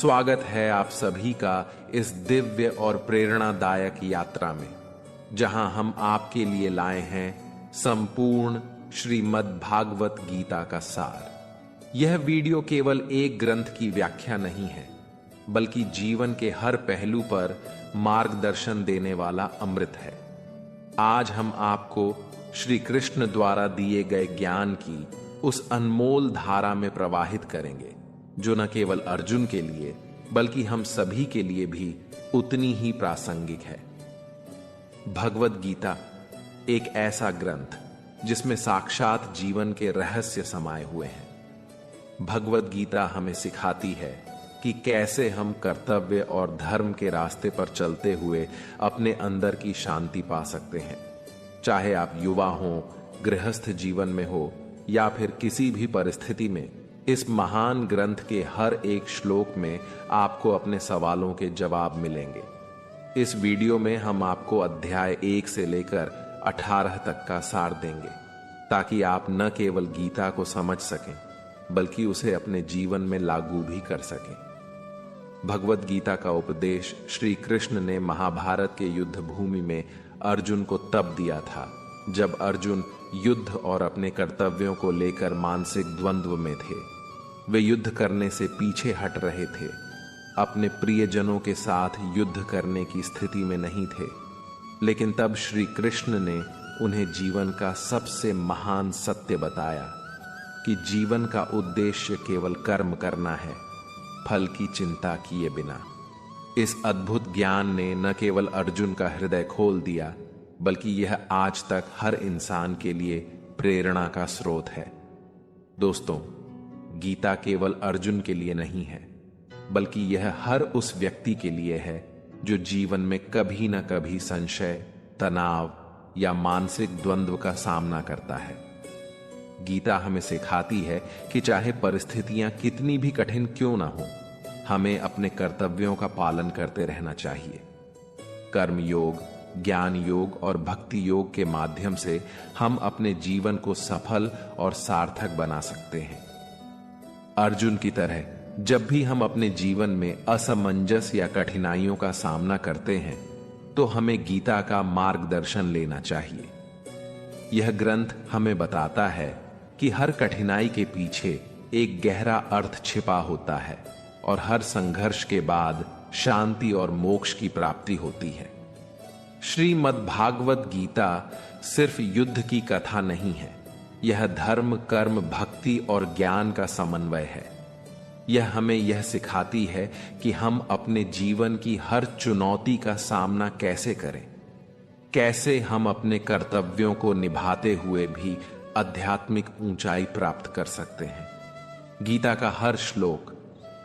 स्वागत है आप सभी का इस दिव्य और प्रेरणादायक यात्रा में, जहां हम आपके लिए लाए हैं संपूर्ण श्रीमद् भागवत गीता का सार। यह वीडियो केवल एक ग्रंथ की व्याख्या नहीं है, बल्कि जीवन के हर पहलू पर मार्गदर्शन देने वाला अमृत है। आज हम आपको श्री कृष्ण द्वारा दिए गए ज्ञान की उस अनमोल धारा में प्रवाहित करेंगे, जो न केवल अर्जुन के लिए बल्कि हम सभी के लिए भी उतनी ही प्रासंगिक है। भगवत गीता एक ऐसा ग्रंथ जिसमें साक्षात जीवन के रहस्य समाये हुए हैं। भगवत गीता हमें सिखाती है कि कैसे हम कर्तव्य और धर्म के रास्ते पर चलते हुए अपने अंदर की शांति पा सकते हैं। चाहे आप युवा हो, गृहस्थ जीवन में हो या फिर किसी भी परिस्थिति में, इस महान ग्रंथ के हर एक श्लोक में आपको अपने सवालों के जवाब मिलेंगे। इस वीडियो में हम आपको अध्याय 1 से लेकर 18 तक का सार देंगे, ताकि आप न केवल गीता को समझ सकें बल्कि उसे अपने जीवन में लागू भी कर सकें। भगवत गीता का उपदेश श्री कृष्ण ने महाभारत के युद्ध भूमि में अर्जुन को तब दिया था, जब अर्जुन युद्ध और अपने कर्तव्यों को लेकर मानसिक द्वंद्व में थे। वे युद्ध करने से पीछे हट रहे थे, अपने प्रियजनों के साथ युद्ध करने की स्थिति में नहीं थे। लेकिन तब श्री कृष्ण ने उन्हें जीवन का सबसे महान सत्य बताया कि जीवन का उद्देश्य केवल कर्म करना है, फल की चिंता किए बिना। इस अद्भुत ज्ञान ने न केवल अर्जुन का हृदय खोल दिया, बल्कि यह आज तक हर इंसान के लिए प्रेरणा का स्रोत है। दोस्तों, गीता केवल अर्जुन के लिए नहीं है, बल्कि यह हर उस व्यक्ति के लिए है जो जीवन में कभी न कभी संशय, तनाव या मानसिक द्वंद्व का सामना करता है। गीता हमें सिखाती है कि चाहे परिस्थितियां कितनी भी कठिन क्यों ना हो, हमें अपने कर्तव्यों का पालन करते रहना चाहिए। कर्म योग, ज्ञान योग और भक्ति योग के माध्यम से हम अपने जीवन को सफल और सार्थक बना सकते हैं। अर्जुन की तरह जब भी हम अपने जीवन में असमंजस या कठिनाइयों का सामना करते हैं, तो हमें गीता का मार्गदर्शन लेना चाहिए। यह ग्रंथ हमें बताता है कि हर कठिनाई के पीछे एक गहरा अर्थ छिपा होता है और हर संघर्ष के बाद शांति और मोक्ष की प्राप्ति होती है। श्रीमद् भागवत गीता सिर्फ युद्ध की कथा नहीं है, यह धर्म, कर्म, भक्ति और ज्ञान का समन्वय है। यह हमें यह सिखाती है कि हम अपने जीवन की हर चुनौती का सामना कैसे करें, कैसे हम अपने कर्तव्यों को निभाते हुए भी आध्यात्मिक ऊंचाई प्राप्त कर सकते हैं। गीता का हर श्लोक,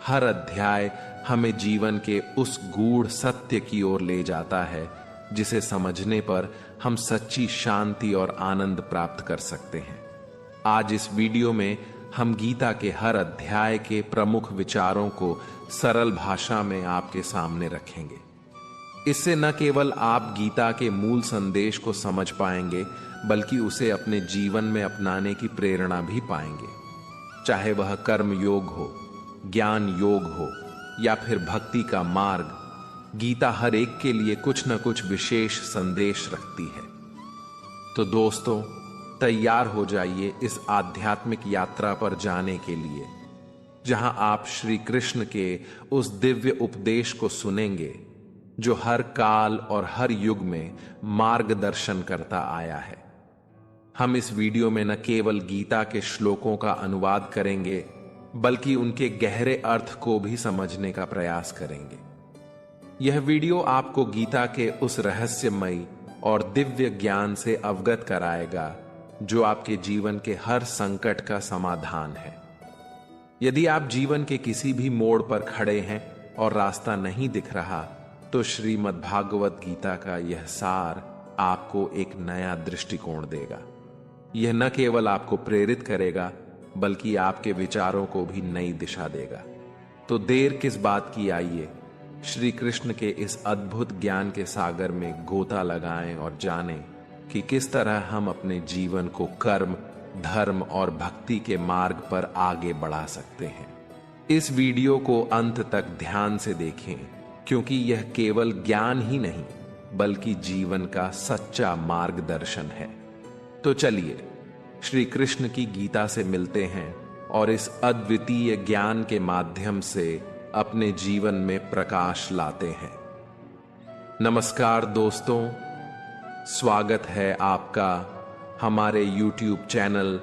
हर अध्याय हमें जीवन के उस गूढ़ सत्य की ओर ले जाता है जिसे समझने पर हम सच्ची शांति और आनंद प्राप्त कर सकते हैं। आज इस वीडियो में हम गीता के हर अध्याय के प्रमुख विचारों को सरल भाषा में आपके सामने रखेंगे। इससे न केवल आप गीता के मूल संदेश को समझ पाएंगे, बल्कि उसे अपने जीवन में अपनाने की प्रेरणा भी पाएंगे। चाहे वह कर्म योग हो, ज्ञान योग हो या फिर भक्ति का मार्ग, गीता हर एक के लिए कुछ न कुछ विशेष संदेश रखती है। तो दोस्तों, तैयार हो जाइए इस आध्यात्मिक यात्रा पर जाने के लिए, जहां आप श्री कृष्ण के उस दिव्य उपदेश को सुनेंगे जो हर काल और हर युग में मार्गदर्शन करता आया है। हम इस वीडियो में न केवल गीता के श्लोकों का अनुवाद करेंगे, बल्कि उनके गहरे अर्थ को भी समझने का प्रयास करेंगे। यह वीडियो आपको गीता के उस रहस्यमयी और दिव्य ज्ञान से अवगत कराएगा जो आपके जीवन के हर संकट का समाधान है। यदि आप जीवन के किसी भी मोड़ पर खड़े हैं और रास्ता नहीं दिख रहा, तो श्रीमद् भागवत गीता का यह सार आपको एक नया दृष्टिकोण देगा। यह न केवल आपको प्रेरित करेगा, बल्कि आपके विचारों को भी नई दिशा देगा। तो देर किस बात की, आइए श्री कृष्ण के इस अद्भुत ज्ञान के सागर में गोता लगाएं और जानें कि किस तरह हम अपने जीवन को कर्म, धर्म और भक्ति के मार्ग पर आगे बढ़ा सकते हैं। इस वीडियो को अंत तक ध्यान से देखें, क्योंकि यह केवल ज्ञान ही नहीं बल्कि जीवन का सच्चा मार्गदर्शन है। तो चलिए श्री कृष्ण की गीता से मिलते हैं और इस अद्वितीय ज्ञान के माध्यम से अपने जीवन में प्रकाश लाते हैं। नमस्कार दोस्तों, स्वागत है आपका हमारे YouTube चैनल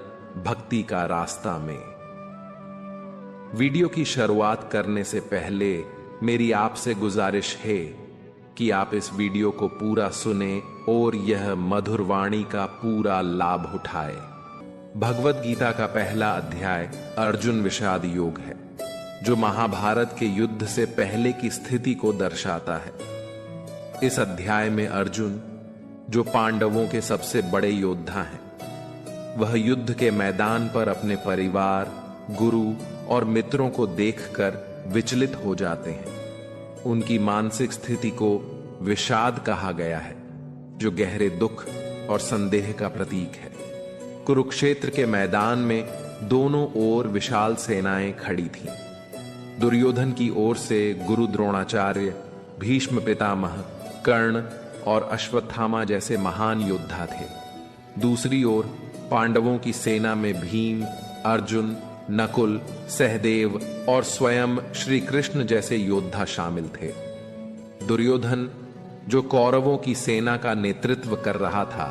भक्ति का रास्ता में। वीडियो की शुरुआत करने से पहले मेरी आपसे गुजारिश है कि आप इस वीडियो को पूरा सुने और यह मधुर वाणी का पूरा लाभ उठाए। भगवत गीता का पहला अध्याय अर्जुन विषाद योग है, जो महाभारत के युद्ध से पहले की स्थिति को दर्शाता है। इस अध्याय में अर्जुन, जो पांडवों के सबसे बड़े योद्धा हैं, वह युद्ध के मैदान पर अपने परिवार, गुरु और मित्रों को देखकर विचलित हो जाते हैं। उनकी मानसिक स्थिति को विषाद कहा गया है, जो गहरे दुख और संदेह का प्रतीक है। कुरुक्षेत्र के मैदान में दोनों ओर विशाल सेनाएं खड़ी थीं। दुर्योधन की ओर से गुरु द्रोणाचार्य, भीष्म पितामह, कर्ण और अश्वत्थामा जैसे महान योद्धा थे। दूसरी ओर पांडवों की सेना में भीम, अर्जुन, नकुल, सहदेव और स्वयं श्री कृष्ण जैसे योद्धा शामिल थे। दुर्योधन, जो कौरवों की सेना का नेतृत्व कर रहा था,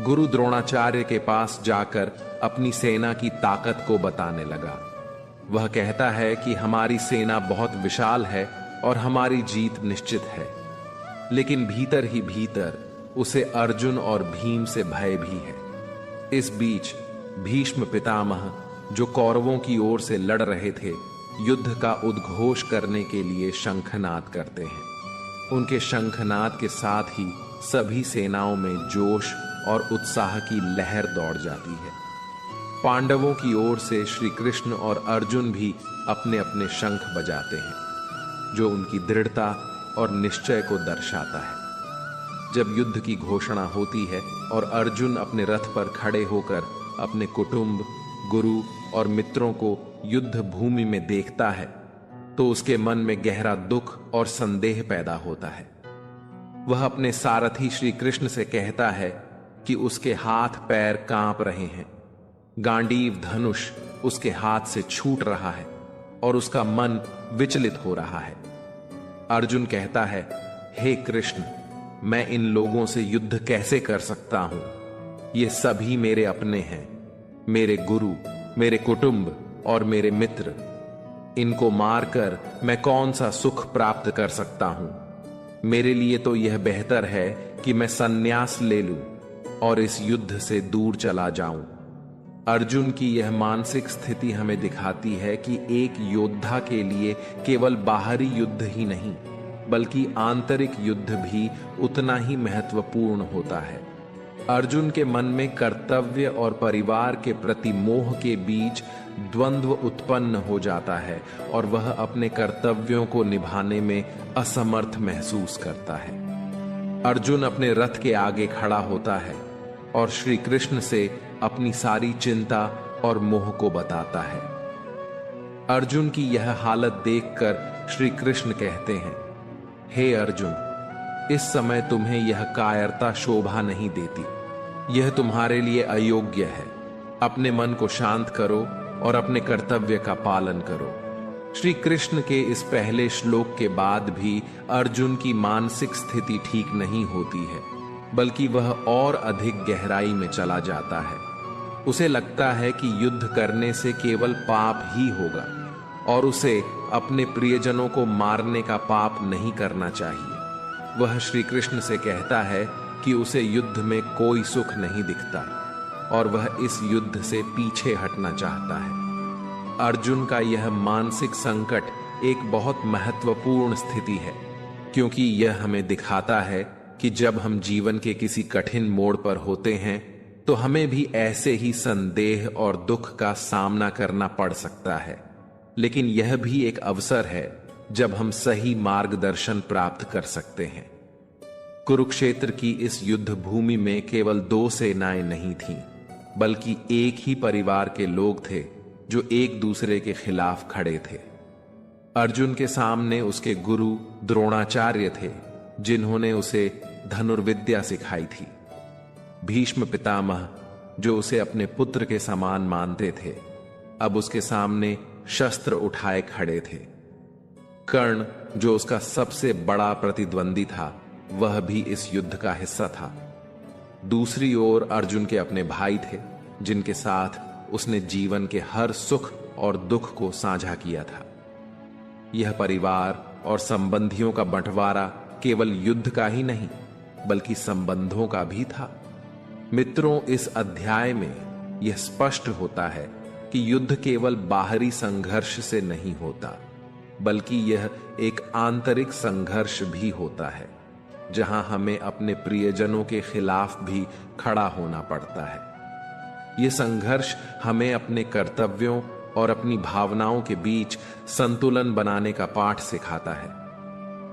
गुरु द्रोणाचार्य के पास जाकर अपनी सेना की ताकत को बताने लगा। वह कहता है कि हमारी सेना बहुत विशाल है और हमारी जीत निश्चित है, लेकिन भीतर ही भीतर उसे अर्जुन और भीम से भय भी है। इस बीच भीष्म पितामह, जो कौरवों की ओर से लड़ रहे थे, युद्ध का उद्घोष करने के लिए शंखनाद करते हैं। उनके शंखनाद के साथ ही सभी सेनाओं में जोश और उत्साह की लहर दौड़ जाती है। पांडवों की ओर से श्री कृष्ण और अर्जुन भी अपने अपने शंख बजाते हैं, जो उनकी दृढ़ता और निश्चय को दर्शाता है। जब युद्ध की घोषणा होती है और अर्जुन अपने रथ पर खड़े होकर अपने कुटुंब, गुरु और मित्रों को युद्ध भूमि में देखता है, तो उसके मन में गहरा दुख और संदेह पैदा होता है। वह अपने सारथी श्री कृष्ण से कहता है कि उसके हाथ पैर कांप रहे हैं, गांडीव धनुष उसके हाथ से छूट रहा है और उसका मन विचलित हो रहा है। अर्जुन कहता है, हे कृष्ण, मैं इन लोगों से युद्ध कैसे कर सकता हूं? ये सभी मेरे अपने हैं, मेरे गुरु, मेरे कुटुंब और मेरे मित्र। इनको मारकर मैं कौन सा सुख प्राप्त कर सकता हूं? मेरे लिए तो यह बेहतर है कि मैं संन्यास ले लूं और इस युद्ध से दूर चला जाऊं। अर्जुन की यह मानसिक स्थिति हमें दिखाती है कि एक योद्धा के लिए केवल बाहरी युद्ध ही नहीं, बल्कि आंतरिक युद्ध भी उतना ही महत्वपूर्ण होता है। अर्जुन के मन में कर्तव्य और परिवार के प्रति मोह के बीच द्वंद्व उत्पन्न हो जाता है और वह अपने कर्तव्यों को निभाने में असमर्थ महसूस करता है। अर्जुन अपने रथ के आगे खड़ा होता है और श्री कृष्ण से अपनी सारी चिंता और मोह को बताता है। अर्जुन की यह हालत देखकर श्री कृष्ण कहते हैं, हे अर्जुन, इस समय तुम्हें यह कायरता शोभा नहीं देती। यह तुम्हारे लिए अयोग्य है। अपने मन को शांत करो और अपने कर्तव्य का पालन करो। श्री कृष्ण के इस पहले श्लोक के बाद भी अर्जुन की मानसिक स्थिति ठीक नहीं होती है, बल्कि वह और अधिक गहराई में चला जाता है। उसे लगता है कि युद्ध करने से केवल पाप ही होगा और उसे अपने प्रियजनों को मारने का पाप नहीं करना चाहिए। वह श्री कृष्ण से कहता है कि उसे युद्ध में कोई सुख नहीं दिखता और वह इस युद्ध से पीछे हटना चाहता है। अर्जुन का यह मानसिक संकट एक बहुत महत्वपूर्ण स्थिति है, क्योंकि यह हमें दिखाता है कि जब हम जीवन के किसी कठिन मोड़ पर होते हैं, तो हमें भी ऐसे ही संदेह और दुख का सामना करना पड़ सकता है। लेकिन यह भी एक अवसर है जब हम सही मार्गदर्शन प्राप्त कर सकते हैं। कुरुक्षेत्र की इस युद्ध भूमि में केवल 2 सेनाएं नहीं थीं, बल्कि एक ही परिवार के लोग थे जो एक दूसरे के खिलाफ खड़े थे। अर्जुन के सामने उसके गुरु द्रोणाचार्य थे, जिन्होंने उसे धनुर्विद्या सिखाई थी। भीष्म पितामह, जो उसे अपने पुत्र के समान मानते थे, अब उसके सामने शस्त्र उठाए खड़े थे। कर्ण, जो उसका सबसे बड़ा प्रतिद्वंदी था, वह भी इस युद्ध का हिस्सा था। दूसरी ओर अर्जुन के अपने भाई थे, जिनके साथ उसने जीवन के हर सुख और दुख को साझा किया था। यह परिवार और संबंधियों का बंटवारा केवल युद्ध का ही नहीं, बल्कि संबंधों का भी था। मित्रों, इस अध्याय में यह स्पष्ट होता है कि युद्ध केवल बाहरी संघर्ष से नहीं होता, बल्कि यह एक आंतरिक संघर्ष भी होता है, जहां हमें अपने प्रियजनों के खिलाफ भी खड़ा होना पड़ता है। यह संघर्ष हमें अपने कर्तव्यों और अपनी भावनाओं के बीच संतुलन बनाने का पाठ सिखाता है।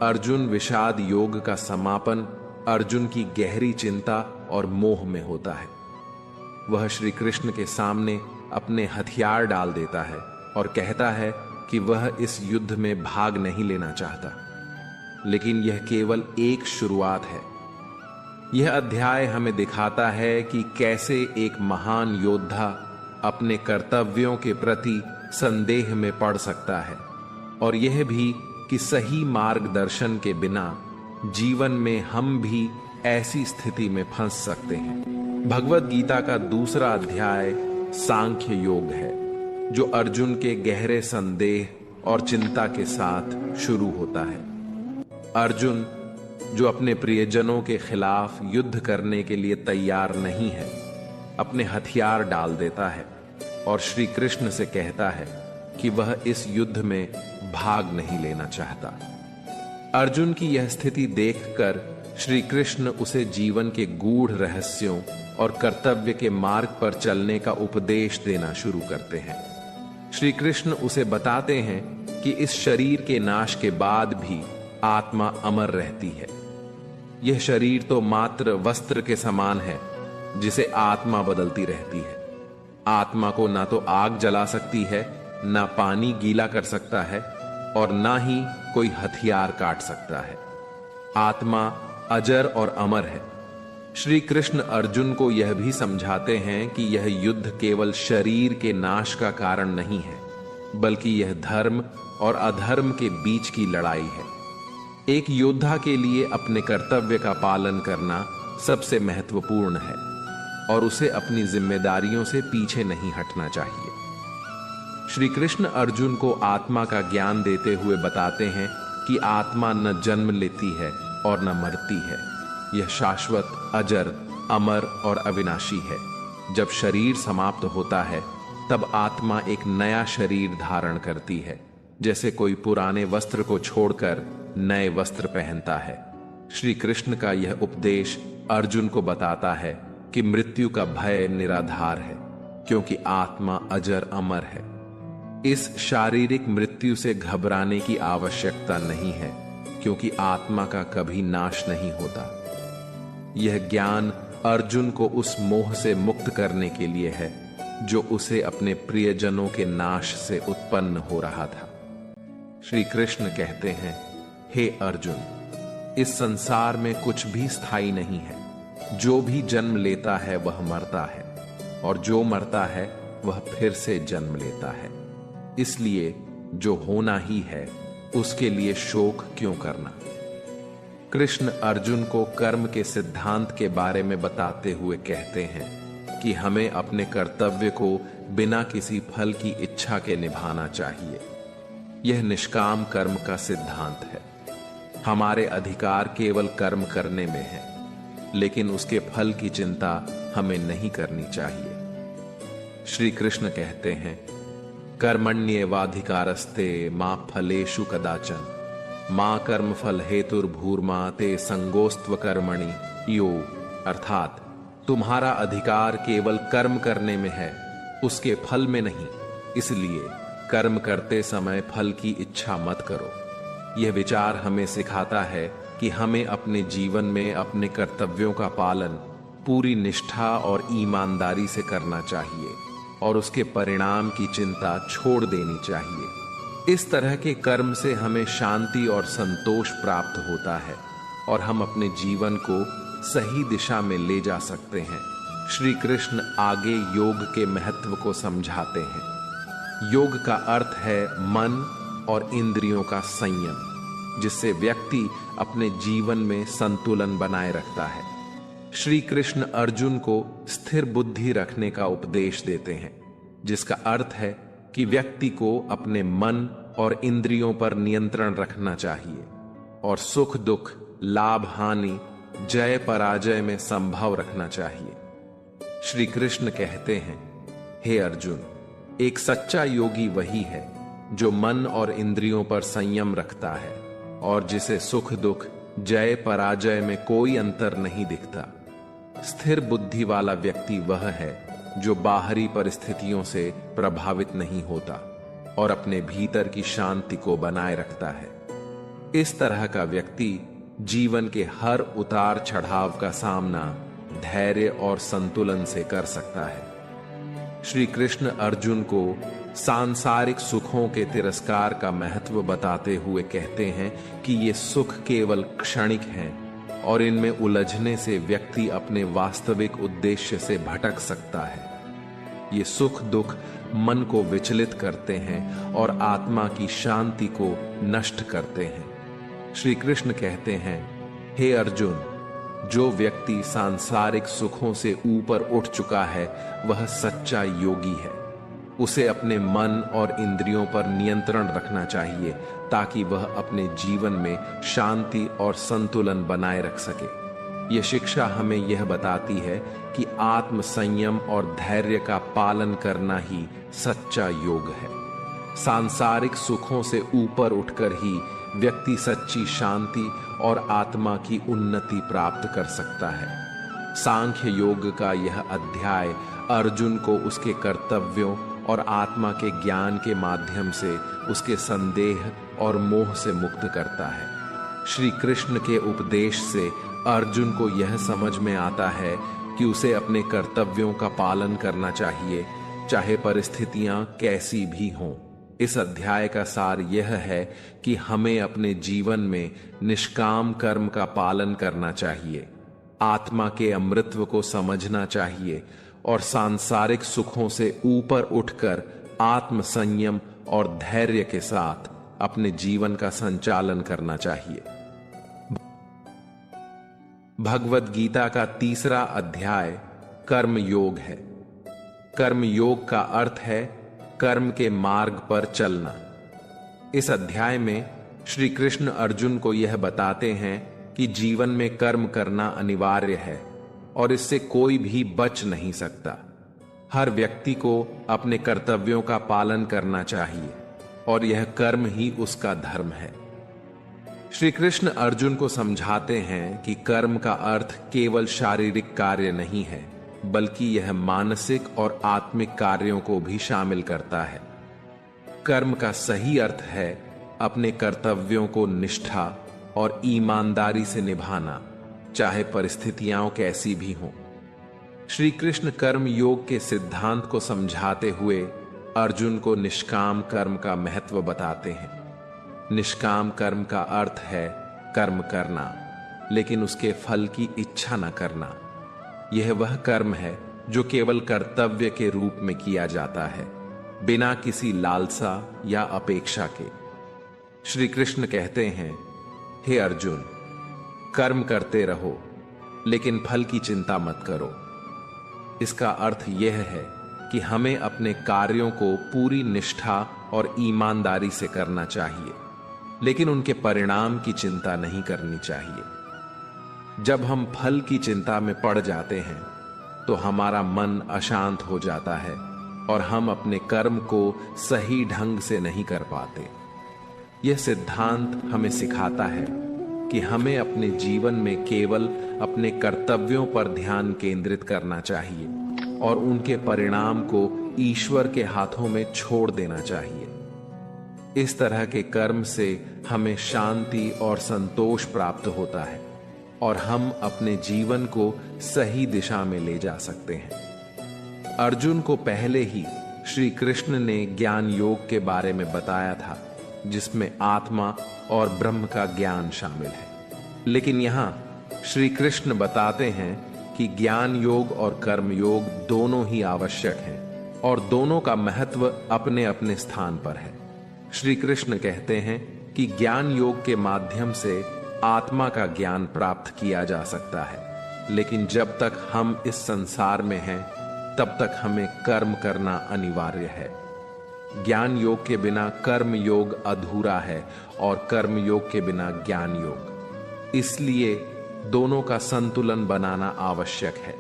अर्जुन विषाद योग का समापन अर्जुन की गहरी चिंता और मोह में होता है। वह श्री कृष्ण के सामने अपने हथियार डाल देता है और कहता है कि वह इस युद्ध में भाग नहीं लेना चाहता, लेकिन यह केवल एक शुरुआत है। यह अध्याय हमें दिखाता है कि कैसे एक महान योद्धा अपने कर्तव्यों के प्रति संदेह में पड़ सकता है, और यह भी कि सही मार्गदर्शन के बिना जीवन में हम भी ऐसी स्थिति में फंस सकते हैं। भगवत गीता का दूसरा अध्याय सांख्य योग है, जो अर्जुन के गहरे संदेह और चिंता के साथ शुरू होता है। अर्जुन, जो अपने प्रियजनों के खिलाफ युद्ध करने के लिए तैयार नहीं है, अपने हथियार डाल देता है और श्री कृष्ण से कहता है कि वह इस युद्ध में भाग नहीं लेना चाहता। अर्जुन की यह स्थिति देखकर श्री कृष्ण उसे जीवन के गूढ़ रहस्यों और कर्तव्य के मार्ग पर चलने का उपदेश देना शुरू करते हैं। श्री कृष्ण उसे बताते हैं कि इस शरीर के नाश के बाद भी आत्मा अमर रहती है। यह शरीर तो मात्र वस्त्र के समान है, जिसे आत्मा बदलती रहती है। आत्मा को ना तो आग जला सकती है, ना पानी गीला कर सकता है, और ना ही कोई हथियार काट सकता है। आत्मा अजर और अमर है। श्री कृष्ण अर्जुन को यह भी समझाते हैं कि यह युद्ध केवल शरीर के नाश का कारण नहीं है, बल्कि यह धर्म और अधर्म के बीच की लड़ाई है। एक योद्धा के लिए अपने कर्तव्य का पालन करना सबसे महत्वपूर्ण है, और उसे अपनी जिम्मेदारियों से पीछे नहीं हटना चाहिए। श्री कृष्ण अर्जुन को आत्मा का ज्ञान देते हुए बताते हैं कि आत्मा न जन्म लेती है और न मरती है। यह शाश्वत, अजर, अमर और अविनाशी है। जब शरीर समाप्त होता है, तब आत्मा एक नया शरीर धारण करती है, जैसे कोई पुराने वस्त्र को छोड़कर नए वस्त्र पहनता है। श्री कृष्ण का यह उपदेश अर्जुन को बताता है कि मृत्यु का भय निराधार है, क्योंकि आत्मा अजर अमर है। इस शारीरिक मृत्यु से घबराने की आवश्यकता नहीं है, क्योंकि आत्मा का कभी नाश नहीं होता। यह ज्ञान अर्जुन को उस मोह से मुक्त करने के लिए है, जो उसे अपने प्रियजनों के नाश से उत्पन्न हो रहा था। श्री कृष्ण कहते हैं, हे अर्जुन, इस संसार में कुछ भी स्थायी नहीं है। जो भी जन्म लेता है वह मरता है, और जो मरता है वह फिर से जन्म लेता है। इसलिए जो होना ही है, उसके लिए शोक क्यों करना। कृष्ण अर्जुन को कर्म के सिद्धांत के बारे में बताते हुए कहते हैं कि हमें अपने कर्तव्य को बिना किसी फल की इच्छा के निभाना चाहिए। यह निष्काम कर्म का सिद्धांत है। हमारे अधिकार केवल कर्म करने में है, लेकिन उसके फल की चिंता हमें नहीं करनी चाहिए। श्री कृष्ण कहते हैं, कर्मण्येवाधिकारस्ते मा फलेषु कदाचन मां कर्म फल हेतुर्भूर्मा ते संगोस्त्व कर्मणि यो। अर्थात तुम्हारा अधिकार केवल कर्म करने में है, उसके फल में नहीं। इसलिए कर्म करते समय फल की इच्छा मत करो। यह विचार हमें सिखाता है कि हमें अपने जीवन में अपने कर्तव्यों का पालन पूरी निष्ठा और ईमानदारी से करना चाहिए, और उसके परिणाम की चिंता छोड़ देनी चाहिए। इस तरह के कर्म से हमें शांति और संतोष प्राप्त होता है और हम अपने जीवन को सही दिशा में ले जा सकते हैं। श्री कृष्ण आगे योग के महत्व को समझाते हैं। योग का अर्थ है मन और इंद्रियों का संयम, जिससे व्यक्ति अपने जीवन में संतुलन बनाए रखता है। श्री कृष्ण अर्जुन को स्थिर बुद्धि रखने का उपदेश देते हैं, जिसका अर्थ है कि व्यक्ति को अपने मन और इंद्रियों पर नियंत्रण रखना चाहिए और सुख दुख, लाभ हानि, जय पराजय में संभव रखना चाहिए। श्री कृष्ण कहते हैं, हे अर्जुन, एक सच्चा योगी वही है जो मन और इंद्रियों पर संयम रखता है और जिसे सुख दुख, जय पराजय में कोई अंतर नहीं दिखता। स्थिर बुद्धि वाला व्यक्ति वह है जो बाहरी परिस्थितियों से प्रभावित नहीं होता और अपने भीतर की शांति को बनाए रखता है। इस तरह का व्यक्ति जीवन के हर उतार चढ़ाव का सामना धैर्य और संतुलन से कर सकता है। श्री कृष्ण अर्जुन को सांसारिक सुखों के तिरस्कार का महत्व बताते हुए कहते हैं कि ये सुख केवल क्षणिक हैं और इनमें उलझने से व्यक्ति अपने वास्तविक उद्देश्य से भटक सकता है। ये सुख दुख मन को विचलित करते हैं और आत्मा की शांति को नष्ट करते हैं। श्री कृष्ण कहते हैं, हे अर्जुन, जो व्यक्ति सांसारिक सुखों से ऊपर उठ चुका है वह सच्चा योगी है। उसे अपने मन और इंद्रियों पर नियंत्रण रखना चाहिए ताकि वह अपने जीवन में शांति और संतुलन बनाए रख सके। यह शिक्षा हमें यह बताती है कि आत्म संयम और धैर्य का पालन करना ही सच्चा योग है। सांसारिक सुखों से ऊपर उठकर ही व्यक्ति सच्ची शांति और आत्मा की उन्नति प्राप्त कर सकता है। सांख्य योग का यह अध्याय अर्जुन को उसके कर्तव्यों और आत्मा के ज्ञान के माध्यम से उसके संदेह और मोह से मुक्त करता है। श्री कृष्ण के उपदेश से अर्जुन को यह समझ में आता है कि उसे अपने कर्तव्यों का पालन करना चाहिए, चाहे परिस्थितियां कैसी भी हों। इस अध्याय का सार यह है कि हमें अपने जीवन में निष्काम कर्म का पालन करना चाहिए, आत्मा के अमृतत्व को समझना चाहिए और सांसारिक सुखों से ऊपर उठकर आत्म संयम और धैर्य के साथ अपने जीवन का संचालन करना चाहिए। भगवत गीता का तीसरा अध्याय कर्म योग है। कर्म योग का अर्थ है कर्म के मार्ग पर चलना। इस अध्याय में श्री कृष्ण अर्जुन को यह बताते हैं कि जीवन में कर्म करना अनिवार्य है और इससे कोई भी बच नहीं सकता। हर व्यक्ति को अपने कर्तव्यों का पालन करना चाहिए और यह कर्म ही उसका धर्म है। श्री कृष्ण अर्जुन को समझाते हैं कि कर्म का अर्थ केवल शारीरिक कार्य नहीं है, बल्कि यह मानसिक और आत्मिक कार्यों को भी शामिल करता है। कर्म का सही अर्थ है अपने कर्तव्यों को निष्ठा और ईमानदारी से निभाना, चाहे परिस्थितियां कैसी भी हों। श्री कृष्ण कर्म योग के सिद्धांत को समझाते हुए अर्जुन को निष्काम कर्म का महत्व बताते हैं। निष्काम कर्म का अर्थ है कर्म करना, लेकिन उसके फल की इच्छा न करना। यह वह कर्म है जो केवल कर्तव्य के रूप में किया जाता है, बिना किसी लालसा या अपेक्षा के। श्री कृष्ण कहते हैं, हे अर्जुन, कर्म करते रहो, लेकिन फल की चिंता मत करो। इसका अर्थ यह है कि हमें अपने कार्यों को पूरी निष्ठा और ईमानदारी से करना चाहिए, लेकिन उनके परिणाम की चिंता नहीं करनी चाहिए। जब हम फल की चिंता में पड़ जाते हैं तो हमारा मन अशांत हो जाता है और हम अपने कर्म को सही ढंग से नहीं कर पाते। यह सिद्धांत हमें सिखाता है कि हमें अपने जीवन में केवल अपने कर्तव्यों पर ध्यान केंद्रित करना चाहिए और उनके परिणाम को ईश्वर के हाथों में छोड़ देना चाहिए। इस तरह के कर्म से हमें शांति और संतोष प्राप्त होता है और हम अपने जीवन को सही दिशा में ले जा सकते हैं। अर्जुन को पहले ही श्री कृष्ण ने ज्ञान योग के बारे में बताया था जिसमें आत्मा और ब्रह्म का ज्ञान शामिल है। लेकिन यहाँ श्री कृष्ण बताते हैं कि ज्ञान योग और कर्म योग दोनों ही आवश्यक हैं और दोनों का महत्व अपने अपने स्थान पर है। श्री कृष्ण कहते हैं कि ज्ञान योग के माध्यम से आत्मा का ज्ञान प्राप्त किया जा सकता है, लेकिन जब तक हम इस संसार में हैं तब तक हमें कर्म करना अनिवार्य है। ज्ञान योग के बिना कर्म योग अधूरा है और कर्म योग के बिना ज्ञान योग। इसलिए दोनों का संतुलन बनाना आवश्यक है।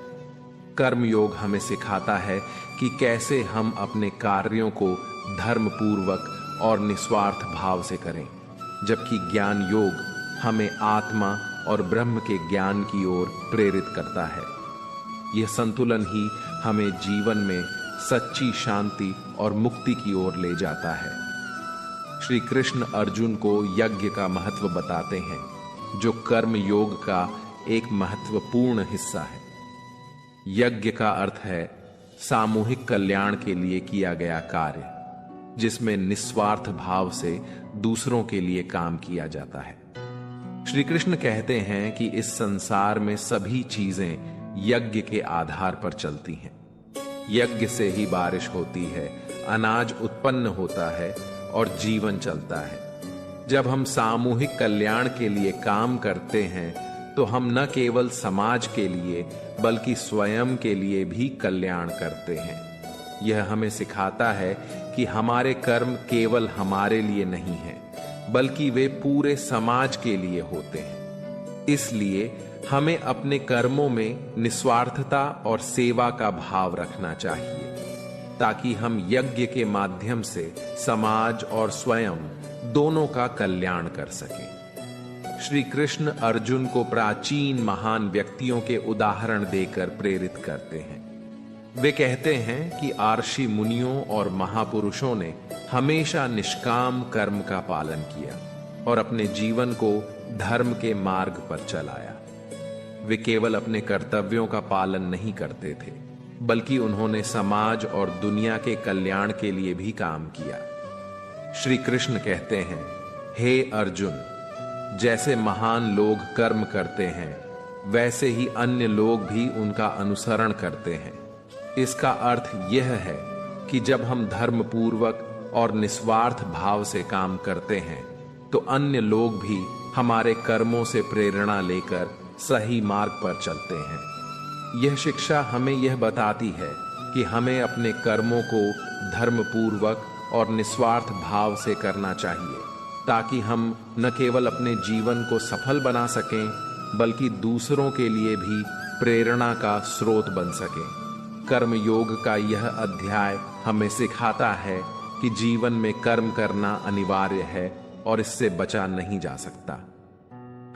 कर्म योग हमें सिखाता है कि कैसे हम अपने कार्यों को धर्म पूर्वक और निस्वार्थ भाव से करें, जबकि ज्ञान योग हमें आत्मा और ब्रह्म के ज्ञान की ओर प्रेरित करता है। यह संतुलन ही हमें जीवन में सच्ची शांति और मुक्ति की ओर ले जाता है। श्री कृष्ण अर्जुन को यज्ञ का महत्व बताते हैं, जो कर्म योग का एक महत्वपूर्ण हिस्सा है। यज्ञ का अर्थ है सामूहिक कल्याण के लिए किया गया कार्य, जिसमें निस्वार्थ भाव से दूसरों के लिए काम किया जाता है। श्री कृष्ण कहते हैं कि इस संसार में सभी चीजें यज्ञ के आधार पर चलती हैं। यज्ञ से ही बारिश होती है, अनाज उत्पन्न होता है और जीवन चलता है। जब हम सामूहिक कल्याण के लिए काम करते हैं तो हम न केवल समाज के लिए बल्कि स्वयं के लिए भी कल्याण करते हैं। यह हमें सिखाता है कि हमारे कर्म केवल हमारे लिए नहीं हैं, बल्कि वे पूरे समाज के लिए होते हैं। इसलिए हमें अपने कर्मों में निस्वार्थता और सेवा का भाव रखना चाहिए, ताकि हम यज्ञ के माध्यम से समाज और स्वयं दोनों का कल्याण कर सकें। श्री कृष्ण अर्जुन को प्राचीन महान व्यक्तियों के उदाहरण देकर प्रेरित करते हैं। वे कहते हैं कि आर्षि मुनियों और महापुरुषों ने हमेशा निष्काम कर्म का पालन किया और अपने जीवन को धर्म के मार्ग पर चलाया। वे केवल अपने कर्तव्यों का पालन नहीं करते थे, बल्कि उन्होंने समाज और दुनिया के कल्याण के लिए भी काम किया। श्री कृष्ण कहते हैं, हे अर्जुन, जैसे महान लोग कर्म करते हैं, वैसे ही अन्य लोग भी उनका अनुसरण करते हैं। इसका अर्थ यह है कि जब हम धर्म पूर्वक और निस्वार्थ भाव से काम करते हैं, तो अन्य लोग भी हमारे कर्मों से प्रेरणा लेकर सही मार्ग पर चलते हैं। यह शिक्षा हमें यह बताती है कि हमें अपने कर्मों को धर्म पूर्वक और निस्वार्थ भाव से करना चाहिए, ताकि हम न केवल अपने जीवन को सफल बना सकें, बल्कि दूसरों के लिए भी प्रेरणा का स्रोत बन सकें। कर्म योग का यह अध्याय हमें सिखाता है कि जीवन में कर्म करना अनिवार्य है और इससे बचा नहीं जा सकता।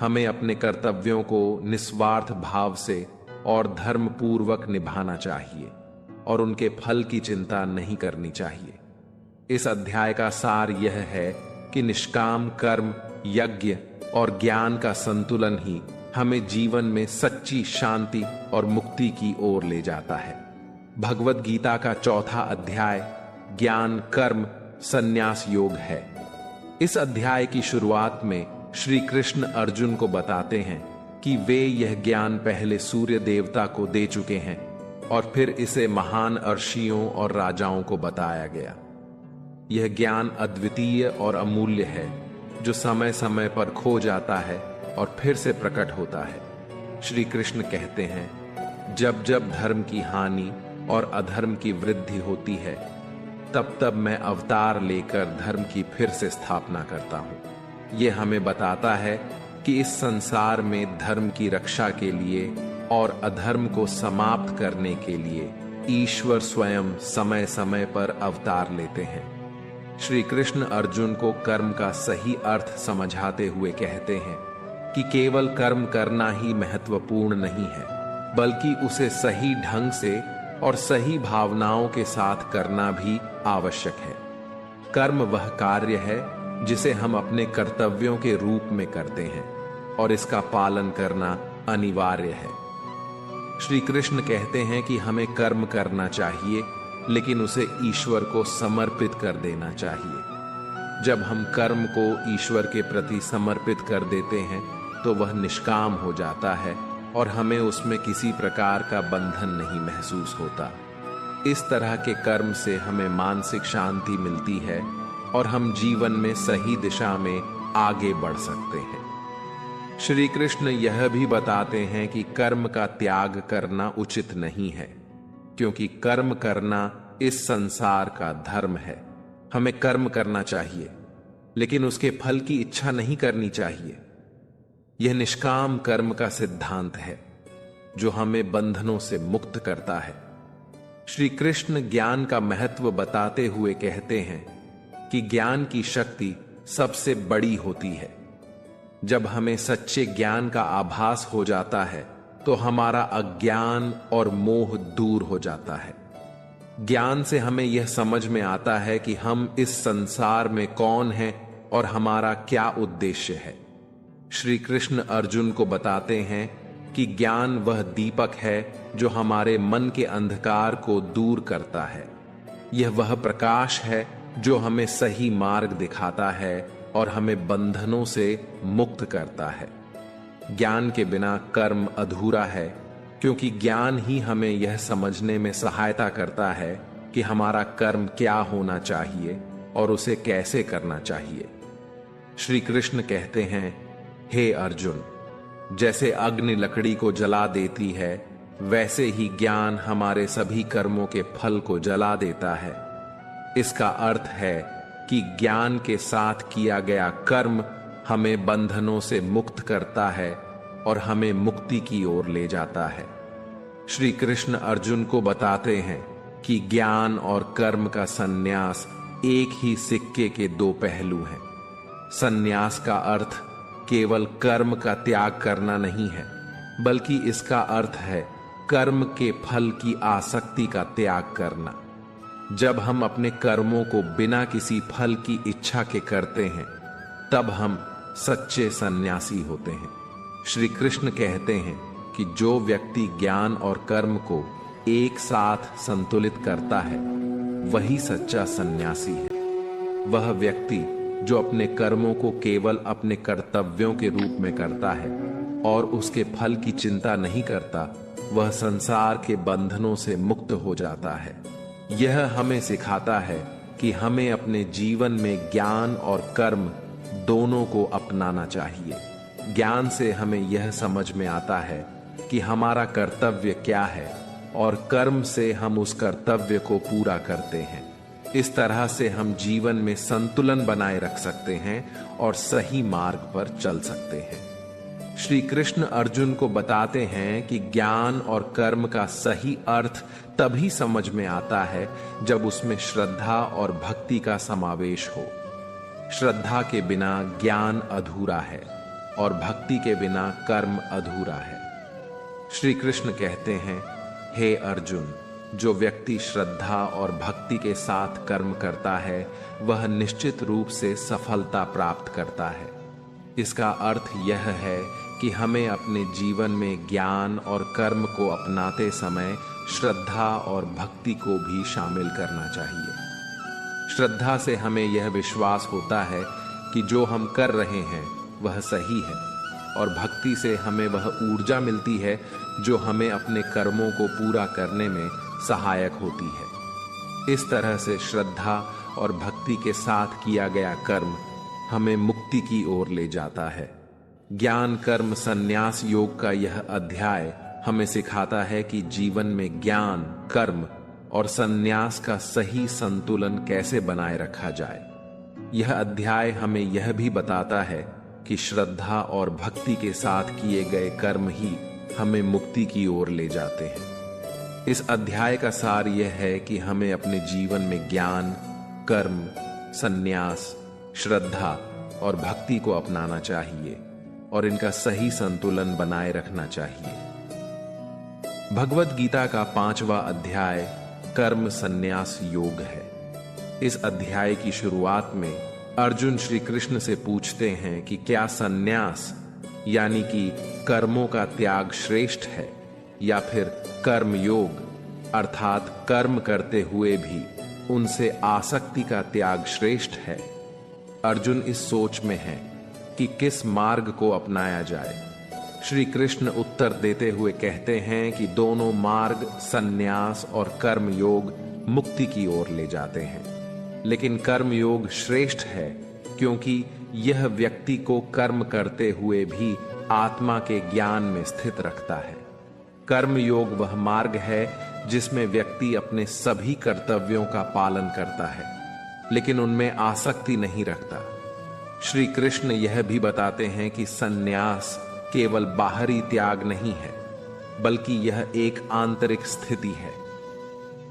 हमें अपने कर्तव्यों को निस्वार्थ भाव से और धर्म पूर्वक निभाना चाहिए और उनके फल की चिंता नहीं करनी चाहिए। इस अध्याय का सार यह है कि निष्काम कर्म, यज्ञ और ज्ञान का संतुलन ही हमें जीवन में सच्ची शांति और मुक्ति की ओर ले जाता है। भगवत गीता का चौथा अध्याय ज्ञान कर्म संन्यास योग है। इस अध्याय की शुरुआत में श्री कृष्ण अर्जुन को बताते हैं कि वे यह ज्ञान पहले सूर्य देवता को दे चुके हैं और फिर इसे महान अर्षियों और राजाओं को बताया गया। यह ज्ञान अद्वितीय और अमूल्य है, जो समय समय पर खो जाता है और फिर से प्रकट होता है। श्री कृष्ण कहते हैं, जब जब धर्म की हानि और अधर्म की वृद्धि होती है, तब तब मैं अवतार लेकर धर्म की फिर से स्थापना करता हूं। यह हमें बताता है कि इस संसार में धर्म की रक्षा के लिए और अधर्म को समाप्त करने के लिए ईश्वर स्वयं समय समय पर अवतार लेते हैं। श्री कृष्ण अर्जुन को कर्म का सही अर्थ समझाते हुए कहते हैं कि केवल कर्म करना ही महत्वपूर्ण नहीं है, बल्कि उसे सही ढंग से और सही भावनाओं के साथ करना भी आवश्यक है। कर्म वह कार्य है जिसे हम अपने कर्तव्यों के रूप में करते हैं और इसका पालन करना अनिवार्य है। श्री कृष्ण कहते हैं कि हमें कर्म करना चाहिए, लेकिन उसे ईश्वर को समर्पित कर देना चाहिए। जब हम कर्म को ईश्वर के प्रति समर्पित कर देते हैं तो वह निष्काम हो जाता है और हमें उसमें किसी प्रकार का बंधन नहीं महसूस होता। इस तरह के कर्म से हमें मानसिक शांति मिलती है और हम जीवन में सही दिशा में आगे बढ़ सकते हैं। श्री कृष्ण यह भी बताते हैं कि कर्म का त्याग करना उचित नहीं है, क्योंकि कर्म करना इस संसार का धर्म है। हमें कर्म करना चाहिए, लेकिन उसके फल की इच्छा नहीं करनी चाहिए। यह निष्काम कर्म का सिद्धांत है जो हमें बंधनों से मुक्त करता है। श्री कृष्ण ज्ञान का महत्व बताते हुए कहते हैं कि ज्ञान की शक्ति सबसे बड़ी होती है। जब हमें सच्चे ज्ञान का आभास हो जाता है तो हमारा अज्ञान और मोह दूर हो जाता है। ज्ञान से हमें यह समझ में आता है कि हम इस संसार में कौन हैं और हमारा क्या उद्देश्य है। श्री कृष्ण अर्जुन को बताते हैं कि ज्ञान वह दीपक है जो हमारे मन के अंधकार को दूर करता है। यह वह प्रकाश है जो हमें सही मार्ग दिखाता है और हमें बंधनों से मुक्त करता है। ज्ञान के बिना कर्म अधूरा है, क्योंकि ज्ञान ही हमें यह समझने में सहायता करता है कि हमारा कर्म क्या होना चाहिए और उसे कैसे करना चाहिए। श्री कृष्ण कहते हैं, हे अर्जुन, जैसे अग्नि लकड़ी को जला देती है, वैसे ही ज्ञान हमारे सभी कर्मों के फल को जला देता है। इसका अर्थ है कि ज्ञान के साथ किया गया कर्म हमें बंधनों से मुक्त करता है और हमें मुक्ति की ओर ले जाता है। श्री कृष्ण अर्जुन को बताते हैं कि ज्ञान और कर्म का संन्यास एक ही सिक्के के दो पहलू हैं। संन्यास का अर्थ केवल कर्म का त्याग करना नहीं है, बल्कि इसका अर्थ है कर्म के फल की आसक्ति का त्याग करना। जब हम अपने कर्मों को बिना किसी फल की इच्छा के करते हैं, तब हम सच्चे सन्यासी होते हैं। श्री कृष्ण कहते हैं कि जो व्यक्ति ज्ञान और कर्म को एक साथ संतुलित करता है, वही सच्चा सन्यासी है। वह व्यक्ति जो अपने कर्मों को केवल अपने कर्तव्यों के रूप में करता है और उसके फल की चिंता नहीं करता, वह संसार के बंधनों से मुक्त हो जाता है। यह हमें सिखाता है कि हमें अपने जीवन में ज्ञान और कर्म दोनों को अपनाना चाहिए। ज्ञान से हमें यह समझ में आता है कि हमारा कर्तव्य क्या है और कर्म से हम उस कर्तव्य को पूरा करते हैं। इस तरह से हम जीवन में संतुलन बनाए रख सकते हैं और सही मार्ग पर चल सकते हैं। श्री कृष्ण अर्जुन को बताते हैं कि ज्ञान और कर्म का सही अर्थ तभी समझ में आता है जब उसमें श्रद्धा और भक्ति का समावेश हो। श्रद्धा के बिना ज्ञान अधूरा है और भक्ति के बिना कर्म अधूरा है। श्री कृष्ण कहते हैं, हे अर्जुन, जो व्यक्ति श्रद्धा और भक्ति के साथ कर्म करता है, वह निश्चित रूप से सफलता प्राप्त करता है। इसका अर्थ यह है कि हमें अपने जीवन में ज्ञान और कर्म को अपनाते समय श्रद्धा और भक्ति को भी शामिल करना चाहिए। श्रद्धा से हमें यह विश्वास होता है कि जो हम कर रहे हैं वह सही है, और भक्ति से हमें वह ऊर्जा मिलती है जो हमें अपने कर्मों को पूरा करने में सहायक होती है। इस तरह से श्रद्धा और भक्ति के साथ किया गया कर्म हमें मुक्ति की ओर ले जाता है। ज्ञान कर्म संन्यास योग का यह अध्याय हमें सिखाता है कि जीवन में ज्ञान, कर्म और संन्यास का सही संतुलन कैसे बनाए रखा जाए। यह अध्याय हमें यह भी बताता है कि श्रद्धा और भक्ति के साथ किए गए कर्म ही हमें मुक्ति की ओर ले जाते हैं। इस अध्याय का सार यह है कि हमें अपने जीवन में ज्ञान, कर्म, संन्यास, श्रद्धा और भक्ति को अपनाना चाहिए और इनका सही संतुलन बनाए रखना चाहिए। भगवत गीता का 5वां अध्याय कर्म संन्यास योग है। इस अध्याय की शुरुआत में अर्जुन श्री कृष्ण से पूछते हैं कि क्या संन्यास यानी कि कर्मों का त्याग श्रेष्ठ है या फिर कर्म योग अर्थात कर्म करते हुए भी उनसे आसक्ति का त्याग श्रेष्ठ है। अर्जुन इस सोच में है कि किस मार्ग को अपनाया जाए। श्री कृष्ण उत्तर देते हुए कहते हैं कि दोनों मार्ग संन्यास और कर्म योग मुक्ति की ओर ले जाते हैं, लेकिन कर्म योग श्रेष्ठ है क्योंकि यह व्यक्ति को कर्म करते हुए भी आत्मा के ज्ञान में स्थित रखता है। कर्म योग वह मार्ग है जिसमें व्यक्ति अपने सभी कर्तव्यों का पालन करता है, लेकिन उनमें आसक्ति नहीं रखता। श्री कृष्ण यह भी बताते हैं कि संन्यास केवल बाहरी त्याग नहीं है, बल्कि यह एक आंतरिक स्थिति है।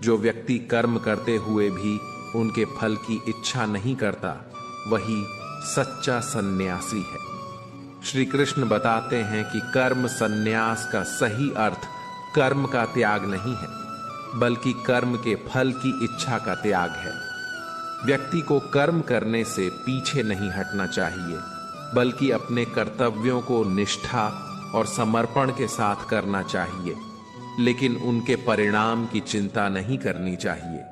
जो व्यक्ति कर्म करते हुए भी उनके फल की इच्छा नहीं करता, वही सच्चा सन्यासी है। श्री कृष्ण बताते हैं कि कर्म सन्यास का सही अर्थ कर्म का त्याग नहीं है, बल्कि कर्म के फल की इच्छा का त्याग है। व्यक्ति को कर्म करने से पीछे नहीं हटना चाहिए, बल्कि अपने कर्तव्यों को निष्ठा और समर्पण के साथ करना चाहिए, लेकिन उनके परिणाम की चिंता नहीं करनी चाहिए।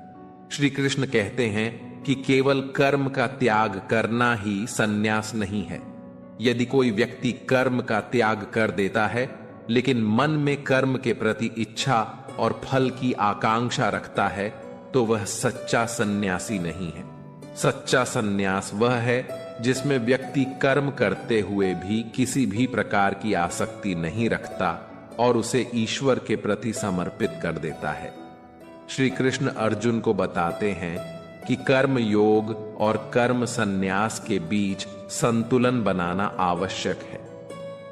श्री कृष्ण कहते हैं कि केवल कर्म का त्याग करना ही सन्यास नहीं है। यदि कोई व्यक्ति कर्म का त्याग कर देता है, लेकिन मन में कर्म के प्रति इच्छा और फल की आकांक्षा रखता है, तो वह सच्चा सन्यासी नहीं है। सच्चा सन्यास वह है जिसमें व्यक्ति कर्म करते हुए भी किसी भी प्रकार की आसक्ति नहीं रखता और उसे ईश्वर के प्रति समर्पित कर देता है। श्री कृष्ण अर्जुन को बताते हैं कि कर्म योग और कर्म संन्यास के बीच संतुलन बनाना आवश्यक है।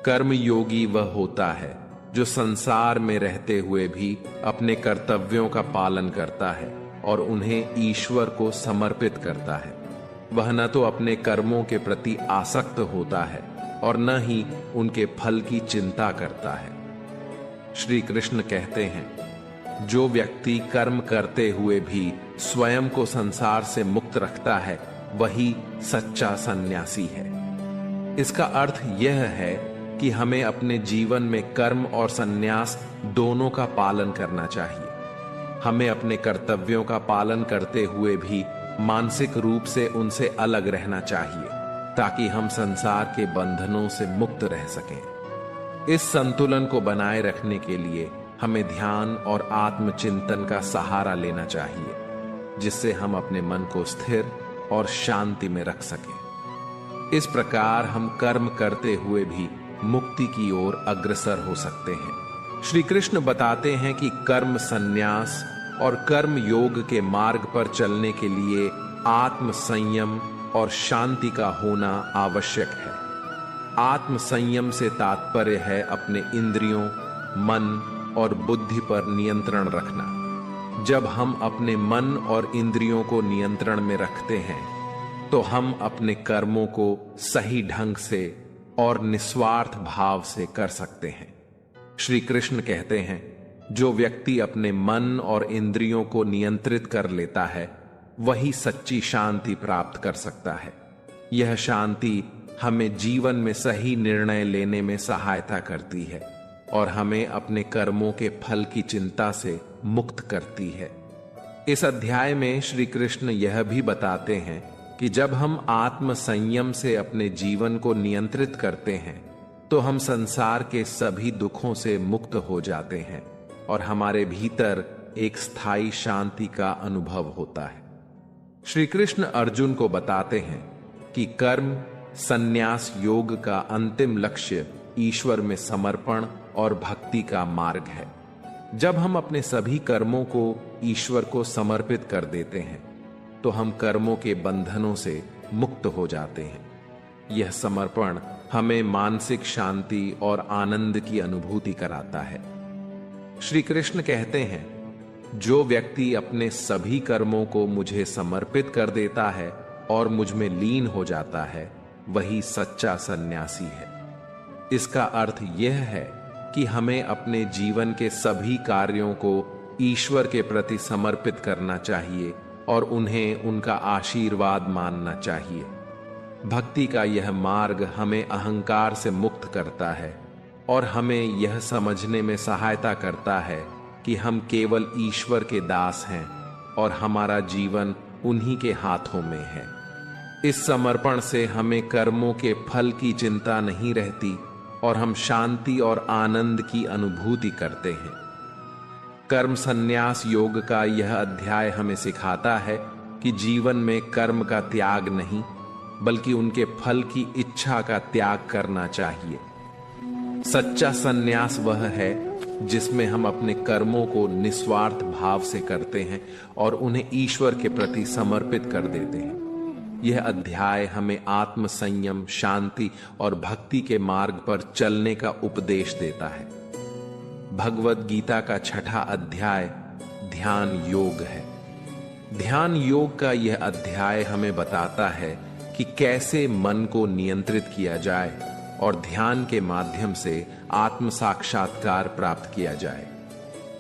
कर्म योगी वह होता है जो संसार में रहते हुए भी अपने कर्तव्यों का पालन करता है और उन्हें ईश्वर को समर्पित करता है। वह न तो अपने कर्मों के प्रति आसक्त होता है और न ही उनके फल की चिंता करता है। श्री कृष्ण कहते हैं, जो व्यक्ति कर्म करते हुए भी स्वयं को संसार से मुक्त रखता है, वही सच्चा सन्यासी है। इसका अर्थ यह है कि हमें अपने जीवन में कर्म और सन्यास दोनों का पालन करना चाहिए। हमें अपने कर्तव्यों का पालन करते हुए भी मानसिक रूप से उनसे अलग रहना चाहिए, ताकि हम संसार के बंधनों से मुक्त रह सकें। इस संतुलन को बनाए रखने के लिए हमें ध्यान और आत्मचिंतन का सहारा लेना चाहिए, जिससे हम अपने मन को स्थिर और शांति में रख सकें। इस प्रकार हम कर्म करते हुए भी मुक्ति की ओर अग्रसर हो सकते हैं। श्री कृष्ण बताते हैं कि कर्म संन्यास और कर्म योग के मार्ग पर चलने के लिए आत्म संयम और शांति का होना आवश्यक है। आत्म संयम से तात्पर्य है अपने इंद्रियों, मन और बुद्धि पर नियंत्रण रखना। जब हम अपने मन और इंद्रियों को नियंत्रण में रखते हैं, तो हम अपने कर्मों को सही ढंग से और निस्वार्थ भाव से कर सकते हैं। श्री कृष्ण कहते हैं, जो व्यक्ति अपने मन और इंद्रियों को नियंत्रित कर लेता है, वही सच्ची शांति प्राप्त कर सकता है। यह शांति हमें जीवन में सही निर्णय लेने में सहायता करती है और हमें अपने कर्मों के फल की चिंता से मुक्त करती है। इस अध्याय में श्री कृष्ण यह भी बताते हैं कि जब हम आत्म संयम से अपने जीवन को नियंत्रित करते हैं, तो हम संसार के सभी दुखों से मुक्त हो जाते हैं और हमारे भीतर एक स्थायी शांति का अनुभव होता है। श्री कृष्ण अर्जुन को बताते हैं कि कर्म संन्यास योग का अंतिम लक्ष्य ईश्वर में समर्पण और भक्ति का मार्ग है। जब हम अपने सभी कर्मों को ईश्वर को समर्पित कर देते हैं, तो हम कर्मों के बंधनों से मुक्त हो जाते हैं। यह समर्पण हमें मानसिक शांति और आनंद की अनुभूति कराता है। श्री कृष्ण कहते हैं, जो व्यक्ति अपने सभी कर्मों को मुझे समर्पित कर देता है और मुझ में लीन हो जाता है, वही सच्चा सन्यासी है। इसका अर्थ यह है कि हमें अपने जीवन के सभी कार्यों को ईश्वर के प्रति समर्पित करना चाहिए और उन्हें उनका आशीर्वाद मानना चाहिए। भक्ति का यह मार्ग हमें अहंकार से मुक्त करता है और हमें यह समझने में सहायता करता है कि हम केवल ईश्वर के दास हैं और हमारा जीवन उन्हीं के हाथों में है। इस समर्पण से हमें कर्मों के फल की चिंता नहीं रहती और हम शांति और आनंद की अनुभूति करते हैं। कर्म संन्यास योग का यह अध्याय हमें सिखाता है कि जीवन में कर्म का त्याग नहीं बल्कि उनके फल की इच्छा का त्याग करना चाहिए। सच्चा संन्यास वह है जिसमें हम अपने कर्मों को निस्वार्थ भाव से करते हैं और उन्हें ईश्वर के प्रति समर्पित कर देते हैं। यह अध्याय हमें आत्म संयम, शांति और भक्ति के मार्ग पर चलने का उपदेश देता है। भगवत गीता का 6ठा अध्याय ध्यान योग है। ध्यान योग का यह अध्याय हमें बताता है कि कैसे मन को नियंत्रित किया जाए और ध्यान के माध्यम से आत्म साक्षात्कार प्राप्त किया जाए।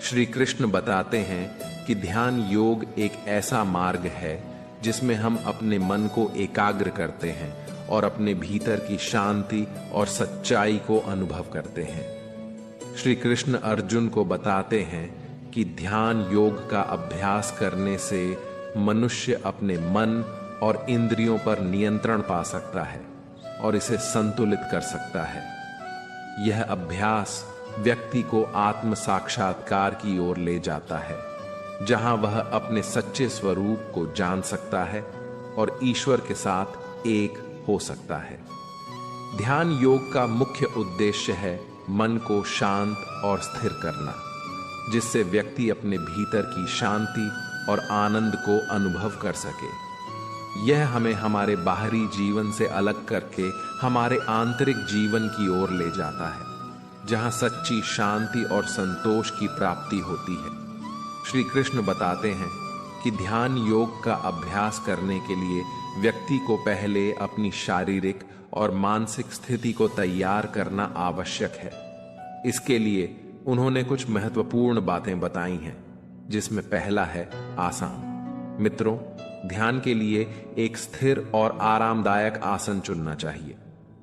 श्री कृष्ण बताते हैं कि ध्यान योग एक ऐसा मार्ग है जिसमें हम अपने मन को एकाग्र करते हैं और अपने भीतर की शांति और सच्चाई को अनुभव करते हैं। श्री कृष्ण अर्जुन को बताते हैं कि ध्यान योग का अभ्यास करने से मनुष्य अपने मन और इंद्रियों पर नियंत्रण पा सकता है और इसे संतुलित कर सकता है। यह अभ्यास व्यक्ति को आत्म साक्षात्कार की ओर ले जाता है, जहां वह अपने सच्चे स्वरूप को जान सकता है और ईश्वर के साथ एक हो सकता है। ध्यान योग का मुख्य उद्देश्य है मन को शांत और स्थिर करना, जिससे व्यक्ति अपने भीतर की शांति और आनंद को अनुभव कर सके। यह हमें हमारे बाहरी जीवन से अलग करके हमारे आंतरिक जीवन की ओर ले जाता है, जहां सच्ची शांति और संतोष की प्राप्ति होती है। श्री कृष्ण बताते हैं कि ध्यान योग का अभ्यास करने के लिए व्यक्ति को पहले अपनी शारीरिक और मानसिक स्थिति को तैयार करना आवश्यक है। इसके लिए उन्होंने कुछ महत्वपूर्ण बातें बताई हैं, जिसमें पहला है आसन। मित्रों, ध्यान के लिए एक स्थिर और आरामदायक आसन चुनना चाहिए।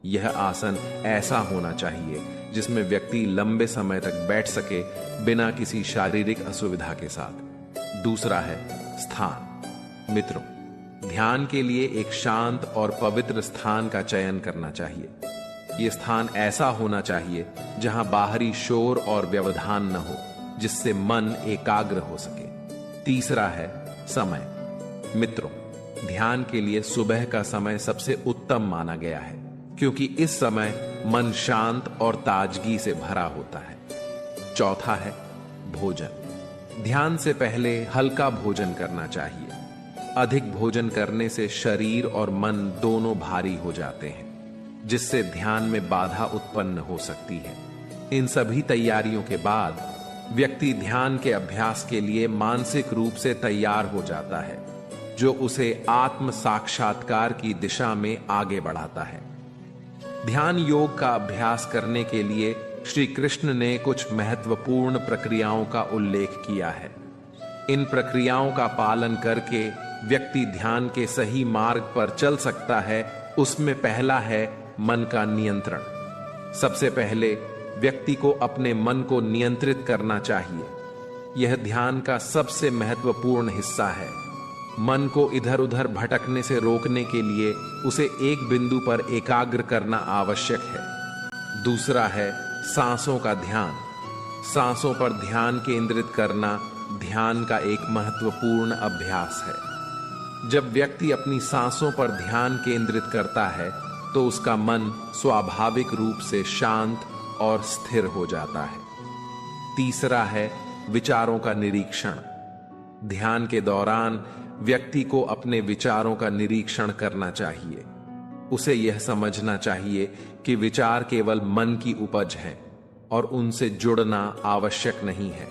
यह आसन ऐसा होना चाहिए जिसमें व्यक्ति लंबे समय तक बैठ सके बिना किसी शारीरिक असुविधा के साथ। दूसरा है स्थान। मित्रों, ध्यान के लिए एक शांत और पवित्र स्थान का चयन करना चाहिए। यह स्थान ऐसा होना चाहिए जहां बाहरी शोर और व्यवधान न हो, जिससे मन एकाग्र हो सके। तीसरा है समय। मित्रों, ध्यान के लिए सुबह का समय सबसे उत्तम माना गया है, क्योंकि इस समय मन शांत और ताजगी से भरा होता है। चौथा है भोजन। ध्यान से पहले हल्का भोजन करना चाहिए। अधिक भोजन करने से शरीर और मन दोनों भारी हो जाते हैं, जिससे ध्यान में बाधा उत्पन्न हो सकती है। इन सभी तैयारियों के बाद व्यक्ति ध्यान के अभ्यास के लिए मानसिक रूप से तैयार हो जाता है, जो उसे आत्म साक्षात्कार की दिशा में आगे बढ़ाता है। ध्यान योग का अभ्यास करने के लिए श्री कृष्ण ने कुछ महत्वपूर्ण प्रक्रियाओं का उल्लेख किया है। इन प्रक्रियाओं का पालन करके व्यक्ति ध्यान के सही मार्ग पर चल सकता है। उसमें पहला है मन का नियंत्रण। सबसे पहले व्यक्ति को अपने मन को नियंत्रित करना चाहिए। यह ध्यान का सबसे महत्वपूर्ण हिस्सा है। मन को इधर उधर भटकने से रोकने के लिए उसे एक बिंदु पर एकाग्र करना आवश्यक है। दूसरा है सांसों का ध्यान। सांसों पर ध्यान केंद्रित करना ध्यान का एक महत्वपूर्ण अभ्यास है। जब व्यक्ति अपनी सांसों पर ध्यान केंद्रित करता है तो उसका मन स्वाभाविक रूप से शांत और स्थिर हो जाता है। तीसरा है विचारों का निरीक्षण। ध्यान के दौरान व्यक्ति को अपने विचारों का निरीक्षण करना चाहिए। उसे यह समझना चाहिए कि विचार केवल मन की उपज है और उनसे जुड़ना आवश्यक नहीं है।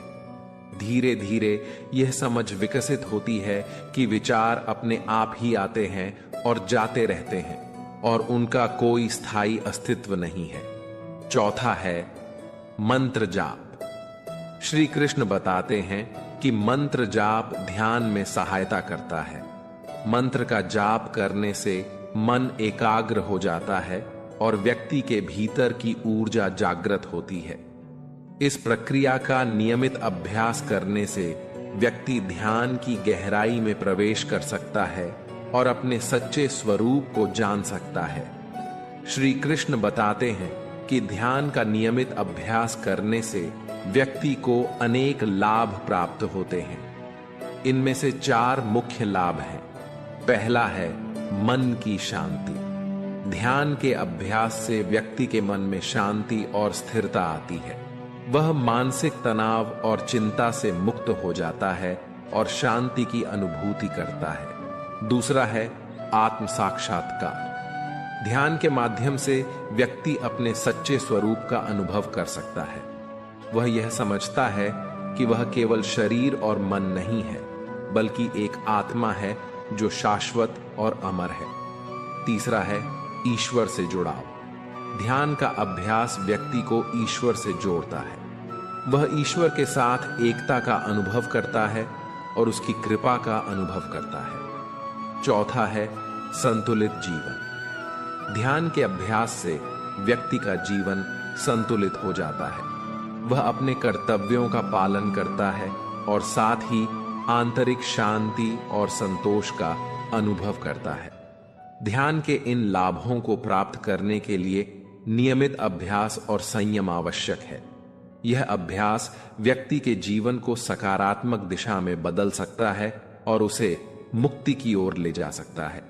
धीरे धीरे यह समझ विकसित होती है कि विचार अपने आप ही आते हैं और जाते रहते हैं और उनका कोई स्थायी अस्तित्व नहीं है। चौथा है मंत्र जाप। श्री कृष्ण बताते हैं कि मंत्र जाप ध्यान में सहायता करता है। मंत्र का जाप करने से मन एकाग्र हो जाता है और व्यक्ति के भीतर की ऊर्जा जागृत होती है। इस प्रक्रिया का नियमित अभ्यास करने से व्यक्ति ध्यान की गहराई में प्रवेश कर सकता है और अपने सच्चे स्वरूप को जान सकता है। श्री कृष्ण बताते हैं कि ध्यान का नियमित अभ्यास करने से व्यक्ति को अनेक लाभ प्राप्त होते हैं। इनमें से 4 मुख्य लाभ हैं। पहला है मन की शांति। ध्यान के अभ्यास से व्यक्ति के मन में शांति और स्थिरता आती है। वह मानसिक तनाव और चिंता से मुक्त हो जाता है और शांति की अनुभूति करता है। दूसरा है आत्म साक्षात्कार। ध्यान के माध्यम से व्यक्ति अपने सच्चे स्वरूप का अनुभव कर सकता है। वह यह समझता है कि वह केवल शरीर और मन नहीं है, बल्कि एक आत्मा है जो शाश्वत और अमर है। तीसरा है ईश्वर से जुड़ाव। ध्यान का अभ्यास व्यक्ति को ईश्वर से जोड़ता है। वह ईश्वर के साथ एकता का अनुभव करता है और उसकी कृपा का अनुभव करता है। चौथा है संतुलित जीवन। ध्यान के अभ्यास से व्यक्ति का जीवन संतुलित हो जाता है। वह अपने कर्तव्यों का पालन करता है और साथ ही आंतरिक शांति और संतोष का अनुभव करता है। ध्यान के इन लाभों को प्राप्त करने के लिए नियमित अभ्यास और संयम आवश्यक है। यह अभ्यास व्यक्ति के जीवन को सकारात्मक दिशा में बदल सकता है और उसे मुक्ति की ओर ले जा सकता है।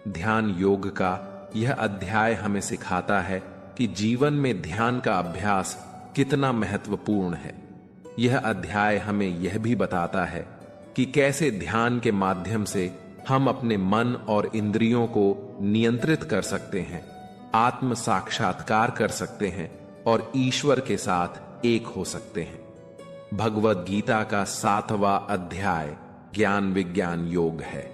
ध्यान योग का यह अध्याय हमें सिखाता है कि जीवन में ध्यान का अभ्यास कितना महत्वपूर्ण है। यह अध्याय हमें यह भी बताता है कि कैसे ध्यान के माध्यम से हम अपने मन और इंद्रियों को नियंत्रित कर सकते हैं, आत्म साक्षात्कार कर सकते हैं और ईश्वर के साथ एक हो सकते हैं। भगवद गीता का 7वां अध्याय ज्ञान विज्ञान योग है।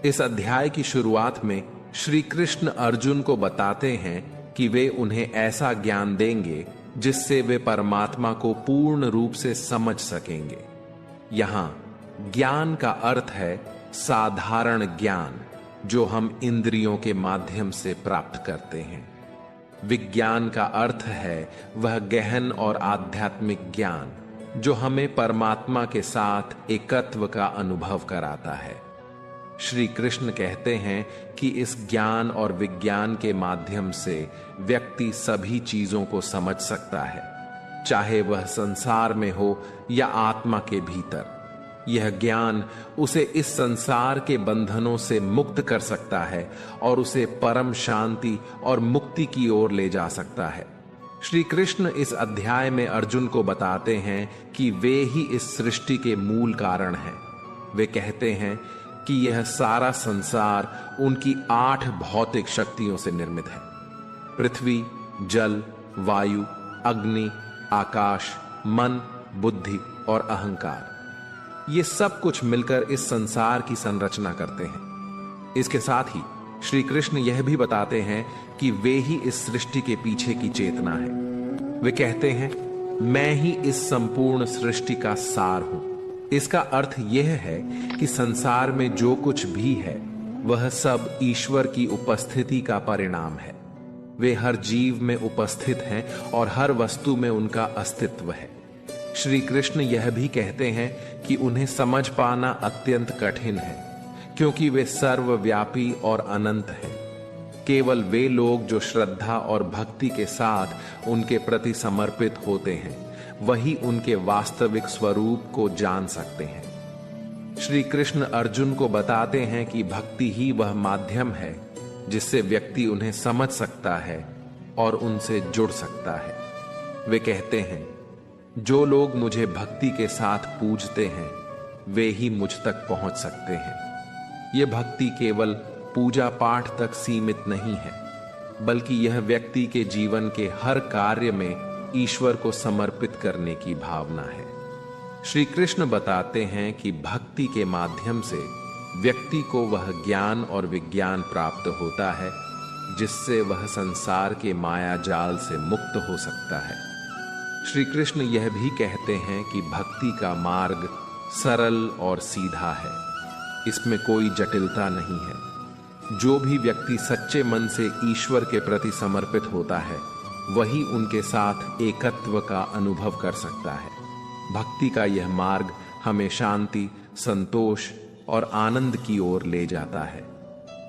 इस अध्याय की शुरुआत में श्री कृष्ण अर्जुन को बताते हैं कि वे उन्हें ऐसा ज्ञान देंगे जिससे वे परमात्मा को पूर्ण रूप से समझ सकेंगे। यहां ज्ञान का अर्थ है साधारण ज्ञान जो हम इंद्रियों के माध्यम से प्राप्त करते हैं। विज्ञान का अर्थ है वह गहन और आध्यात्मिक ज्ञान जो हमें परमात्मा के साथ एकत्व का अनुभव कराता है। श्री कृष्ण कहते हैं कि इस ज्ञान और विज्ञान के माध्यम से व्यक्ति सभी चीजों को समझ सकता है, चाहे वह संसार में हो या आत्मा के भीतर। यह ज्ञान उसे इस संसार के बंधनों से मुक्त कर सकता है और उसे परम शांति और मुक्ति की ओर ले जा सकता है। श्री कृष्ण इस अध्याय में अर्जुन को बताते हैं कि वे ही इस सृष्टि के मूल कारण हैं। वे कहते हैं कि यह सारा संसार उनकी 8 भौतिक शक्तियों से निर्मित है। पृथ्वी, जल, वायु, अग्नि, आकाश, मन, बुद्धि और अहंकार, ये सब कुछ मिलकर इस संसार की संरचना करते हैं। इसके साथ ही श्री कृष्ण यह भी बताते हैं कि वे ही इस सृष्टि के पीछे की चेतना है। वे कहते हैं, मैं ही इस संपूर्ण सृष्टि का सार हूं। इसका अर्थ यह है कि संसार में जो कुछ भी है वह सब ईश्वर की उपस्थिति का परिणाम है। वे हर जीव में उपस्थित हैं और हर वस्तु में उनका अस्तित्व है। श्री कृष्ण यह भी कहते हैं कि उन्हें समझ पाना अत्यंत कठिन है, क्योंकि वे सर्वव्यापी और अनंत हैं। केवल वे लोग जो श्रद्धा और भक्ति के साथ उनके प्रति समर्पित होते हैं, वही उनके वास्तविक स्वरूप को जान सकते हैं। श्री कृष्ण अर्जुन को बताते हैं कि भक्ति ही वह माध्यम है जिससे व्यक्ति उन्हें समझ सकता है और उनसे जुड़ सकता है। वे कहते हैं, जो लोग मुझे भक्ति के साथ पूजते हैं वे ही मुझ तक पहुंच सकते हैं। यह भक्ति केवल पूजा पाठ तक सीमित नहीं है, बल्कि यह व्यक्ति के जीवन के हर कार्य में ईश्वर को समर्पित करने की भावना है। श्री कृष्ण बताते हैं कि भक्ति के माध्यम से व्यक्ति को वह ज्ञान और विज्ञान प्राप्त होता है जिससे वह संसार के माया जाल से मुक्त हो सकता है। श्री कृष्ण यह भी कहते हैं कि भक्ति का मार्ग सरल और सीधा है, इसमें कोई जटिलता नहीं है। जो भी व्यक्ति सच्चे मन से ईश्वर के प्रति समर्पित होता है वही उनके साथ एकत्व का अनुभव कर सकता है। भक्ति का यह मार्ग हमें शांति, संतोष और आनंद की ओर ले जाता है।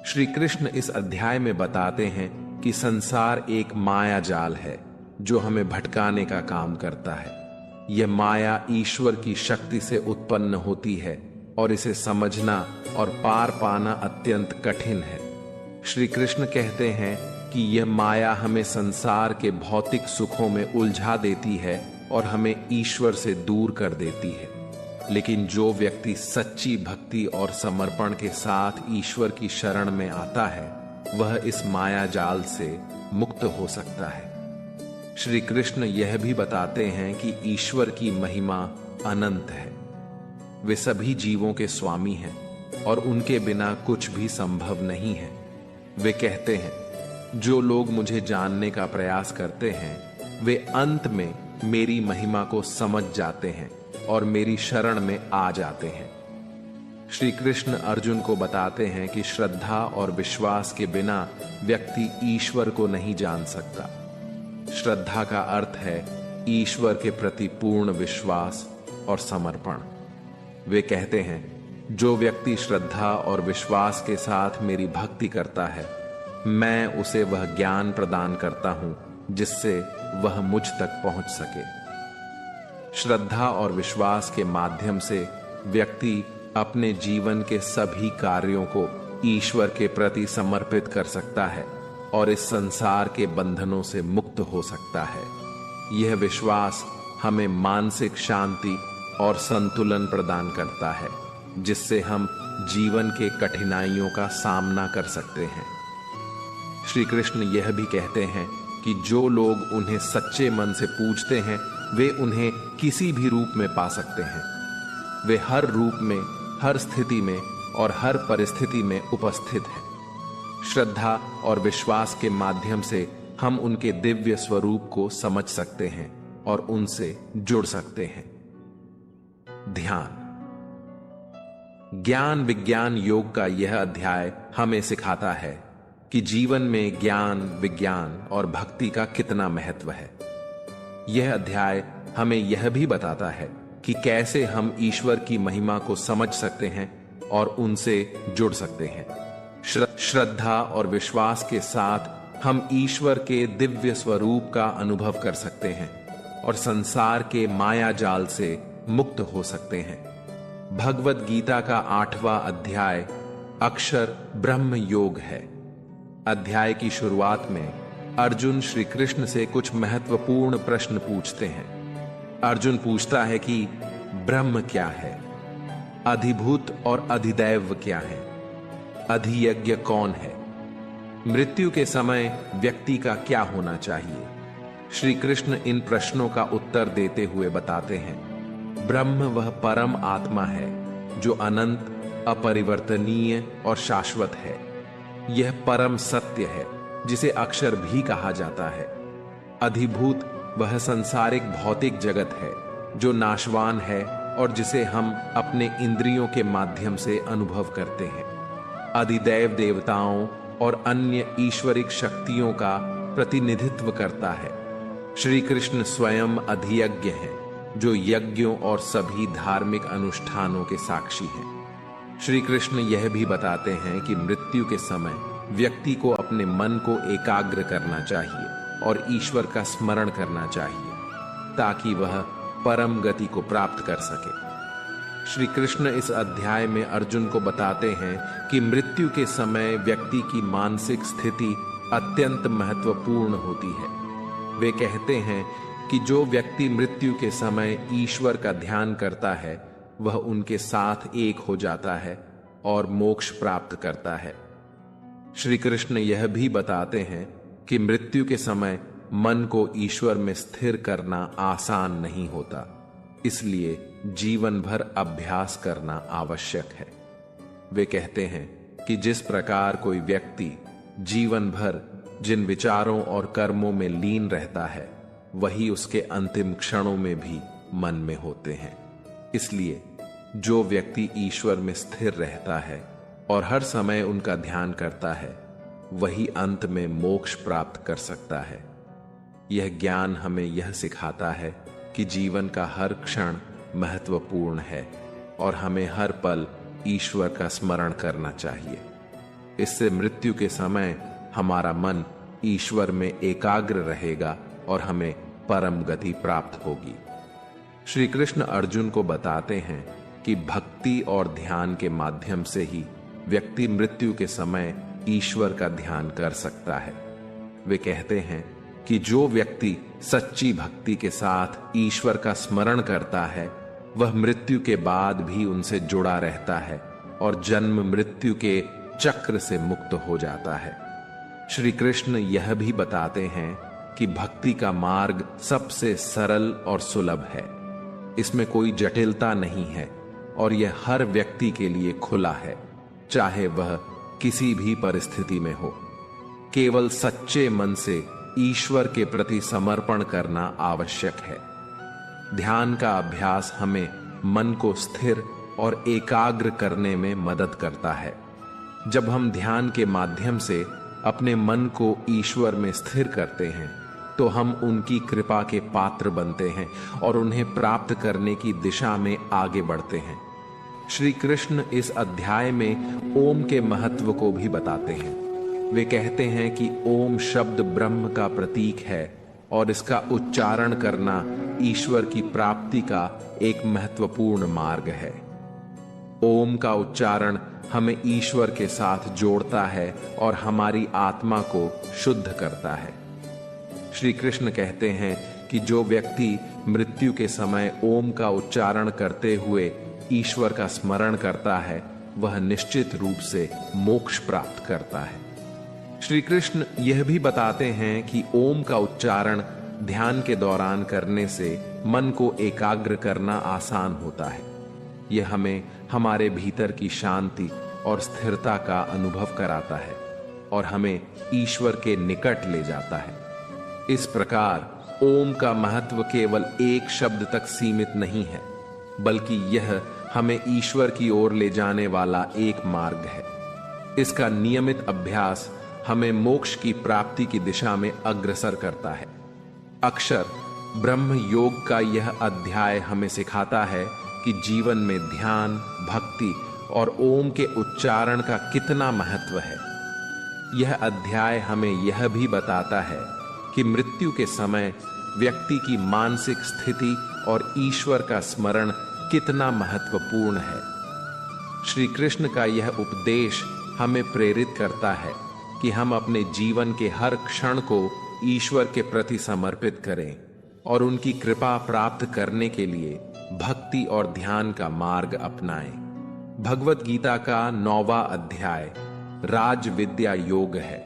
श्री कृष्ण इस अध्याय में बताते हैं कि संसार एक माया जाल है जो हमें भटकाने का काम करता है। यह माया ईश्वर की शक्ति से उत्पन्न होती है और इसे समझना और पार पाना अत्यंत कठिन है। श्री कृष्ण कहते हैं कि यह माया हमें संसार के भौतिक सुखों में उलझा देती है और हमें ईश्वर से दूर कर देती है। लेकिन जो व्यक्ति सच्ची भक्ति और समर्पण के साथ ईश्वर की शरण में आता है, वह इस माया जाल से मुक्त हो सकता है। श्री कृष्ण यह भी बताते हैं कि ईश्वर की महिमा अनंत है। वे सभी जीवों के स्वामी हैं और उनके बिना कुछ भी संभव नहीं है। वे कहते हैं, जो लोग मुझे जानने का प्रयास करते हैं वे अंत में मेरी महिमा को समझ जाते हैं और मेरी शरण में आ जाते हैं। श्री कृष्ण अर्जुन को बताते हैं कि श्रद्धा और विश्वास के बिना व्यक्ति ईश्वर को नहीं जान सकता। श्रद्धा का अर्थ है ईश्वर के प्रति पूर्ण विश्वास और समर्पण। वे कहते हैं, जो व्यक्ति श्रद्धा और विश्वास के साथ मेरी भक्ति करता है, मैं उसे वह ज्ञान प्रदान करता हूं जिससे वह मुझ तक पहुंच सके। श्रद्धा और विश्वास के माध्यम से व्यक्ति अपने जीवन के सभी कार्यों को ईश्वर के प्रति समर्पित कर सकता है और इस संसार के बंधनों से मुक्त हो सकता है। यह विश्वास हमें मानसिक शांति और संतुलन प्रदान करता है, जिससे हम जीवन के कठिनाइयों का सामना कर सकते हैं। श्री कृष्ण यह भी कहते हैं कि जो लोग उन्हें सच्चे मन से पूजते हैं, वे उन्हें किसी भी रूप में पा सकते हैं। वे हर रूप में, हर स्थिति में और हर परिस्थिति में उपस्थित हैं। श्रद्धा और विश्वास के माध्यम से हम उनके दिव्य स्वरूप को समझ सकते हैं और उनसे जुड़ सकते हैं। ध्यान। ज्ञान विज्ञान योग का यह अध्याय हमें सिखाता है कि जीवन में ज्ञान, विज्ञान और भक्ति का कितना महत्व है। यह अध्याय हमें यह भी बताता है कि कैसे हम ईश्वर की महिमा को समझ सकते हैं और उनसे जुड़ सकते हैं। श्रद्धा और विश्वास के साथ हम ईश्वर के दिव्य स्वरूप का अनुभव कर सकते हैं और संसार के माया जाल से मुक्त हो सकते हैं। भगवत गीता का 8वां अध्याय अक्षर ब्रह्म योग है। अध्याय की शुरुआत में अर्जुन श्री कृष्ण से कुछ महत्वपूर्ण प्रश्न पूछते हैं। अर्जुन पूछता है कि ब्रह्म क्या है, अधिभूत और अधिदैव क्या है, अधियज्ञ कौन है, मृत्यु के समय व्यक्ति का क्या होना चाहिए। श्री कृष्ण इन प्रश्नों का उत्तर देते हुए बताते हैं, ब्रह्म वह परम आत्मा है जो अनंत, अपरिवर्तनीय और शाश्वत है। यह परम सत्य है जिसे अक्षर भी कहा जाता है। अधिभूत वह सांसारिक भौतिक जगत है जो नाशवान है और जिसे हम अपने इंद्रियों के माध्यम से अनुभव करते हैं। अधिदैव देवताओं और अन्य ईश्वरिक शक्तियों का प्रतिनिधित्व करता है। श्री कृष्ण स्वयं अधियज्ञ हैं जो यज्ञों और सभी धार्मिक अनुष्ठानों के साक्षी हैं। श्री कृष्ण यह भी बताते हैं कि मृत्यु के समय व्यक्ति को अपने मन को एकाग्र करना चाहिए और ईश्वर का स्मरण करना चाहिए ताकि वह परम गति को प्राप्त कर सके। श्री कृष्ण इस अध्याय में अर्जुन को बताते हैं कि मृत्यु के समय व्यक्ति की मानसिक स्थिति अत्यंत महत्वपूर्ण होती है। वे कहते हैं कि जो व्यक्ति मृत्यु के समय ईश्वर का ध्यान करता है, वह उनके साथ एक हो जाता है और मोक्ष प्राप्त करता है। श्री कृष्ण यह भी बताते हैं कि मृत्यु के समय मन को ईश्वर में स्थिर करना आसान नहीं होता, इसलिए जीवन भर अभ्यास करना आवश्यक है। वे कहते हैं कि जिस प्रकार कोई व्यक्ति जीवन भर जिन विचारों और कर्मों में लीन रहता है, वही उसके अंतिम क्षणों में भी मन में होते हैं। इसलिए जो व्यक्ति ईश्वर में स्थिर रहता है और हर समय उनका ध्यान करता है, वही अंत में मोक्ष प्राप्त कर सकता है। यह ज्ञान हमें यह सिखाता है कि जीवन का हर क्षण महत्वपूर्ण है और हमें हर पल ईश्वर का स्मरण करना चाहिए। इससे मृत्यु के समय हमारा मन ईश्वर में एकाग्र रहेगा और हमें परम गति प्राप्त होगी। श्री कृष्ण अर्जुन को बताते हैं कि भक्ति और ध्यान के माध्यम से ही व्यक्ति मृत्यु के समय ईश्वर का ध्यान कर सकता है। वे कहते हैं कि जो व्यक्ति सच्ची भक्ति के साथ ईश्वर का स्मरण करता है वह मृत्यु के बाद भी उनसे जुड़ा रहता है और जन्म मृत्यु के चक्र से मुक्त हो जाता है। श्री कृष्ण यह भी बताते हैं कि भक्ति का मार्ग सबसे सरल और सुलभ है। इसमें कोई जटिलता नहीं है और यह हर व्यक्ति के लिए खुला है, चाहे वह किसी भी परिस्थिति में हो। केवल सच्चे मन से ईश्वर के प्रति समर्पण करना आवश्यक है। ध्यान का अभ्यास हमें मन को स्थिर और एकाग्र करने में मदद करता है। जब हम ध्यान के माध्यम से अपने मन को ईश्वर में स्थिर करते हैं तो हम उनकी कृपा के पात्र बनते हैं और उन्हें प्राप्त करने की दिशा में आगे बढ़ते हैं। श्री कृष्ण इस अध्याय में ओम के महत्व को भी बताते हैं। वे कहते हैं कि ओम शब्द ब्रह्म का प्रतीक है और इसका उच्चारण करना ईश्वर की प्राप्ति का एक महत्वपूर्ण मार्ग है। ओम का उच्चारण हमें ईश्वर के साथ जोड़ता है और हमारी आत्मा को शुद्ध करता है। श्री कृष्ण कहते हैं कि जो व्यक्ति मृत्यु के समय ओम का उच्चारण करते हुए ईश्वर का स्मरण करता है वह निश्चित रूप से मोक्ष प्राप्त करता है। श्री कृष्ण यह भी बताते हैं कि ओम का उच्चारण ध्यान के दौरान करने से मन को एकाग्र करना आसान होता है। यह हमें हमारे भीतर की शांति और स्थिरता का अनुभव कराता है और हमें ईश्वर के निकट ले जाता है। इस प्रकार ओम का महत्व केवल एक शब्द तक सीमित नहीं है, बल्कि यह हमें ईश्वर की ओर ले जाने वाला एक मार्ग है। इसका नियमित अभ्यास हमें मोक्ष की प्राप्ति की दिशा में अग्रसर करता है। अक्षर ब्रह्म योग का यह अध्याय हमें सिखाता है कि जीवन में ध्यान, भक्ति और ओम के उच्चारण का कितना महत्व है। यह अध्याय हमें यह भी बताता है कि मृत्यु के समय व्यक्ति की मानसिक स्थिति और ईश्वर का स्मरण कितना महत्वपूर्ण है। श्री कृष्ण का यह उपदेश हमें प्रेरित करता है कि हम अपने जीवन के हर क्षण को ईश्वर के प्रति समर्पित करें और उनकी कृपा प्राप्त करने के लिए भक्ति और ध्यान का मार्ग अपनाएं। भगवत गीता का 9वां अध्याय राज विद्या योग है।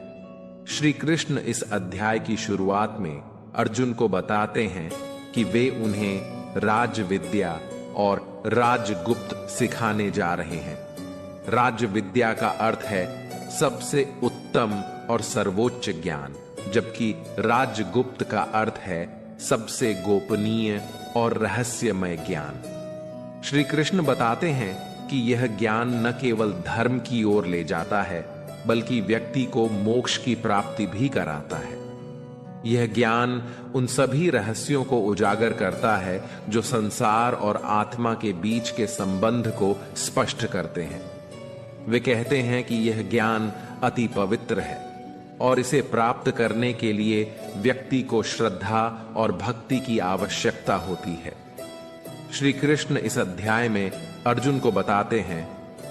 श्री कृष्ण इस अध्याय की शुरुआत में अर्जुन को बताते हैं कि वे उन्हें राज विद्या और राजगुप्त सिखाने जा रहे हैं। राज विद्या का अर्थ है सबसे उत्तम और सर्वोच्च ज्ञान, जबकि राजगुप्त का अर्थ है सबसे गोपनीय और रहस्यमय ज्ञान। श्री कृष्ण बताते हैं कि यह ज्ञान न केवल धर्म की ओर ले जाता है बल्कि व्यक्ति को मोक्ष की प्राप्ति भी कराता है। यह ज्ञान उन सभी रहस्यों को उजागर करता है जो संसार और आत्मा के बीच के संबंध को स्पष्ट करते हैं। वे कहते हैं कि यह ज्ञान अति पवित्र है और इसे प्राप्त करने के लिए व्यक्ति को श्रद्धा और भक्ति की आवश्यकता होती है। श्री कृष्ण इस अध्याय में अर्जुन को बताते हैं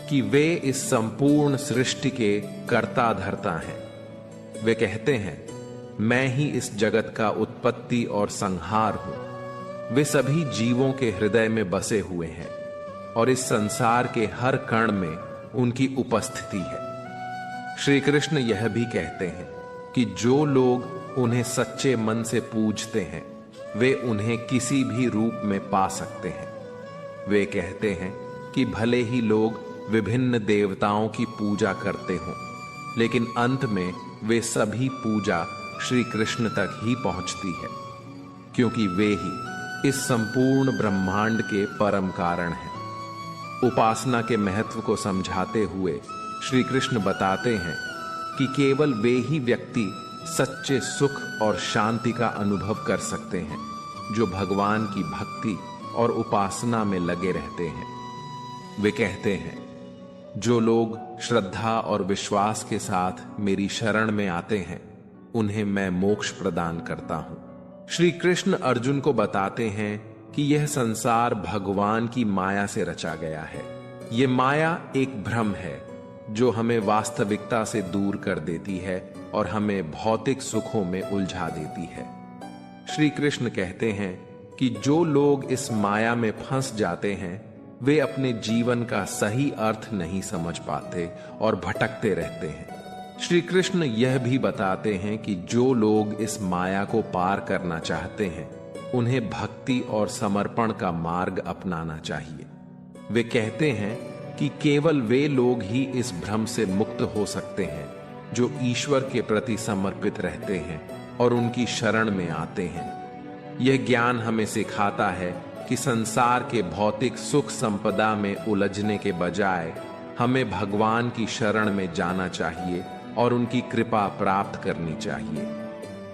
कि वे इस संपूर्ण सृष्टि के कर्ता धर्ता हैं। वे कहते हैं, मैं ही इस जगत का उत्पत्ति और संहार हूं। वे सभी जीवों के हृदय में बसे हुए हैं और इस संसार के हर कण में उनकी उपस्थिति है। श्री कृष्ण यह भी कहते हैं कि जो लोग उन्हें सच्चे मन से पूजते हैं वे उन्हें किसी भी रूप में पा सकते हैं। वे कहते हैं कि भले ही लोग विभिन्न देवताओं की पूजा करते हों, लेकिन अंत में वे सभी पूजा श्री कृष्ण तक ही पहुंचती है, क्योंकि वे ही इस संपूर्ण ब्रह्मांड के परम कारण हैं। उपासना के महत्व को समझाते हुए श्री कृष्ण बताते हैं कि केवल वे ही व्यक्ति सच्चे सुख और शांति का अनुभव कर सकते हैं जो भगवान की भक्ति और उपासना में लगे रहते हैं। वे कहते हैं, जो लोग श्रद्धा और विश्वास के साथ मेरी शरण में आते हैं उन्हें मैं मोक्ष प्रदान करता हूं। श्री कृष्ण अर्जुन को बताते हैं कि यह संसार भगवान की माया से रचा गया है। यह माया एक भ्रम है जो हमें वास्तविकता से दूर कर देती है और हमें भौतिक सुखों में उलझा देती है। श्री कृष्ण कहते हैं कि जो लोग इस माया में फंस जाते हैं वे अपने जीवन का सही अर्थ नहीं समझ पाते और भटकते रहते हैं। श्री कृष्ण यह भी बताते हैं कि जो लोग इस माया को पार करना चाहते हैं उन्हें भक्ति और समर्पण का मार्ग अपनाना चाहिए। वे कहते हैं कि केवल वे लोग ही इस भ्रम से मुक्त हो सकते हैं जो ईश्वर के प्रति समर्पित रहते हैं और उनकी शरण में आते हैं। यह ज्ञान हमें सिखाता है कि संसार के भौतिक सुख संपदा में उलझने के बजाय हमें भगवान की शरण में जाना चाहिए और उनकी कृपा प्राप्त करनी चाहिए।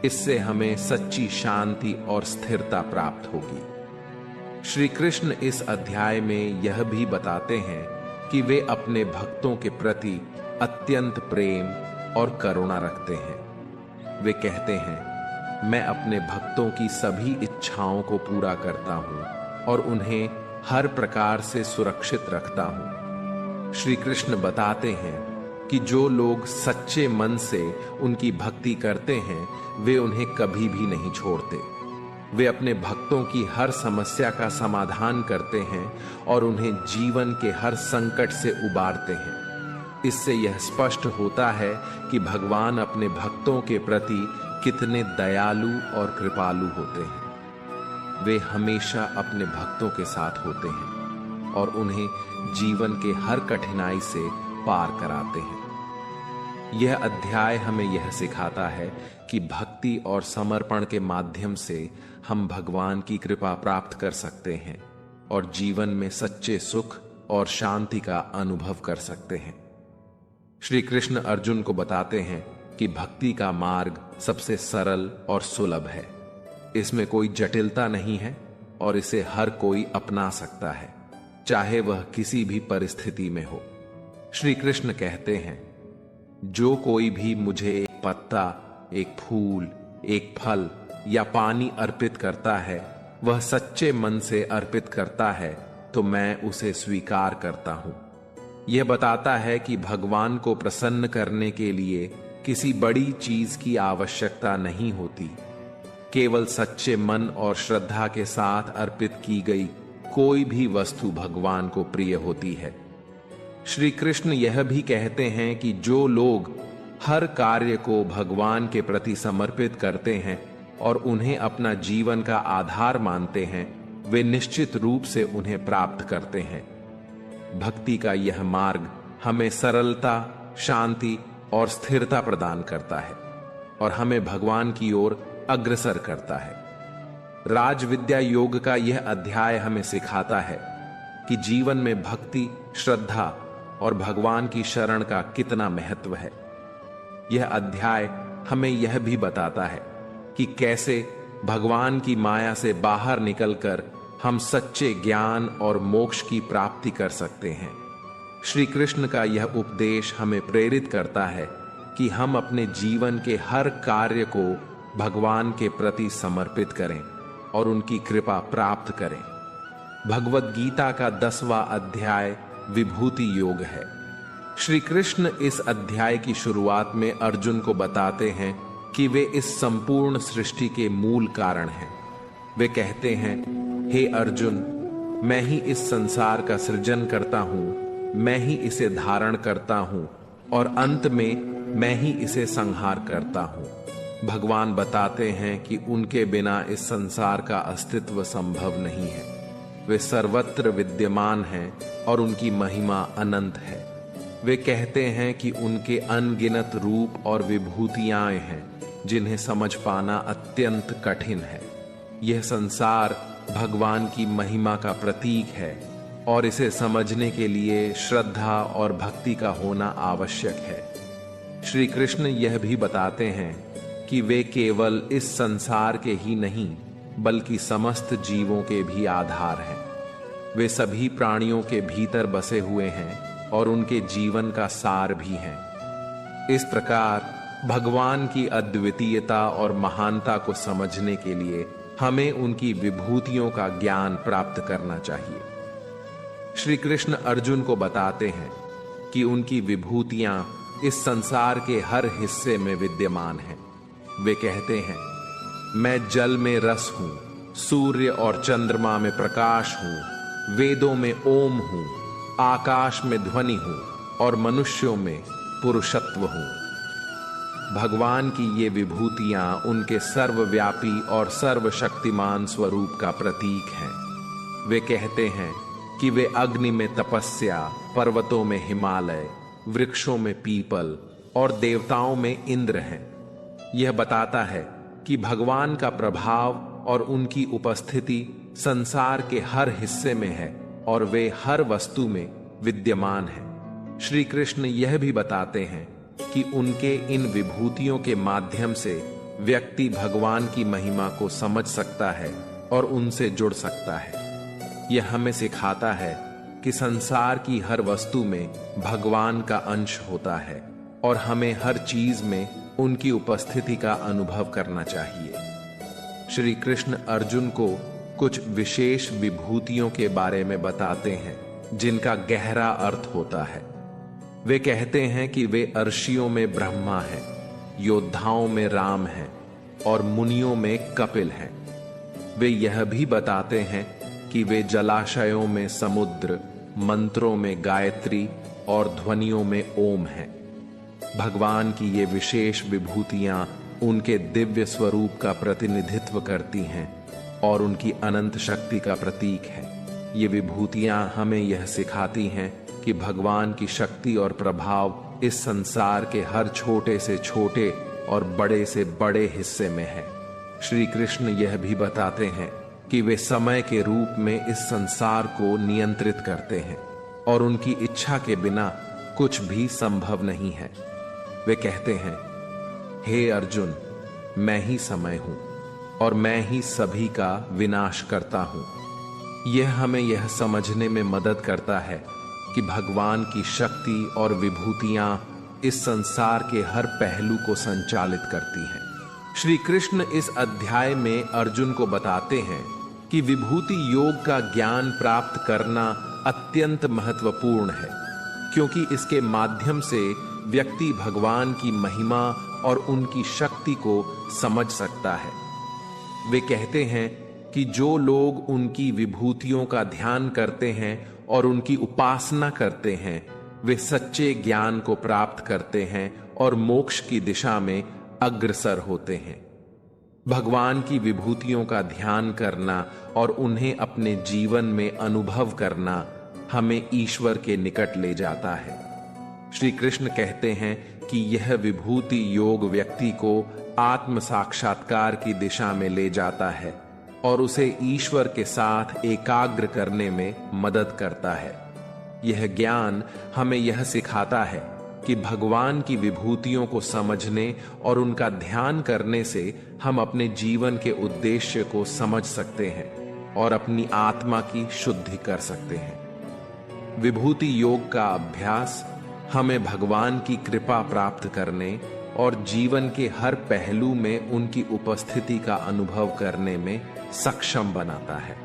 इससे हमें सच्ची शांति और स्थिरता प्राप्त होगी। श्री कृष्ण इस अध्याय में यह भी बताते हैं कि वे अपने भक्तों के प्रति अत्यंत प्रेम और करुणा रखते हैं। वे कहते हैं, मैं अपने भक्तों की सभी इच्छाओं को पूरा करता हूं और उन्हें हर प्रकार से सुरक्षित रखता हूं। श्री कृष्ण बताते हैं कि जो लोग सच्चे मन से उनकी भक्ति करते हैं वे उन्हें कभी भी नहीं छोड़ते। वे अपने भक्तों की हर समस्या का समाधान करते हैं और उन्हें जीवन के हर संकट से उबारते हैं। इससे यह स्पष्ट होता है कि भगवान अपने भक्तों के प्रति कितने दयालु और कृपालु होते हैं। वे हमेशा अपने भक्तों के साथ होते हैं और उन्हें जीवन के हर कठिनाई से पार कराते हैं। यह अध्याय हमें यह सिखाता है कि भक्ति और समर्पण के माध्यम से हम भगवान की कृपा प्राप्त कर सकते हैं और जीवन में सच्चे सुख और शांति का अनुभव कर सकते हैं। श्री कृष्ण अर्जुन को बताते हैं कि भक्ति का मार्ग सबसे सरल और सुलभ है। इसमें कोई जटिलता नहीं है और इसे हर कोई अपना सकता है, चाहे वह किसी भी परिस्थिति में हो। श्री कृष्ण कहते हैं, जो कोई भी मुझे एक पत्ता, एक फूल, एक फल या पानी अर्पित करता है वह सच्चे मन से अर्पित करता है तो मैं उसे स्वीकार करता हूं। यह बताता है कि भगवान को प्रसन्न करने के लिए किसी बड़ी चीज की आवश्यकता नहीं होती। केवल सच्चे मन और श्रद्धा के साथ अर्पित की गई कोई भी वस्तु भगवान को प्रिय होती है। श्री कृष्ण यह भी कहते हैं कि जो लोग हर कार्य को भगवान के प्रति समर्पित करते हैं और उन्हें अपना जीवन का आधार मानते हैं वे निश्चित रूप से उन्हें प्राप्त करते हैं। भक्ति का यह मार्ग हमें सरलता, शांति और स्थिरता प्रदान करता है और हमें भगवान की ओर अग्रसर करता है। राज विद्या योग का यह अध्याय हमें सिखाता है कि जीवन में भक्ति, श्रद्धा और भगवान की शरण का कितना महत्व है। यह अध्याय हमें यह भी बताता है कि कैसे भगवान की माया से बाहर निकलकर हम सच्चे ज्ञान और मोक्ष की प्राप्ति कर सकते हैं। श्री कृष्ण का यह उपदेश हमें प्रेरित करता है कि हम अपने जीवन के हर कार्य को भगवान के प्रति समर्पित करें और उनकी कृपा प्राप्त करें। भगवद गीता का 10वां अध्याय विभूति योग है। श्री कृष्ण इस अध्याय की शुरुआत में अर्जुन को बताते हैं कि वे इस संपूर्ण सृष्टि के मूल कारण हैं। वे कहते हैं, हे अर्जुन, मैं ही इस संसार का सृजन करता हूं, मैं ही इसे धारण करता हूं और अंत में मैं ही इसे संहार करता हूं। भगवान बताते हैं कि उनके बिना इस संसार का अस्तित्व संभव नहीं है। वे सर्वत्र विद्यमान हैं और उनकी महिमा अनंत है। वे कहते हैं कि उनके अनगिनत रूप और विभूतियां हैं जिन्हें समझ पाना अत्यंत कठिन है। यह संसार भगवान की महिमा का प्रतीक है और इसे समझने के लिए श्रद्धा और भक्ति का होना आवश्यक है। श्री कृष्ण यह भी बताते हैं कि वे केवल इस संसार के ही नहीं बल्कि समस्त जीवों के भी आधार हैं। वे सभी प्राणियों के भीतर बसे हुए हैं और उनके जीवन का सार भी हैं। इस प्रकार भगवान की अद्वितीयता और महानता को समझने के लिए हमें उनकी विभूतियों का ज्ञान प्राप्त करना चाहिए। श्री कृष्ण अर्जुन को बताते हैं कि उनकी विभूतियां इस संसार के हर हिस्से में विद्यमान हैं। वे कहते हैं, मैं जल में रस हूं, सूर्य और चंद्रमा में प्रकाश हूं, वेदों में ओम हूं, आकाश में ध्वनि हूं और मनुष्यों में पुरुषत्व हूं। भगवान की ये विभूतियां उनके सर्वव्यापी और सर्वशक्तिमान स्वरूप का प्रतीक हैं। वे कहते हैं कि वे अग्नि में तपस्या, पर्वतों में हिमालय, वृक्षों में पीपल और देवताओं में इंद्र हैं। यह बताता है कि भगवान का प्रभाव और उनकी उपस्थिति संसार के हर हिस्से में है और वे हर वस्तु में विद्यमान हैं। श्री कृष्ण यह भी बताते हैं कि उनके इन विभूतियों के माध्यम से व्यक्ति भगवान की महिमा को समझ सकता है और उनसे जुड़ सकता है। यह हमें सिखाता है कि संसार की हर वस्तु में भगवान का अंश होता है और हमें हर चीज में उनकी उपस्थिति का अनुभव करना चाहिए। श्री कृष्ण अर्जुन को कुछ विशेष विभूतियों के बारे में बताते हैं जिनका गहरा अर्थ होता है। वे कहते हैं कि वे अर्षियों में ब्रह्मा हैं, योद्धाओं में राम हैं और मुनियों में कपिल हैं। वे यह भी बताते हैं कि वे जलाशयों में समुद्र, मंत्रों में गायत्री और ध्वनियों में ओम हैं। भगवान की ये विशेष विभूतियां उनके दिव्य स्वरूप का प्रतिनिधित्व करती हैं और उनकी अनंत शक्ति का प्रतीक है। ये विभूतियां हमें यह सिखाती हैं कि भगवान की शक्ति और प्रभाव इस संसार के हर छोटे से छोटे और बड़े से बड़े हिस्से में है। श्री कृष्ण यह भी बताते हैं कि वे समय के रूप में इस संसार को नियंत्रित करते हैं और उनकी इच्छा के बिना कुछ भी संभव नहीं है। वे कहते हैं, हे अर्जुन, मैं ही समय हूं और मैं ही सभी का विनाश करता हूं। यह हमें यह समझने में मदद करता है कि भगवान की शक्ति और विभूतियां इस संसार के हर पहलू को संचालित करती हैं। श्री कृष्ण इस अध्याय में अर्जुन को बताते हैं कि विभूति योग का ज्ञान प्राप्त करना अत्यंत महत्वपूर्ण है, क्योंकि इसके माध्यम से व्यक्ति भगवान की महिमा और उनकी शक्ति को समझ सकता है। वे कहते हैं कि जो लोग उनकी विभूतियों का ध्यान करते हैं और उनकी उपासना करते हैं, वे सच्चे ज्ञान को प्राप्त करते हैं और मोक्ष की दिशा में अग्रसर होते हैं। भगवान की विभूतियों का ध्यान करना और उन्हें अपने जीवन में अनुभव करना हमें ईश्वर के निकट ले जाता है। श्री कृष्ण कहते हैं कि यह विभूति योग व्यक्ति को आत्म साक्षात्कार की दिशा में ले जाता है और उसे ईश्वर के साथ एकाग्र करने में मदद करता है। यह ज्ञान हमें यह सिखाता है कि भगवान की विभूतियों को समझने और उनका ध्यान करने से हम अपने जीवन के उद्देश्य को समझ सकते हैं और अपनी आत्मा की शुद्धि कर सकते हैं। विभूति योग का अभ्यास हमें भगवान की कृपा प्राप्त करने और जीवन के हर पहलू में उनकी उपस्थिति का अनुभव करने में सक्षम बनाता है।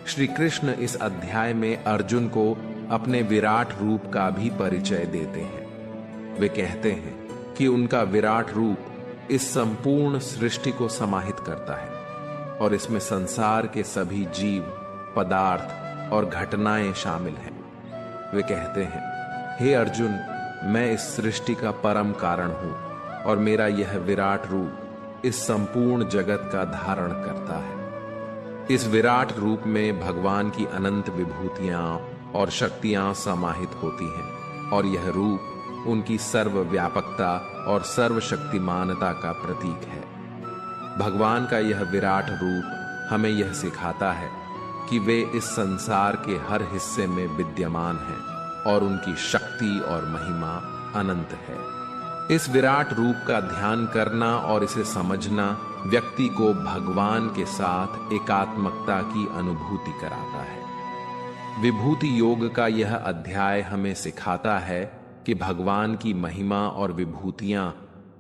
श्री कृष्ण इस अध्याय में अर्जुन को अपने विराट रूप का भी परिचय देते हैं। वे कहते हैं कि उनका विराट रूप इस संपूर्ण सृष्टि को समाहित करता है और इसमें संसार के सभी जीव, पदार्थ और घटनाएं शामिल हैं। वे कहते हैं, हे अर्जुन, मैं इस सृष्टि का परम कारण हूं और मेरा यह विराट रूप इस संपूर्ण जगत का धारण करता है। इस विराट रूप में भगवान की अनंत विभूतियां और शक्तियां समाहित होती हैं और यह रूप उनकी सर्वव्यापकता और सर्वशक्तिमानता का प्रतीक है। भगवान का यह विराट रूप हमें यह सिखाता है कि वे इस संसार के हर हिस्से में विद्यमान हैं और उनकी शक्ति और महिमा अनंत है। इस विराट रूप का ध्यान करना और इसे समझना व्यक्ति को भगवान के साथ एकात्मकता की अनुभूति कराता है। विभूति योग का यह अध्याय हमें सिखाता है कि भगवान की महिमा और विभूतियां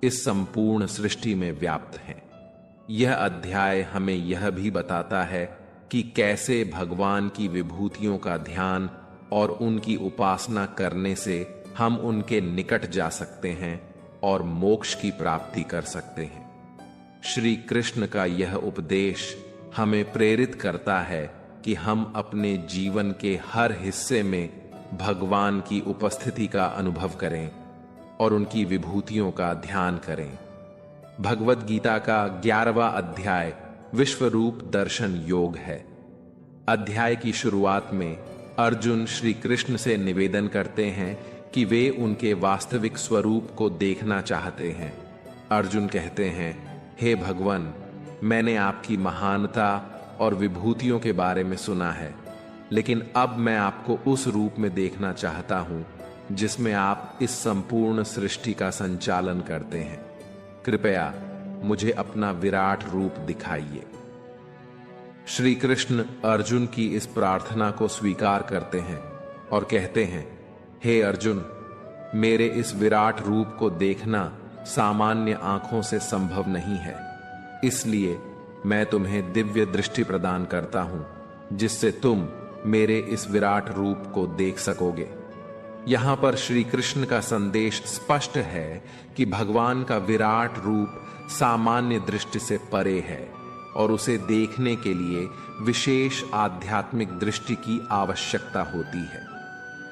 इस संपूर्ण सृष्टि में व्याप्त हैं। यह अध्याय हमें यह भी बताता है कि कैसे भगवान की विभूतियों का ध्यान और उनकी उपासना करने से हम उनके निकट जा सकते हैं और मोक्ष की प्राप्ति कर सकते हैं। श्री कृष्ण का यह उपदेश हमें प्रेरित करता है कि हम अपने जीवन के हर हिस्से में भगवान की उपस्थिति का अनुभव करें और उनकी विभूतियों का ध्यान करें। भगवद गीता का 11वां अध्याय विश्वरूप दर्शन योग है। अध्याय की शुरुआत में अर्जुन श्री कृष्ण से निवेदन करते हैं कि वे उनके वास्तविक स्वरूप को देखना चाहते हैं। अर्जुन कहते हैं, हे भगवान, मैंने आपकी महानता और विभूतियों के बारे में सुना है, लेकिन अब मैं आपको उस रूप में देखना चाहता हूं जिसमें आप इस संपूर्ण सृष्टि का संचालन करते हैं। कृपया मुझे अपना विराट रूप दिखाइए। श्री कृष्ण अर्जुन की इस प्रार्थना को स्वीकार करते हैं और कहते हैं, हे अर्जुन, मेरे इस विराट रूप को देखना सामान्य आंखों से संभव नहीं है, इसलिए मैं तुम्हें दिव्य दृष्टि प्रदान करता हूं जिससे तुम मेरे इस विराट रूप को देख सकोगे। यहां पर श्री कृष्ण का संदेश स्पष्ट है कि भगवान का विराट रूप सामान्य दृष्टि से परे है और उसे देखने के लिए विशेष आध्यात्मिक दृष्टि की आवश्यकता होती है।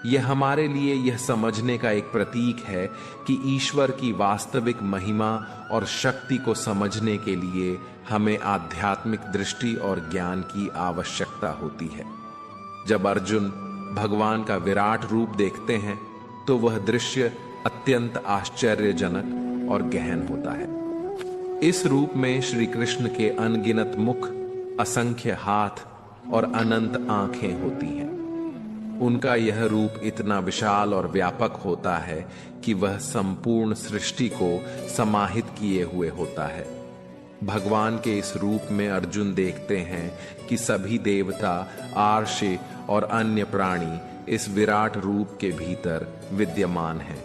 यह हमारे लिए यह समझने का एक प्रतीक है कि ईश्वर की वास्तविक महिमा और शक्ति को समझने के लिए हमें आध्यात्मिक दृष्टि और ज्ञान की आवश्यकता होती है। जब अर्जुन भगवान का विराट रूप देखते हैं तो वह दृश्य अत्यंत आश्चर्यजनक और गहन होता है। इस रूप में श्री कृष्ण के अनगिनत मुख, असंख्य हाथ और अनंत आंखें होती हैं। उनका यह रूप इतना विशाल और व्यापक होता है कि वह संपूर्ण सृष्टि को समाहित किए हुए होता है। भगवान के इस रूप में अर्जुन देखते हैं कि सभी देवता, आर्षि और अन्य प्राणी इस विराट रूप के भीतर विद्यमान हैं।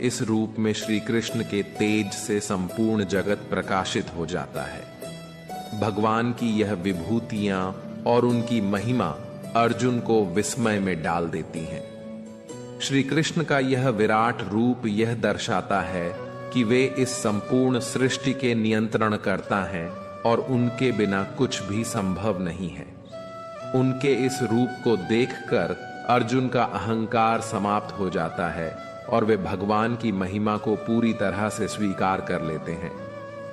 इस रूप में श्री कृष्ण के तेज से संपूर्ण जगत प्रकाशित हो जाता है। भगवान की यह विभूतियां और उनकी महिमा अर्जुन को विस्मय में डाल देती हैं। श्री कृष्ण का यह विराट रूप यह दर्शाता है कि वे इस संपूर्ण सृष्टि के नियंत्रण करता हैं और उनके बिना कुछ भी संभव नहीं है। उनके इस रूप को देखकर अर्जुन का अहंकार समाप्त हो जाता है और वे भगवान की महिमा को पूरी तरह से स्वीकार कर लेते हैं।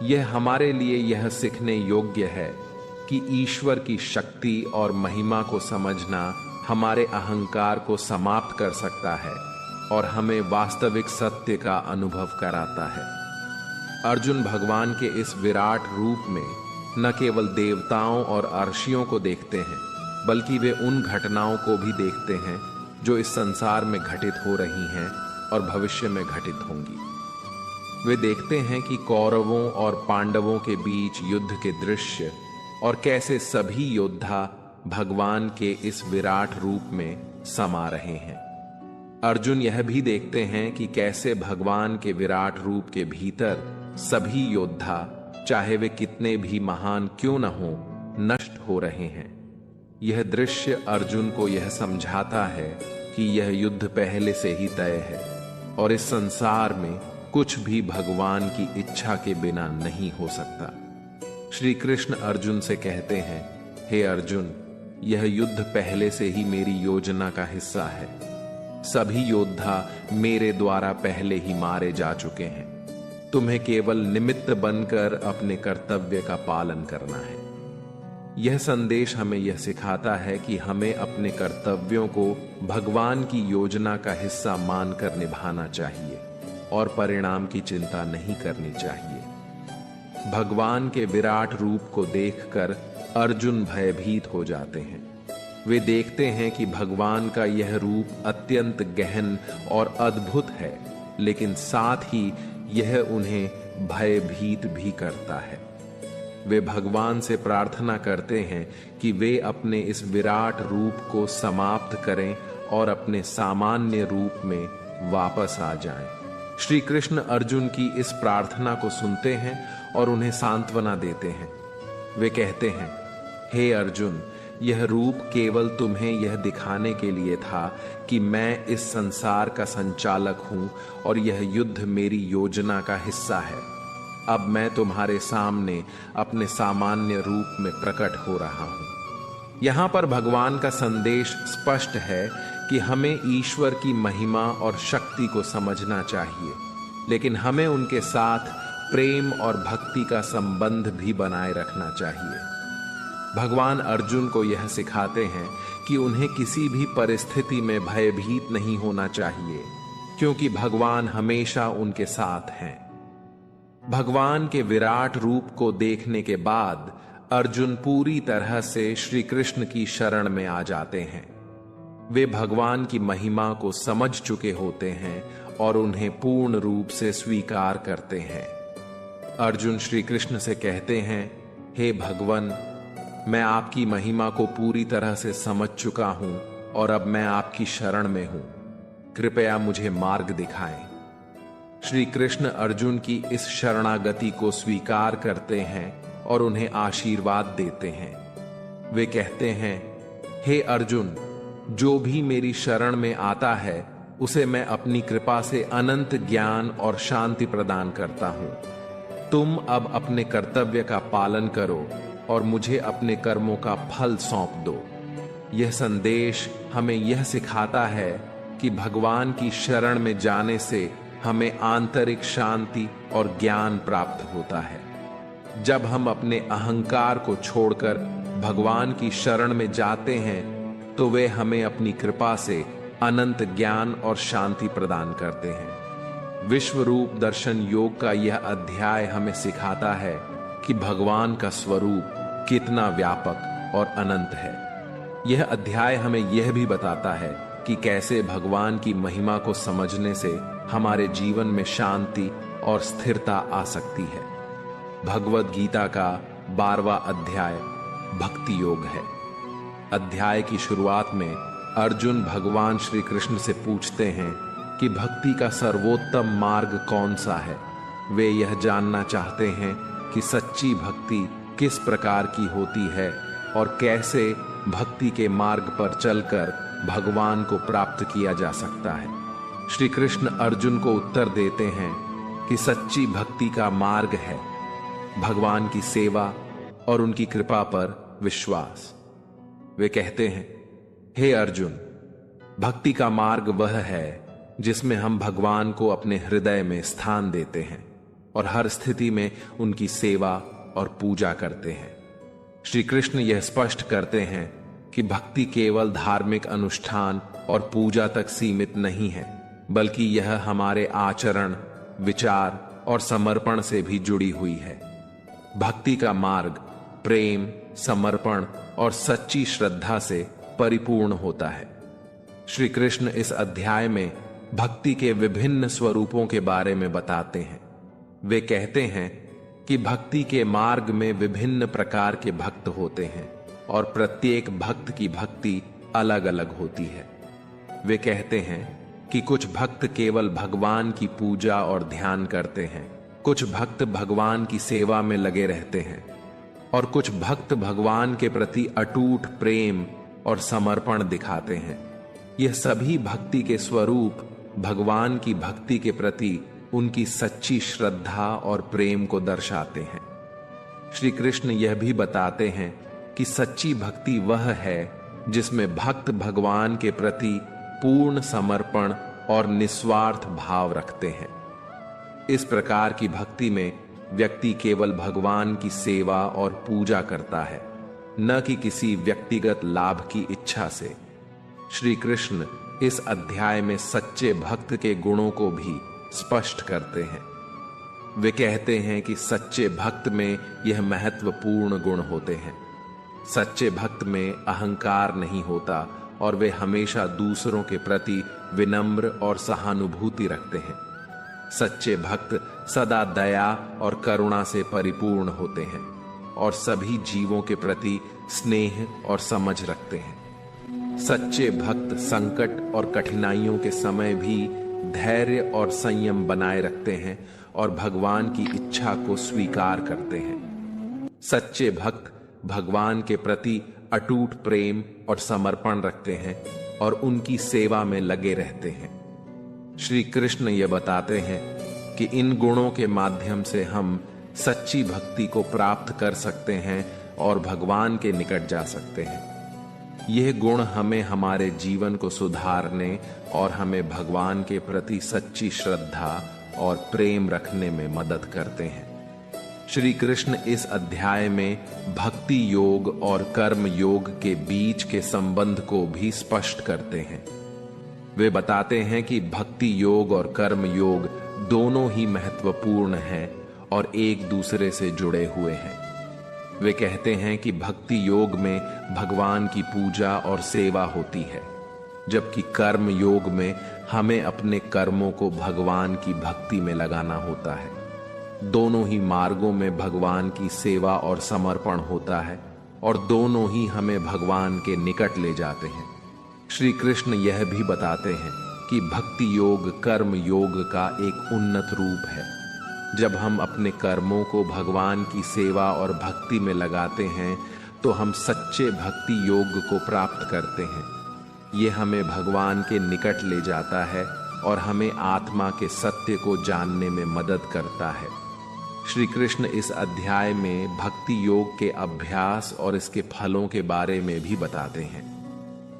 यह हमारे लिए यह सीखने योग्य है कि ईश्वर की शक्ति और महिमा को समझना हमारे अहंकार को समाप्त कर सकता है और हमें वास्तविक सत्य का अनुभव कराता है। अर्जुन भगवान के इस विराट रूप में न केवल देवताओं और अर्षियों को देखते हैं, बल्कि वे उन घटनाओं को भी देखते हैं जो इस संसार में घटित हो रही हैं और भविष्य में घटित होंगी। वे देखते हैं कि कौरवों और पांडवों के बीच युद्ध के दृश्य और कैसे सभी योद्धा भगवान के इस विराट रूप में समा रहे हैं। अर्जुन यह भी देखते हैं कि कैसे भगवान के विराट रूप के भीतर सभी योद्धा, चाहे वे कितने भी महान क्यों न हो, नष्ट हो रहे हैं। यह दृश्य अर्जुन को यह समझाता है कि यह युद्ध पहले से ही तय है और इस संसार में कुछ भी भगवान की इच्छा के बिना नहीं हो सकता। श्री कृष्ण अर्जुन से कहते हैं, हे अर्जुन, यह युद्ध पहले से ही मेरी योजना का हिस्सा है। सभी योद्धा मेरे द्वारा पहले ही मारे जा चुके हैं। तुम्हें केवल निमित्त बनकर अपने कर्तव्य का पालन करना है। यह संदेश हमें यह सिखाता है कि हमें अपने कर्तव्यों को भगवान की योजना का हिस्सा मानकर निभाना चाहिए और परिणाम की चिंता नहीं करनी चाहिए। भगवान के विराट रूप को देखकर अर्जुन भयभीत हो जाते हैं। वे देखते हैं कि भगवान का यह रूप अत्यंत गहन और अद्भुत है, लेकिन साथ ही यह उन्हें भयभीत भी करता है। वे भगवान से प्रार्थना करते हैं कि वे अपने इस विराट रूप को समाप्त करें और अपने सामान्य रूप में वापस आ जाएं। श्री कृष्ण अर्जुन की इस प्रार्थना को सुनते हैं और उन्हें सांत्वना देते हैं। वे कहते हैं, हे अर्जुन, यह रूप केवल तुम्हें यह दिखाने के लिए था कि मैं इस संसार का संचालक हूं और यह युद्ध मेरी योजना का हिस्सा है। अब मैं तुम्हारे सामने अपने सामान्य रूप में प्रकट हो रहा हूं। यहां पर भगवान का संदेश स्पष्ट है कि हमें ईश्वर की महिमा और शक्ति को समझना चाहिए, लेकिन हमें उनके साथ प्रेम और भक्ति का संबंध भी बनाए रखना चाहिए। भगवान अर्जुन को यह सिखाते हैं कि उन्हें किसी भी परिस्थिति में भयभीत नहीं होना चाहिए, क्योंकि भगवान हमेशा उनके साथ हैं। भगवान के विराट रूप को देखने के बाद अर्जुन पूरी तरह से श्री कृष्ण की शरण में आ जाते हैं। वे भगवान की महिमा को समझ चुके होते हैं और उन्हें पूर्ण रूप से स्वीकार करते हैं। अर्जुन श्री कृष्ण से कहते हैं, हे भगवान, मैं आपकी महिमा को पूरी तरह से समझ चुका हूं और अब मैं आपकी शरण में हूं। कृपया मुझे मार्ग दिखाएं। श्री कृष्ण अर्जुन की इस शरणागति को स्वीकार करते हैं और उन्हें आशीर्वाद देते हैं। वे कहते हैं, हे अर्जुन, जो भी मेरी शरण में आता है उसे मैं अपनी कृपा से अनंत ज्ञान और शांति प्रदान करता हूं। तुम अब अपने कर्तव्य का पालन करो और मुझे अपने कर्मों का फल सौंप दो। यह संदेश हमें यह सिखाता है कि भगवान की शरण में जाने से हमें आंतरिक शांति और ज्ञान प्राप्त होता है। जब हम अपने अहंकार को छोड़कर भगवान की शरण में जाते हैं तो वे हमें अपनी कृपा से अनंत ज्ञान और शांति प्रदान करते हैं। विश्व रूप दर्शन योग का यह अध्याय हमें सिखाता है कि भगवान का स्वरूप कितना व्यापक और अनंत है। यह अध्याय हमें यह भी बताता है कि कैसे भगवान की महिमा को समझने से हमारे जीवन में शांति और स्थिरता आ सकती है। भगवद गीता का 12वां अध्याय भक्ति योग है। अध्याय की शुरुआत में अर्जुन भगवान श्री कृष्ण से पूछते हैं कि भक्ति का सर्वोत्तम मार्ग कौन सा है। वे यह जानना चाहते हैं कि सच्ची भक्ति किस प्रकार की होती है और कैसे भक्ति के मार्ग पर चलकर भगवान को प्राप्त किया जा सकता है। श्री कृष्ण अर्जुन को उत्तर देते हैं कि सच्ची भक्ति का मार्ग है भगवान की सेवा और उनकी कृपा पर विश्वास। वे कहते हैं, हे अर्जुन, भक्ति का मार्ग वह है जिसमें हम भगवान को अपने हृदय में स्थान देते हैं और हर स्थिति में उनकी सेवा और पूजा करते हैं। श्री कृष्ण यह स्पष्ट करते हैं कि भक्ति केवल धार्मिक अनुष्ठान और पूजा तक सीमित नहीं है, बल्कि यह हमारे आचरण, विचार और समर्पण से भी जुड़ी हुई है। भक्ति का मार्ग प्रेम, समर्पण और सच्ची श्रद्धा से परिपूर्ण होता है। श्री कृष्ण इस अध्याय में भक्ति के विभिन्न स्वरूपों के बारे में बताते हैं। वे कहते हैं कि भक्ति के मार्ग में विभिन्न प्रकार के भक्त होते हैं और प्रत्येक भक्त की भक्ति अलग अलग होती है। वे कहते हैं कि कुछ भक्त केवल भगवान की पूजा और ध्यान करते हैं, कुछ भक्त भगवान की सेवा में लगे रहते हैं और कुछ भक्त भगवान के प्रति अटूट प्रेम और समर्पण दिखाते हैं। यह सभी भक्ति के स्वरूप भगवान की भक्ति के प्रति उनकी सच्ची श्रद्धा और प्रेम को दर्शाते हैं। श्री कृष्ण यह भी बताते हैं कि सच्ची भक्ति वह है जिसमें भक्त भगवान के प्रति पूर्ण समर्पण और निस्वार्थ भाव रखते हैं। इस प्रकार की भक्ति में व्यक्ति केवल भगवान की सेवा और पूजा करता है, न कि किसी व्यक्तिगत लाभ की इच्छा से। श्री कृष्ण इस अध्याय में सच्चे भक्त के गुणों को भी स्पष्ट करते हैं। वे कहते हैं कि सच्चे भक्त में यह महत्वपूर्ण गुण होते हैं। सच्चे भक्त में अहंकार नहीं होता और वे हमेशा दूसरों के प्रति विनम्र और सहानुभूति रखते हैं। सच्चे भक्त सदा दया और करुणा से परिपूर्ण होते हैं और सभी जीवों के प्रति स्नेह और समझ रखते हैं। सच्चे भक्त संकट और कठिनाइयों के समय भी धैर्य और संयम बनाए रखते हैं और भगवान की इच्छा को स्वीकार करते हैं। सच्चे भक्त भगवान के प्रति अटूट प्रेम और समर्पण रखते हैं और उनकी सेवा में लगे रहते हैं। श्री कृष्ण ये बताते हैं कि इन गुणों के माध्यम से हम सच्ची भक्ति को प्राप्त कर सकते हैं और भगवान के निकट जा सकते हैं। यह गुण हमें हमारे जीवन को सुधारने और हमें भगवान के प्रति सच्ची श्रद्धा और प्रेम रखने में मदद करते हैं। श्री कृष्ण इस अध्याय में भक्ति योग और कर्म योग के बीच के संबंध को भी स्पष्ट करते हैं। वे बताते हैं कि भक्ति योग और कर्म योग दोनों ही महत्वपूर्ण हैं और एक दूसरे से जुड़े हुए हैं। वे कहते हैं कि भक्ति योग में भगवान की पूजा और सेवा होती है, जबकि कर्म योग में हमें अपने कर्मों को भगवान की भक्ति में लगाना होता है। दोनों ही मार्गों में भगवान की सेवा और समर्पण होता है और दोनों ही हमें भगवान के निकट ले जाते हैं। श्री कृष्ण यह भी बताते हैं कि भक्ति योग कर्म योग का एक उन्नत रूप है। जब हम अपने कर्मों को भगवान की सेवा और भक्ति में लगाते हैं तो हम सच्चे भक्ति योग को प्राप्त करते हैं। ये हमें भगवान के निकट ले जाता है और हमें आत्मा के सत्य को जानने में मदद करता है। श्री कृष्ण इस अध्याय में भक्ति योग के अभ्यास और इसके फलों के बारे में भी बताते हैं।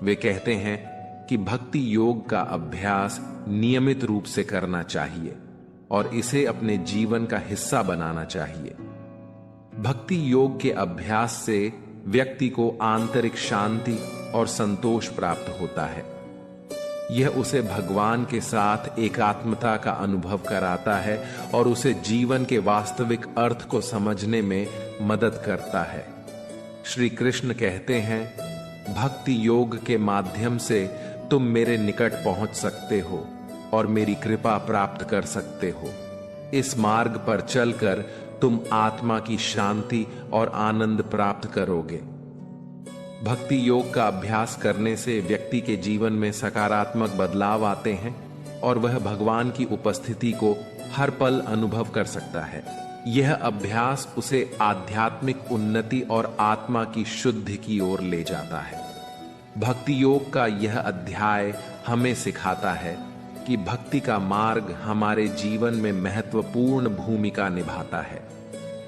वे कहते हैं कि भक्ति योग का अभ्यास नियमित रूप से करना चाहिए और इसे अपने जीवन का हिस्सा बनाना चाहिए। भक्ति योग के अभ्यास से व्यक्ति को आंतरिक शांति और संतोष प्राप्त होता है। यह उसे भगवान के साथ एकात्मता का अनुभव कराता है और उसे जीवन के वास्तविक अर्थ को समझने में मदद करता है। श्री कृष्ण कहते हैं, भक्ति योग के माध्यम से तुम मेरे निकट पहुंच सकते हो और मेरी कृपा प्राप्त कर सकते हो। इस मार्ग पर चलकर तुम आत्मा की शांति और आनंद प्राप्त करोगे। भक्ति योग का अभ्यास करने से व्यक्ति के जीवन में सकारात्मक बदलाव आते हैं और वह भगवान की उपस्थिति को हर पल अनुभव कर सकता है। यह अभ्यास उसे आध्यात्मिक उन्नति और आत्मा की शुद्धि की ओर ले जाता है। भक्ति योग का यह अध्याय हमें सिखाता है कि भक्ति का मार्ग हमारे जीवन में महत्वपूर्ण भूमिका निभाता है।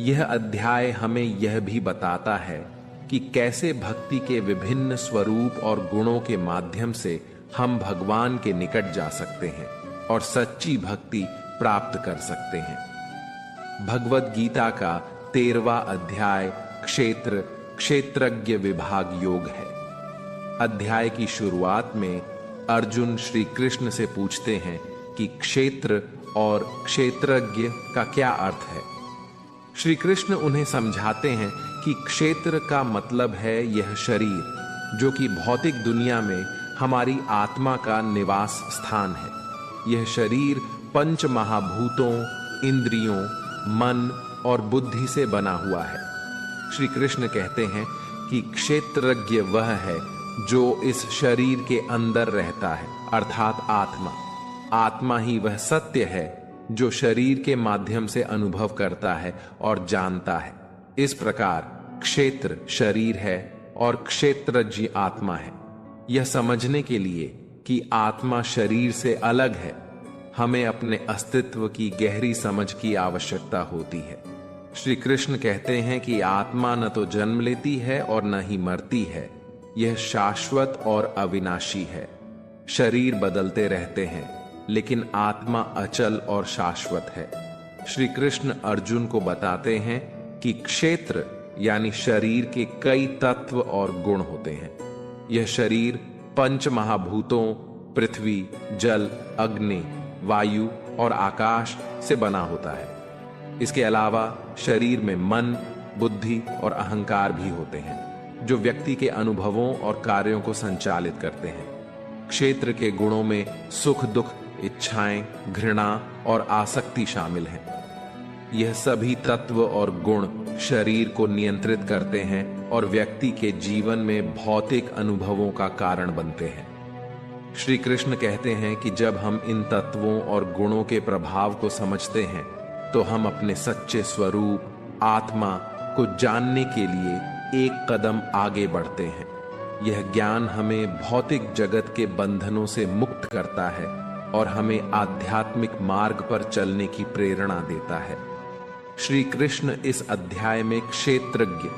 यह अध्याय हमें यह भी बताता है कि कैसे भक्ति के विभिन्न स्वरूप और गुणों के माध्यम से हम भगवान के निकट जा सकते हैं और सच्ची भक्ति प्राप्त कर सकते हैं। भगवद गीता का 13वां अध्याय क्षेत्रज्ञ विभाग योग है। अध्याय की शुरुआत में अर्जुन श्री कृष्ण से पूछते हैं कि क्षेत्र और क्षेत्रज्ञ का क्या अर्थ है। श्री कृष्ण उन्हें समझाते हैं कि क्षेत्र का मतलब है यह शरीर, जो कि भौतिक दुनिया में हमारी आत्मा का निवास स्थान है। यह शरीर पंच महाभूतों, इंद्रियों, मन और बुद्धि से बना हुआ है। श्री कृष्ण कहते हैं कि क्षेत्रज्ञ वह है जो इस शरीर के अंदर रहता है, अर्थात आत्मा। आत्मा ही वह सत्य है जो शरीर के माध्यम से अनुभव करता है और जानता है। इस प्रकार क्षेत्र शरीर है और क्षेत्रज्ञ आत्मा है। यह समझने के लिए कि आत्मा शरीर से अलग है, हमें अपने अस्तित्व की गहरी समझ की आवश्यकता होती है। श्री कृष्ण कहते हैं कि आत्मा न तो जन्म लेती है और न ही मरती है, यह शाश्वत और अविनाशी है। शरीर बदलते रहते हैं, लेकिन आत्मा अचल और शाश्वत है। श्री कृष्ण अर्जुन को बताते हैं कि क्षेत्र यानी शरीर के कई तत्व और गुण होते हैं। यह शरीर पंच महाभूतों पृथ्वी, जल, अग्नि, वायु और आकाश से बना होता है। इसके अलावा शरीर में मन, बुद्धि और अहंकार भी होते हैं, जो व्यक्ति के अनुभवों और कार्यों को संचालित करते हैं। क्षेत्र के गुणों में सुख, दुख, इच्छाएं, घृणा और आसक्ति शामिल हैं। यह सभी तत्व और गुण शरीर को नियंत्रित करते हैं और व्यक्ति के जीवन में भौतिक अनुभवों का कारण बनते हैं। श्री कृष्ण कहते हैं कि जब हम इन तत्वों और गुणों के प्रभाव को समझते हैं तो हम अपने सच्चे स्वरूप आत्मा को जानने के लिए एक कदम आगे बढ़ते हैं। यह ज्ञान हमें भौतिक जगत के बंधनों से मुक्त करता है और हमें आध्यात्मिक मार्ग पर चलने की प्रेरणा देता है। श्री कृष्ण इस अध्याय में क्षेत्रज्ञ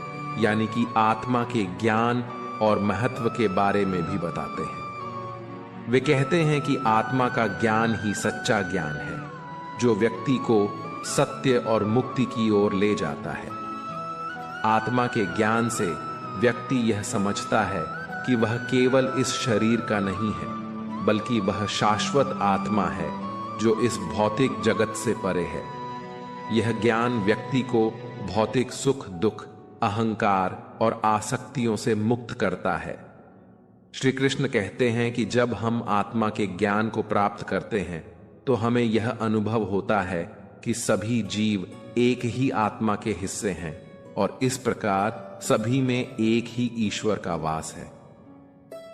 यानी कि आत्मा के ज्ञान और महत्व के बारे में भी बताते हैं। वे कहते हैं कि आत्मा का ज्ञान ही सच्चा ज्ञान है जो व्यक्ति को सत्य और मुक्ति की ओर ले जाता है। आत्मा के ज्ञान से व्यक्ति यह समझता है कि वह केवल इस शरीर का नहीं है, बल्कि वह शाश्वत आत्मा है जो इस भौतिक जगत से परे है। यह ज्ञान व्यक्ति को भौतिक सुख दुख, अहंकार और आसक्तियों से मुक्त करता है। श्री कृष्ण कहते हैं कि जब हम आत्मा के ज्ञान को प्राप्त करते हैं तो हमें यह अनुभव होता है कि सभी जीव एक ही आत्मा के हिस्से हैं और इस प्रकार सभी में एक ही ईश्वर का वास है।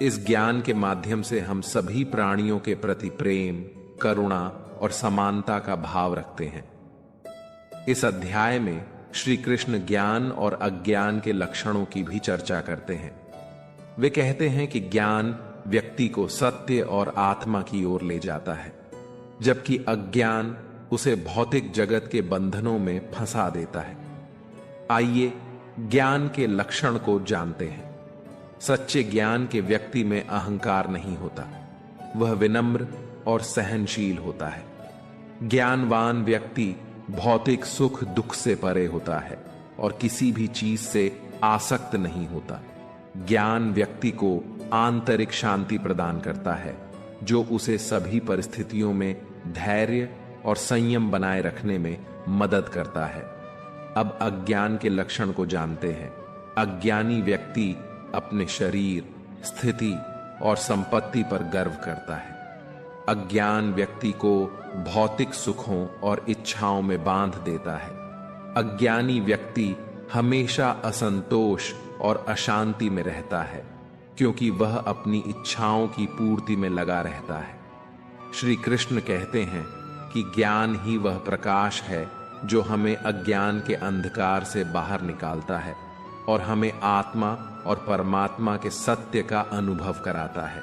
इस ज्ञान के माध्यम से हम सभी प्राणियों के प्रति प्रेम, करुणा और समानता का भाव रखते हैं। इस अध्याय में श्री कृष्ण ज्ञान और अज्ञान के लक्षणों की भी चर्चा करते हैं। वे कहते हैं कि ज्ञान व्यक्ति को सत्य और आत्मा की ओर ले जाता है, जबकि अज्ञान उसे भौतिक जगत के बंधनों में फंसा देता है। आइए ज्ञान के लक्षण को जानते हैं। सच्चे ज्ञान के व्यक्ति में अहंकार नहीं होता, वह विनम्र और सहनशील होता है। ज्ञानवान व्यक्ति भौतिक सुख दुख से परे होता है और किसी भी चीज से आसक्त नहीं होता। ज्ञान व्यक्ति को आंतरिक शांति प्रदान करता है जो उसे सभी परिस्थितियों में धैर्य और संयम बनाए रखने में मदद करता है। अब अज्ञान के लक्षण को जानते हैं। अज्ञानी व्यक्ति अपने शरीर, स्थिति और संपत्ति पर गर्व करता है। अज्ञान व्यक्ति को भौतिक सुखों और इच्छाओं में बांध देता है। अज्ञानी व्यक्ति हमेशा असंतोष और अशांति में रहता है क्योंकि वह अपनी इच्छाओं की पूर्ति में लगा रहता है। श्री कृष्ण कहते हैं कि ज्ञान ही वह प्रकाश है जो हमें अज्ञान के अंधकार से बाहर निकालता है और हमें आत्मा और परमात्मा के सत्य का अनुभव कराता है।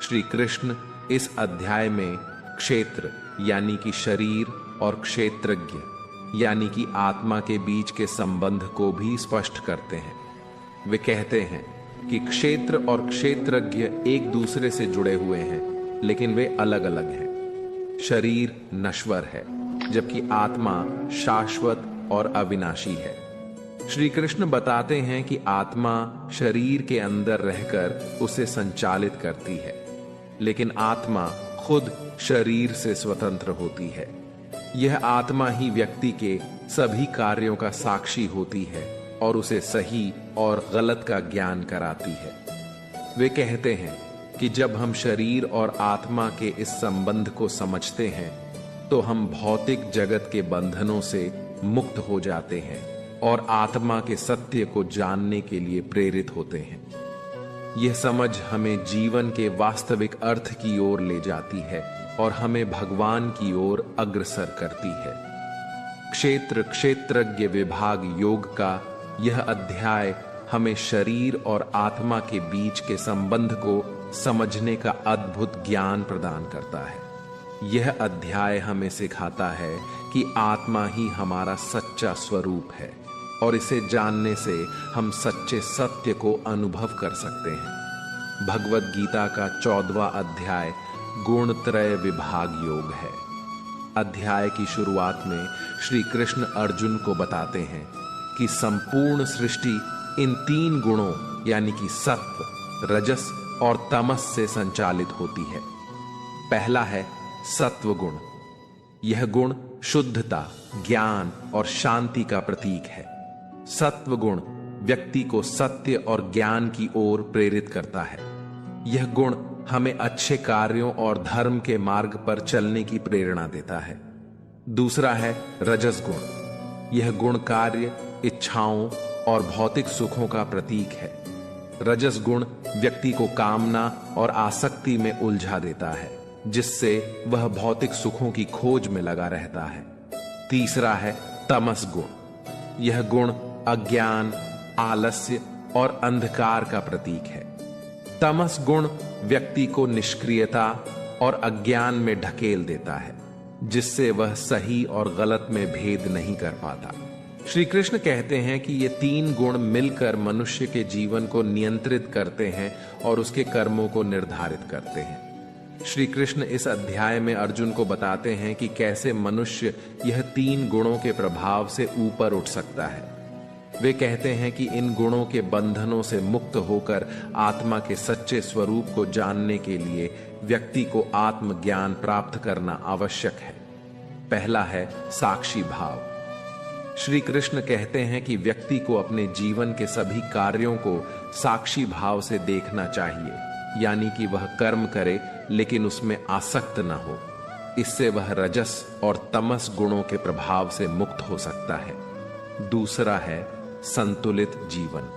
श्री कृष्ण इस अध्याय में क्षेत्र यानी कि शरीर और क्षेत्रज्ञ यानी कि आत्मा के बीच के संबंध को भी स्पष्ट करते हैं। वे कहते हैं कि क्षेत्र और क्षेत्रज्ञ एक दूसरे से जुड़े हुए हैं, लेकिन वे अलग अलग हैं। शरीर नश्वर है, जबकि आत्मा शाश्वत और अविनाशी है। श्री कृष्ण बताते हैं कि आत्मा शरीर के अंदर रहकर उसे संचालित करती है, लेकिन आत्मा खुद शरीर से स्वतंत्र होती है। यह आत्मा ही व्यक्ति के सभी कार्यों का साक्षी होती है और उसे सही और गलत का ज्ञान कराती है। वे कहते हैं कि जब हम शरीर और आत्मा के इस संबंध को समझते हैं तो हम भौतिक जगत के बंधनों से मुक्त हो जाते हैं और आत्मा के सत्य को जानने के लिए प्रेरित होते हैं। यह समझ हमें जीवन के वास्तविक अर्थ की ओर ले जाती है और हमें भगवान की ओर अग्रसर करती है। क्षेत्र क्षेत्रज्ञ विभाग योग का यह अध्याय हमें शरीर और आत्मा के बीच के संबंध को समझने का अद्भुत ज्ञान प्रदान करता है। यह अध्याय हमें सिखाता है कि आत्मा ही हमारा सच्चा स्वरूप है और इसे जानने से हम सच्चे सत्य को अनुभव कर सकते हैं। भगवत गीता का 14वां अध्याय गुणत्रय विभाग योग है। अध्याय की शुरुआत में श्री कृष्ण अर्जुन को बताते हैं कि संपूर्ण सृष्टि इन 3 गुणों यानी कि सत्व, रजस और तमस से संचालित होती है। पहला है सत्व गुण। यह गुण शुद्धता, ज्ञान और शांति का प्रतीक है। सत्व गुण व्यक्ति को सत्य और ज्ञान की ओर प्रेरित करता है। यह गुण हमें अच्छे कार्यों और धर्म के मार्ग पर चलने की प्रेरणा देता है। दूसरा है रजस गुण। यह गुण कार्य, इच्छाओं और भौतिक सुखों का प्रतीक है। रजस गुण व्यक्ति को कामना और आसक्ति में उलझा देता है, जिससे वह भौतिक सुखों की खोज में लगा रहता है। तीसरा है तमस गुण। यह गुण अज्ञान, आलस्य और अंधकार का प्रतीक है। तमस गुण व्यक्ति को निष्क्रियता और अज्ञान में ढकेल देता है, जिससे वह सही और गलत में भेद नहीं कर पाता। श्री कृष्ण कहते हैं कि ये तीन गुण मिलकर मनुष्य के जीवन को नियंत्रित करते हैं और उसके कर्मों को निर्धारित करते हैं। श्री कृष्ण इस अध्याय में अर्जुन को बताते हैं कि कैसे मनुष्य यह तीन गुणों के प्रभाव से ऊपर उठ सकता है। वे कहते हैं कि इन गुणों के बंधनों से मुक्त होकर आत्मा के सच्चे स्वरूप को जानने के लिए व्यक्ति को आत्मज्ञान प्राप्त करना आवश्यक है। पहला है साक्षी भाव। श्री कृष्ण कहते हैं कि व्यक्ति को अपने जीवन के सभी कार्यों को साक्षी भाव से देखना चाहिए, यानी कि वह कर्म करे लेकिन उसमें आसक्त न हो। इससे वह रजस और तमस गुणों के प्रभाव से मुक्त हो सकता है। दूसरा है संतुलित जीवन।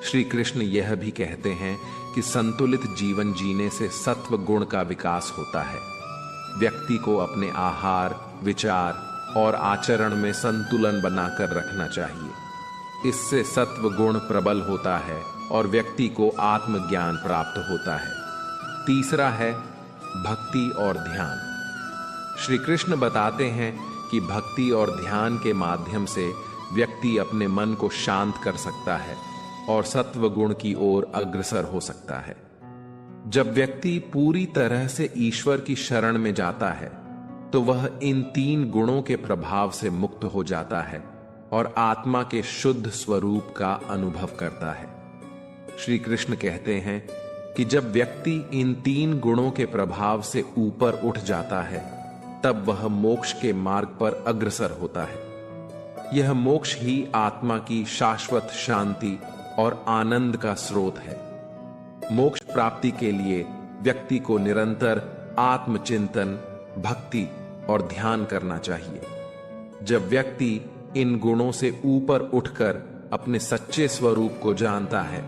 श्री कृष्ण यह भी कहते हैं कि संतुलित जीवन जीने से सत्व गुण का विकास होता है। व्यक्ति को अपने आहार, विचार और आचरण में संतुलन बनाकर रखना चाहिए। इससे सत्व गुण प्रबल होता है और व्यक्ति को आत्मज्ञान प्राप्त होता है। तीसरा है भक्ति और ध्यान। श्री कृष्ण बताते हैं कि भक्ति और ध्यान के माध्यम से व्यक्ति अपने मन को शांत कर सकता है और सत्व गुण की ओर अग्रसर हो सकता है। जब व्यक्ति पूरी तरह से ईश्वर की शरण में जाता है तो वह इन तीन गुणों के प्रभाव से मुक्त हो जाता है और आत्मा के शुद्ध स्वरूप का अनुभव करता है। श्री कृष्ण कहते हैं कि जब व्यक्ति इन तीन गुणों के प्रभाव से ऊपर उठ जाता है तब वह मोक्ष के मार्ग पर अग्रसर होता है। यह मोक्ष ही आत्मा की शाश्वत शांति और आनंद का स्रोत है। मोक्ष प्राप्ति के लिए व्यक्ति को निरंतर आत्मचिंतन, भक्ति और ध्यान करना चाहिए। जब व्यक्ति इन गुणों से ऊपर उठकर अपने सच्चे स्वरूप को जानता है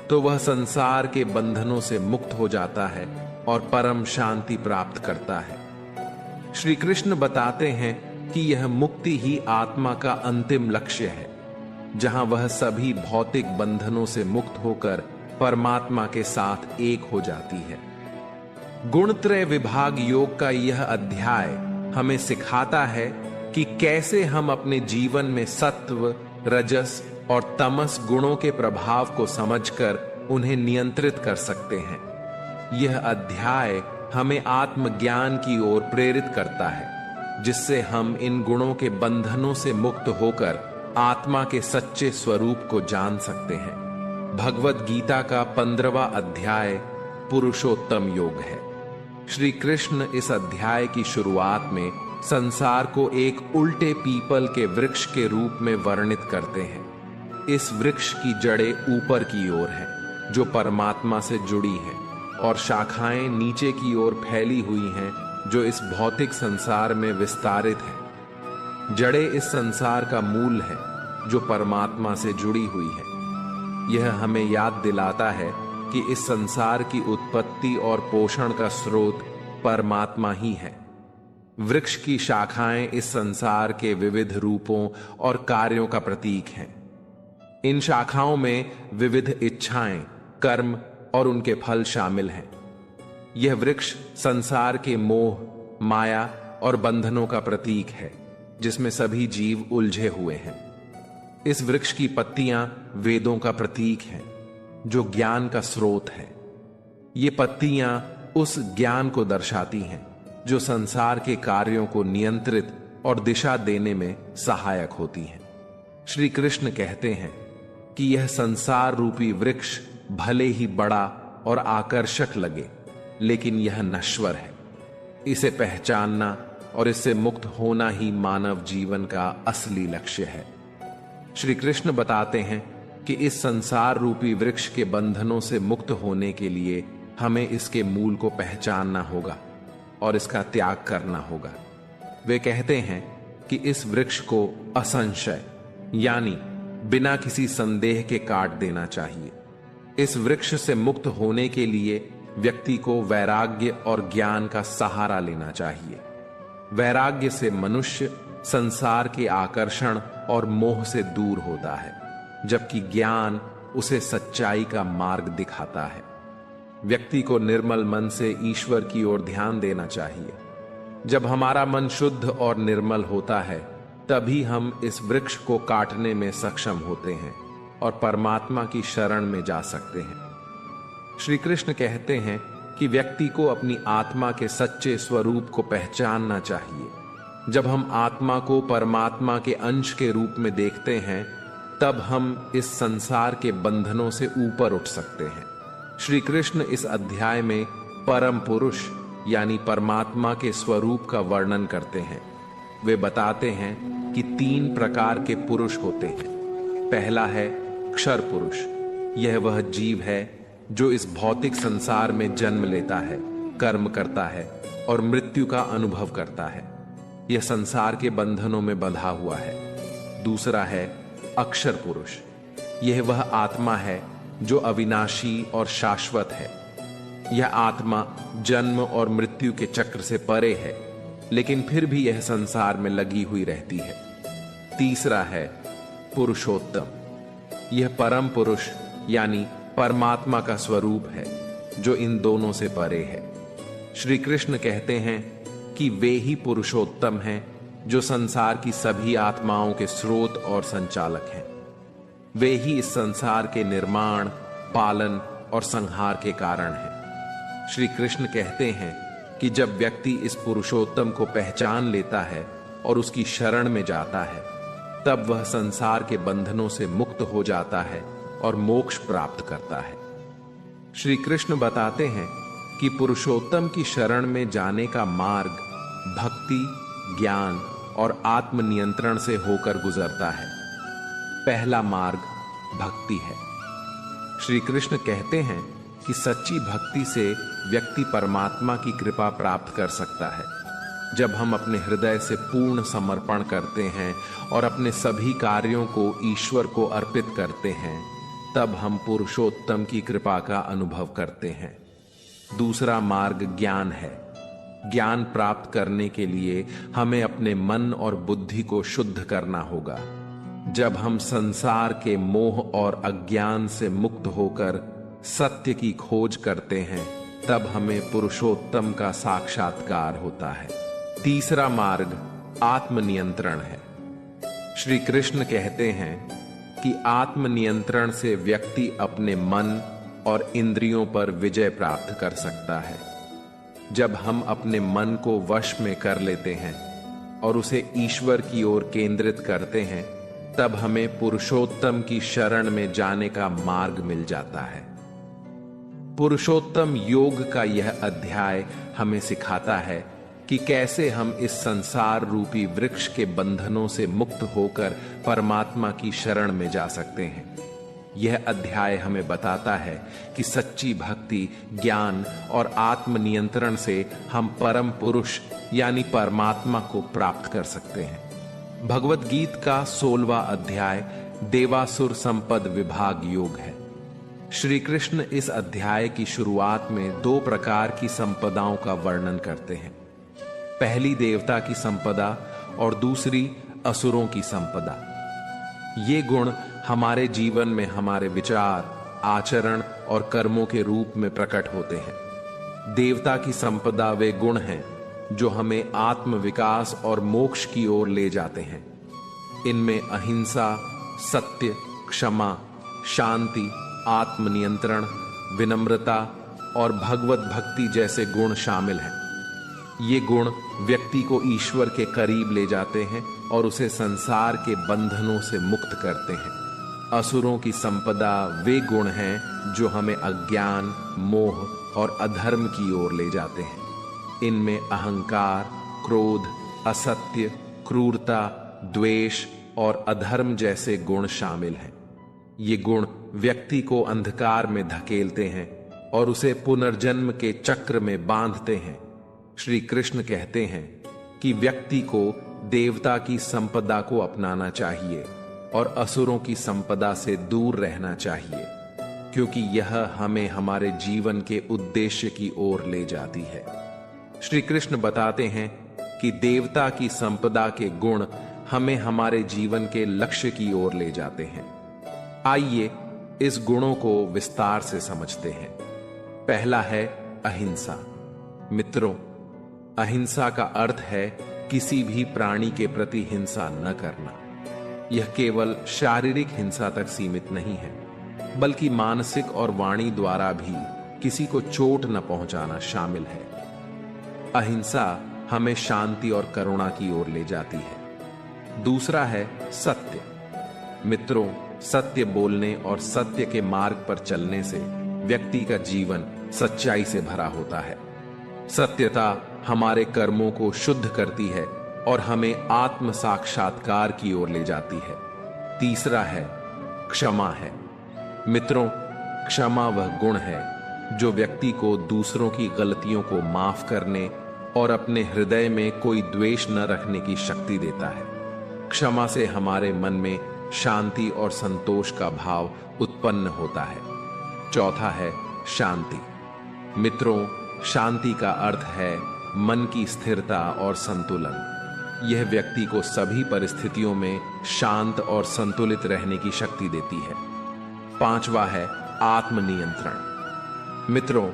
तो वह संसार के बंधनों से मुक्त हो जाता है और परम शांति प्राप्त करता है। श्री कृष्ण बताते हैं कि यह मुक्ति ही आत्मा का अंतिम लक्ष्य है, जहां वह सभी भौतिक बंधनों से मुक्त होकर परमात्मा के साथ एक हो जाती है। गुणत्रय विभाग योग का यह अध्याय हमें सिखाता है कि कैसे हम अपने जीवन में सत्व, रजस और तमस गुणों के प्रभाव को समझकर उन्हें नियंत्रित कर सकते हैं। यह अध्याय हमें आत्मज्ञान की ओर प्रेरित करता है, जिससे हम इन गुणों के बंधनों से मुक्त होकर आत्मा के सच्चे स्वरूप को जान सकते हैं। भगवत गीता का 15वां अध्याय पुरुषोत्तम योग है। श्री कृष्ण इस अध्याय की शुरुआत में संसार को एक उल्टे पीपल के वृक्ष के रूप में वर्णित करते हैं। इस वृक्ष की जड़ें ऊपर की ओर हैं, जो परमात्मा से जुड़ी हैं, और शाखाएं नीचे की ओर फैली हुई हैं, जो इस भौतिक संसार में विस्तारित है। जड़ें इस संसार का मूल है, जो परमात्मा से जुड़ी हुई है। यह हमें याद दिलाता है कि इस संसार की उत्पत्ति और पोषण का स्रोत परमात्मा ही है। वृक्ष की शाखाएं इस संसार के विविध रूपों और कार्यों का प्रतीक हैं। इन शाखाओं में विविध इच्छाएं, कर्म और उनके फल शामिल हैं। यह वृक्ष संसार के मोह, माया और बंधनों का प्रतीक है, जिसमें सभी जीव उलझे हुए हैं। इस वृक्ष की पत्तियां वेदों का प्रतीक हैं, जो ज्ञान का स्रोत है। ये पत्तियां उस ज्ञान को दर्शाती हैं जो संसार के कार्यों को नियंत्रित और दिशा देने में सहायक होती हैं। श्री कृष्ण कहते हैं कि यह संसार रूपी वृक्ष भले ही बड़ा और आकर्षक लगे, लेकिन यह नश्वर है। इसे पहचानना और इससे मुक्त होना ही मानव जीवन का असली लक्ष्य है। श्री कृष्ण बताते हैं कि इस संसार रूपी वृक्ष के बंधनों से मुक्त होने के लिए हमें इसके मूल को पहचानना होगा और इसका त्याग करना होगा। वे कहते हैं कि इस वृक्ष को असंशय यानी बिना किसी संदेह के काट देना चाहिए। इस वृक्ष से मुक्त होने के लिए व्यक्ति को वैराग्य और ज्ञान का सहारा लेना चाहिए। वैराग्य से मनुष्य संसार के आकर्षण और मोह से दूर होता है, जबकि ज्ञान उसे सच्चाई का मार्ग दिखाता है। व्यक्ति को निर्मल मन से ईश्वर की ओर ध्यान देना चाहिए। जब हमारा मन शुद्ध और निर्मल होता है, तभी हम इस वृक्ष को काटने में सक्षम होते हैं और परमात्मा की शरण में जा सकते हैं। श्री कृष्ण कहते हैं कि व्यक्ति को अपनी आत्मा के सच्चे स्वरूप को पहचानना चाहिए। जब हम आत्मा को परमात्मा के अंश के रूप में देखते हैं, तब हम इस संसार के बंधनों से ऊपर उठ सकते हैं। श्री कृष्ण इस अध्याय में परम पुरुष यानी परमात्मा के स्वरूप का वर्णन करते हैं। वे बताते हैं कि 3 प्रकार के पुरुष होते हैं। पहला है क्षर पुरुष। यह वह जीव है जो इस भौतिक संसार में जन्म लेता है, कर्म करता है और मृत्यु का अनुभव करता है। यह संसार के बंधनों में बंधा हुआ है। दूसरा है अक्षर पुरुष। यह वह आत्मा है जो अविनाशी और शाश्वत है। यह आत्मा जन्म और मृत्यु के चक्र से परे है, लेकिन फिर भी यह संसार में लगी हुई रहती है। तीसरा है पुरुषोत्तम। यह परम पुरुष यानी परमात्मा का स्वरूप है, जो इन दोनों से परे है। श्री कृष्ण कहते हैं कि वे ही पुरुषोत्तम हैं जो संसार की सभी आत्माओं के स्रोत और संचालक हैं। वे ही इस संसार के निर्माण, पालन और संहार के कारण हैं। श्री कृष्ण कहते हैं कि जब व्यक्ति इस पुरुषोत्तम को पहचान लेता है और उसकी शरण में जाता है, तब वह संसार के बंधनों से मुक्त हो जाता है और मोक्ष प्राप्त करता है। श्री कृष्ण बताते हैं कि पुरुषोत्तम की शरण में जाने का मार्ग भक्ति, ज्ञान और आत्मनियंत्रण से होकर गुजरता है। पहला मार्ग भक्ति है। श्री कृष्ण कहते हैं कि सच्ची भक्ति से व्यक्ति परमात्मा की कृपा प्राप्त कर सकता है। जब हम अपने हृदय से पूर्ण समर्पण करते हैं और अपने सभी कार्यों को ईश्वर को अर्पित करते हैं, तब हम पुरुषोत्तम की कृपा का अनुभव करते हैं। दूसरा मार्ग ज्ञान है। ज्ञान प्राप्त करने के लिए हमें अपने मन और बुद्धि को शुद्ध करना होगा। जब हम संसार के मोह और अज्ञान से मुक्त होकर सत्य की खोज करते हैं, तब हमें पुरुषोत्तम का साक्षात्कार होता है। तीसरा मार्ग आत्मनियंत्रण है। श्री कृष्ण कहते हैं कि आत्मनियंत्रण से व्यक्ति अपने मन और इंद्रियों पर विजय प्राप्त कर सकता है। जब हम अपने मन को वश में कर लेते हैं और उसे ईश्वर की ओर केंद्रित करते हैं, तब हमें पुरुषोत्तम की शरण में जाने का मार्ग मिल जाता है। पुरुषोत्तम योग का यह अध्याय हमें सिखाता है कि कैसे हम इस संसार रूपी वृक्ष के बंधनों से मुक्त होकर परमात्मा की शरण में जा सकते हैं। यह अध्याय हमें बताता है कि सच्ची भक्ति, ज्ञान और आत्मनियंत्रण से हम परम पुरुष यानी परमात्मा को प्राप्त कर सकते हैं। भगवत गीता का 16वां अध्याय देवासुर संपद विभाग योग है। श्री कृष्ण इस अध्याय की शुरुआत में 2 प्रकार की संपदाओं का वर्णन करते हैं। पहली देवता की संपदा और दूसरी असुरों की संपदा। ये गुण हमारे जीवन में हमारे विचार, आचरण और कर्मों के रूप में प्रकट होते हैं। देवता की संपदा वे गुण हैं जो हमें आत्म विकास और मोक्ष की ओर ले जाते हैं। इनमें अहिंसा, सत्य, क्षमा, शांति, आत्मनियंत्रण, विनम्रता और भगवत भक्ति जैसे गुण शामिल हैं। ये गुण व्यक्ति को ईश्वर के करीब ले जाते हैं और उसे संसार के बंधनों से मुक्त करते हैं। असुरों की संपदा वे गुण हैं जो हमें अज्ञान, मोह और अधर्म की ओर ले जाते हैं। इनमें अहंकार, क्रोध, असत्य, क्रूरता, द्वेष और अधर्म जैसे गुण शामिल हैं। ये गुण व्यक्ति को अंधकार में धकेलते हैं और उसे पुनर्जन्म के चक्र में बांधते हैं। श्री कृष्ण कहते हैं कि व्यक्ति को देवता की संपदा को अपनाना चाहिए और असुरों की संपदा से दूर रहना चाहिए, क्योंकि यह हमें हमारे जीवन के उद्देश्य की ओर ले जाती है। श्री कृष्ण बताते हैं कि देवता की संपदा के गुण हमें हमारे जीवन के लक्ष्य की ओर ले जाते हैं। आइए इस गुणों को विस्तार से समझते हैं। पहला है अहिंसा। मित्रों, अहिंसा का अर्थ है किसी भी प्राणी के प्रति हिंसा न करना। यह केवल शारीरिक हिंसा तक सीमित नहीं है, बल्कि मानसिक और वाणी द्वारा भी किसी को चोट न पहुंचाना शामिल है। अहिंसा हमें शांति और करुणा की ओर ले जाती है। दूसरा है सत्य। मित्रों, सत्य बोलने और सत्य के मार्ग पर चलने से व्यक्ति का जीवन सच्चाई से भरा होता है। सत्यता हमारे कर्मों को शुद्ध करती है और हमें आत्म साक्षात्कार की ओर ले जाती है। तीसरा है क्षमा है। मित्रों, क्षमा वह गुण है जो व्यक्ति को दूसरों की गलतियों को माफ करने और अपने हृदय में कोई द्वेष न रखने की शक्ति देता है। क्षमा से हमारे मन में शांति और संतोष का भाव उत्पन्न होता है। चौथा है शांति। मित्रों, शांति का अर्थ है मन की स्थिरता और संतुलन। यह व्यक्ति को सभी परिस्थितियों में शांत और संतुलित रहने की शक्ति देती है। पांचवा है आत्मनियंत्रण। मित्रों,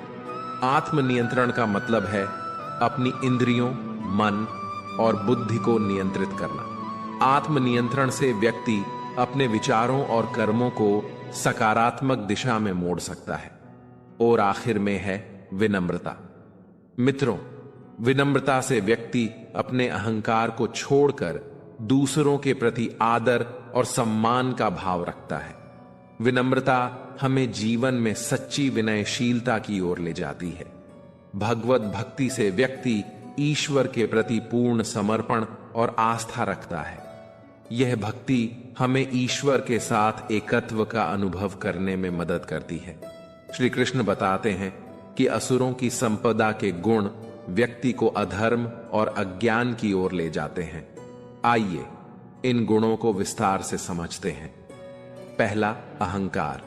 आत्मनियंत्रण का मतलब है अपनी इंद्रियों, मन और बुद्धि को नियंत्रित करना। आत्मनियंत्रण से व्यक्ति अपने विचारों और कर्मों को सकारात्मक दिशा में मोड़ सकता है। और आखिर में है विनम्रता। मित्रों, विनम्रता से व्यक्ति अपने अहंकार को छोड़कर दूसरों के प्रति आदर और सम्मान का भाव रखता है। विनम्रता हमें जीवन में सच्ची विनयशीलता की ओर ले जाती है। भगवत भक्ति से व्यक्ति ईश्वर के प्रति पूर्ण समर्पण और आस्था रखता है। यह भक्ति हमें ईश्वर के साथ एकत्व का अनुभव करने में मदद करती है। श्री कृष्ण बताते हैं कि असुरों की संपदा के गुण व्यक्ति को अधर्म और अज्ञान की ओर ले जाते हैं। आइए इन गुणों को विस्तार से समझते हैं। पहला, अहंकार।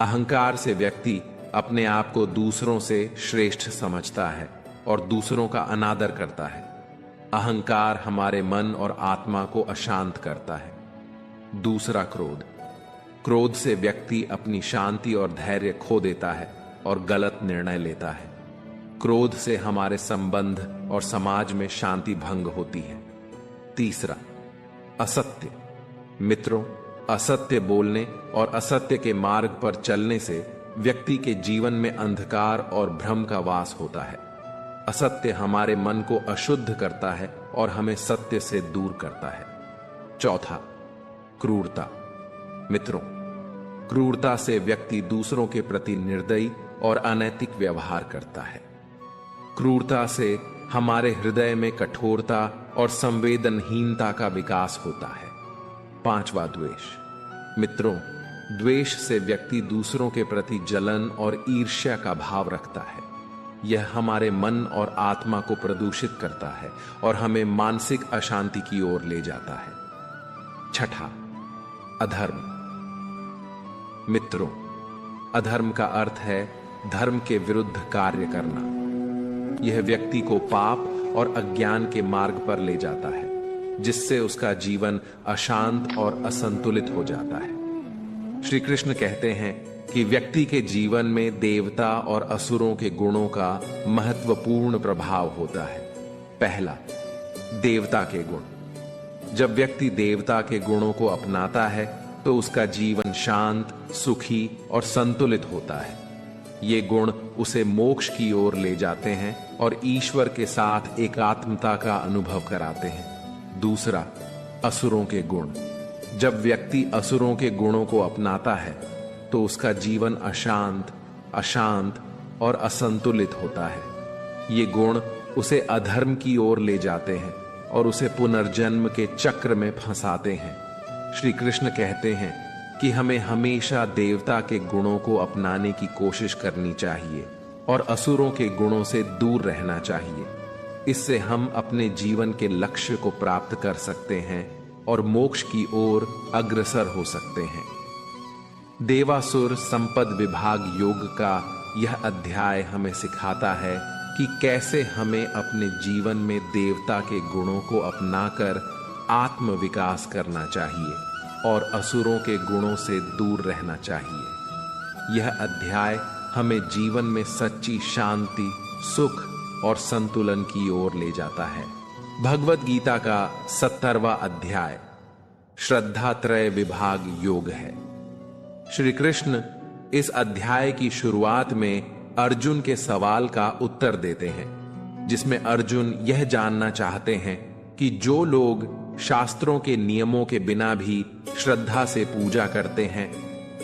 अहंकार से व्यक्ति अपने आप को दूसरों से श्रेष्ठ समझता है और दूसरों का अनादर करता है। अहंकार हमारे मन और आत्मा को अशांत करता है। दूसरा, क्रोध। क्रोध से व्यक्ति अपनी शांति और धैर्य खो देता है और गलत निर्णय लेता है। क्रोध से हमारे संबंध और समाज में शांति भंग होती है। तीसरा, असत्य। मित्रों, असत्य बोलने और असत्य के मार्ग पर चलने से व्यक्ति के जीवन में अंधकार और भ्रम का वास होता है। असत्य हमारे मन को अशुद्ध करता है और हमें सत्य से दूर करता है। चौथा, क्रूरता। मित्रों, क्रूरता से व्यक्ति दूसरों के प्रति निर्दयी और अनैतिक व्यवहार करता है। क्रूरता से हमारे हृदय में कठोरता और संवेदनहीनता का विकास होता है। पांचवा, द्वेष। मित्रों, द्वेष से व्यक्ति दूसरों के प्रति जलन और ईर्ष्या का भाव रखता है। यह हमारे मन और आत्मा को प्रदूषित करता है और हमें मानसिक अशांति की ओर ले जाता है। छठा, अधर्म। मित्रों, अधर्म का अर्थ है धर्म के विरुद्ध कार्य करना। यह व्यक्ति को पाप और अज्ञान के मार्ग पर ले जाता है, जिससे उसका जीवन अशांत और असंतुलित हो जाता है। श्री कृष्ण कहते हैं कि व्यक्ति के जीवन में देवता और असुरों के गुणों का महत्वपूर्ण प्रभाव होता है। पहला, देवता के गुण। जब व्यक्ति देवता के गुणों को अपनाता है तो उसका जीवन शांत, सुखी और संतुलित होता है। ये गुण उसे मोक्ष की ओर ले जाते हैं और ईश्वर के साथ एकात्मता का अनुभव कराते हैं। दूसरा, असुरों के गुण। जब व्यक्ति असुरों के गुणों को अपनाता है तो उसका जीवन अशांत और असंतुलित होता है। ये गुण उसे अधर्म की ओर ले जाते हैं और उसे पुनर्जन्म के चक्र में फंसाते हैं। श्री कृष्ण कहते हैं कि हमें हमेशा देवता के गुणों को अपनाने की कोशिश करनी चाहिए और असुरों के गुणों से दूर रहना चाहिए। इससे हम अपने जीवन के लक्ष्य को प्राप्त कर सकते हैं और मोक्ष की ओर अग्रसर हो सकते हैं। देवासुर संपद विभाग योग का यह अध्याय हमें सिखाता है कि कैसे हमें अपने जीवन में देवता के गुणों को अपनाकर आत्म विकास करना चाहिए और असुरों के गुणों से दूर रहना चाहिए। यह अध्याय हमें जीवन में सच्ची शांति, सुख और संतुलन की ओर ले जाता है। भगवत गीता का 70वां अध्याय श्रद्धात्रय विभाग योग है। श्री कृष्ण इस अध्याय की शुरुआत में अर्जुन के सवाल का उत्तर देते हैं, जिसमें अर्जुन यह जानना चाहते हैं कि जो लोग शास्त्रों के नियमों के बिना भी श्रद्धा से पूजा करते हैं,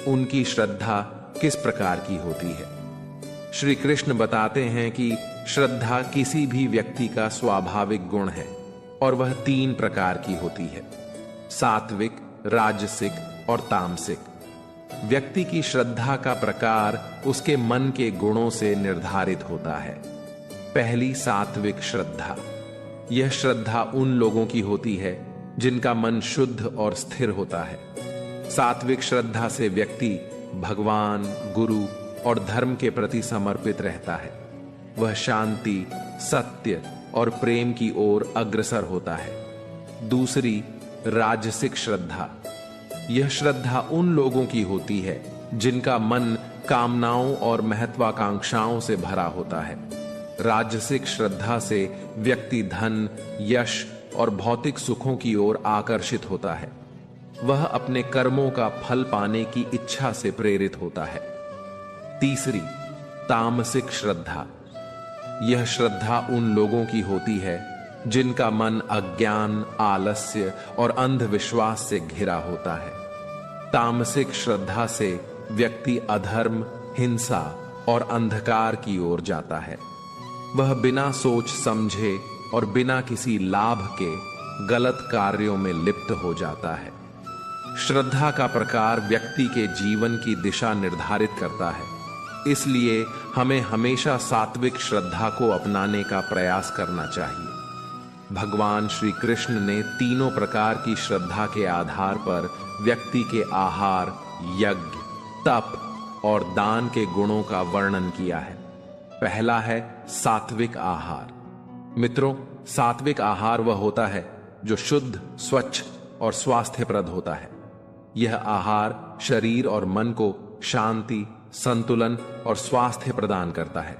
उनकी श्रद्धा किस प्रकार की होती है। श्री कृष्ण बताते हैं कि श्रद्धा किसी भी व्यक्ति का स्वाभाविक गुण है और वह 3 प्रकार की होती है: सात्विक, राजसिक और तामसिक। व्यक्ति की श्रद्धा का प्रकार उसके मन के गुणों से निर्धारित होता है। पहली सात्विक श्रद्धा। यह श्रद्धा उन लोगों की होती है जिनका मन शुद्ध और स्थिर होता है। सात्विक श्रद्धा से व्यक्ति भगवान, गुरु और धर्म के प्रति समर्पित रहता है। वह शांति, सत्य और प्रेम की ओर अग्रसर होता है। दूसरी राजसिक श्रद्धा। यह श्रद्धा उन लोगों की होती है जिनका मन कामनाओं और महत्वाकांक्षाओं से भरा होता है। राजसिक श्रद्धा से व्यक्ति धन, यश और भौतिक सुखों की ओर आकर्षित होता है। वह अपने कर्मों का फल पाने की इच्छा से प्रेरित होता है। तीसरी तामसिक श्रद्धा। यह श्रद्धा उन लोगों की होती है जिनका मन अज्ञान, आलस्य और अंधविश्वास से घिरा होता है। तामसिक श्रद्धा से व्यक्ति अधर्म, हिंसा और अंधकार की ओर जाता है। वह बिना सोच समझे और बिना किसी लाभ के गलत कार्यों में लिप्त हो जाता है। श्रद्धा का प्रकार व्यक्ति के जीवन की दिशा निर्धारित करता है, इसलिए हमें हमेशा सात्विक श्रद्धा को अपनाने का प्रयास करना चाहिए। भगवान श्री कृष्ण ने तीनों प्रकार की श्रद्धा के आधार पर व्यक्ति के आहार, यज्ञ, तप और दान के गुणों का वर्णन किया है। पहला है सात्विक आहार। मित्रों, सात्विक आहार वह होता है जो शुद्ध, स्वच्छ और स्वास्थ्यप्रद होता है। यह आहार शरीर और मन को शांति, संतुलन और स्वास्थ्य प्रदान करता है।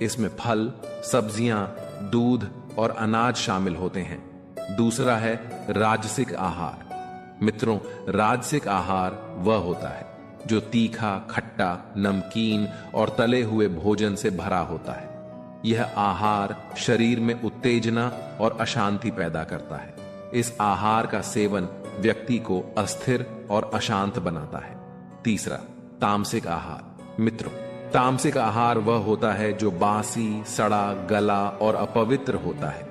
इसमें फल, सब्जियां, दूध और अनाज शामिल होते हैं। दूसरा है राजसिक आहार। मित्रों, राजसिक आहार वह होता है जो तीखा, खट्टा, नमकीन और तले हुए भोजन से भरा होता है। यह आहार शरीर में उत्तेजना और अशांति पैदा करता है। इस आहार का सेवन व्यक्ति को अस्थिर और अशांत बनाता है। तीसरा तामसिक आहार। मित्रों, तामसिक आहार वह होता है जो बासी, सड़ा, गला और अपवित्र होता है।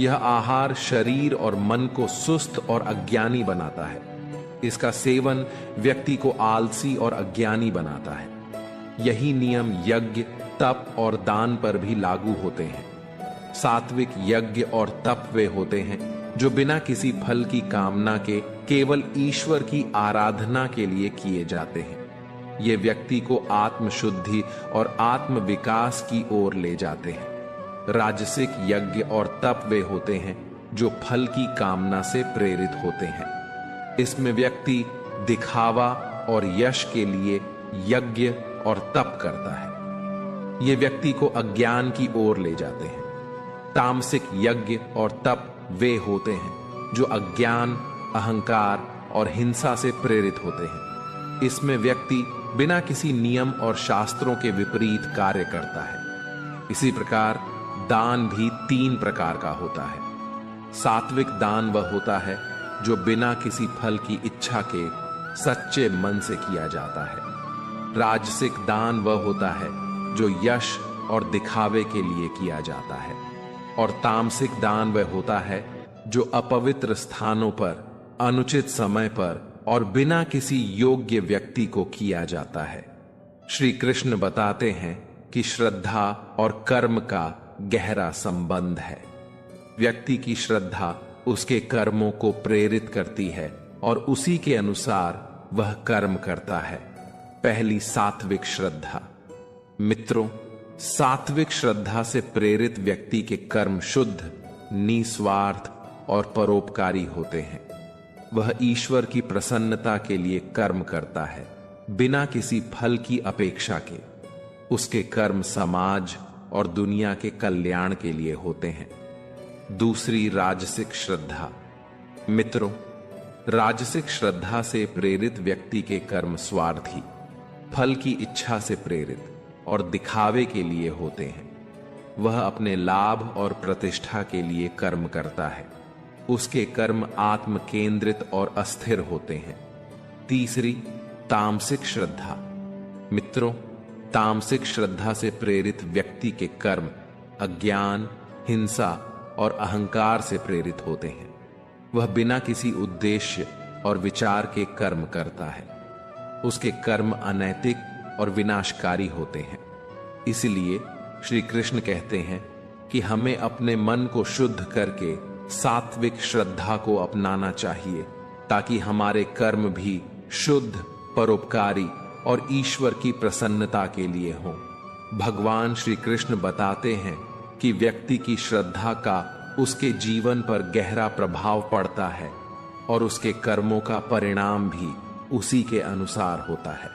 यह आहार शरीर और मन को सुस्त और अज्ञानी बनाता है। इसका सेवन व्यक्ति को आलसी और अज्ञानी बनाता है। यही नियम यज्ञ, तप और दान पर भी लागू होते हैं। सात्विक यज्ञ और तप वे होते हैं जो बिना किसी फल की कामना के केवल ईश्वर की आराधना के लिए किए जाते हैं। ये व्यक्ति को आत्मशुद्धि और आत्म विकास की ओर ले जाते हैं। राजसिक यज्ञ और तप वे होते हैं जो फल की कामना से प्रेरित होते हैं। इसमें व्यक्ति दिखावा और यश के लिए यज्ञ और तप करता है। ये व्यक्ति को अज्ञान की ओर ले जाते हैं। तामसिक यज्ञ और तप वे होते हैं जो अज्ञान, अहंकार और हिंसा से प्रेरित होते हैं। इसमें व्यक्ति बिना किसी नियम और शास्त्रों के विपरीत कार्य करता है। इसी प्रकार दान भी 3 प्रकार का होता है। सात्विक दान वह होता है जो बिना किसी फल की इच्छा के सच्चे मन से किया जाता है। राजसिक दान वह होता है जो यश और दिखावे के लिए किया जाता है। और तामसिक दान वह होता है जो अपवित्र स्थानों पर, अनुचित समय पर और बिना किसी योग्य व्यक्ति को किया जाता है। श्री कृष्ण बताते हैं कि श्रद्धा और कर्म का गहरा संबंध है। व्यक्ति की श्रद्धा उसके कर्मों को प्रेरित करती है और उसी के अनुसार वह कर्म करता है। पहली सात्विक श्रद्धा। मित्रों, सात्विक श्रद्धा से प्रेरित व्यक्ति के कर्म शुद्ध, निस्वार्थ और परोपकारी होते हैं। वह ईश्वर की प्रसन्नता के लिए कर्म करता है, बिना किसी फल की अपेक्षा के। उसके कर्म समाज और दुनिया के कल्याण के लिए होते हैं। दूसरी राजसिक श्रद्धा। मित्रों, राजसिक श्रद्धा से प्रेरित व्यक्ति के कर्म स्वार्थी, फल की इच्छा से प्रेरित और दिखावे के लिए होते हैं। वह अपने लाभ और प्रतिष्ठा के लिए कर्म करता है। उसके कर्म आत्म केंद्रित और अस्थिर होते हैं। तीसरी तामसिक श्रद्धा। मित्रों, तामसिक श्रद्धा से प्रेरित व्यक्ति के कर्म अज्ञान, हिंसा और अहंकार से प्रेरित होते हैं। वह बिना किसी उद्देश्य और विचार के कर्म करता है। उसके कर्म अनैतिक और विनाशकारी होते हैं। इसलिए श्री कृष्ण कहते हैं कि हमें अपने मन को शुद्ध करके सात्विक श्रद्धा को अपनाना चाहिए, ताकि हमारे कर्म भी शुद्ध, परोपकारी और ईश्वर की प्रसन्नता के लिए हों। भगवान श्री कृष्ण बताते हैं कि व्यक्ति की श्रद्धा का उसके जीवन पर गहरा प्रभाव पड़ता है और उसके कर्मों का परिणाम भी उसी के अनुसार होता है।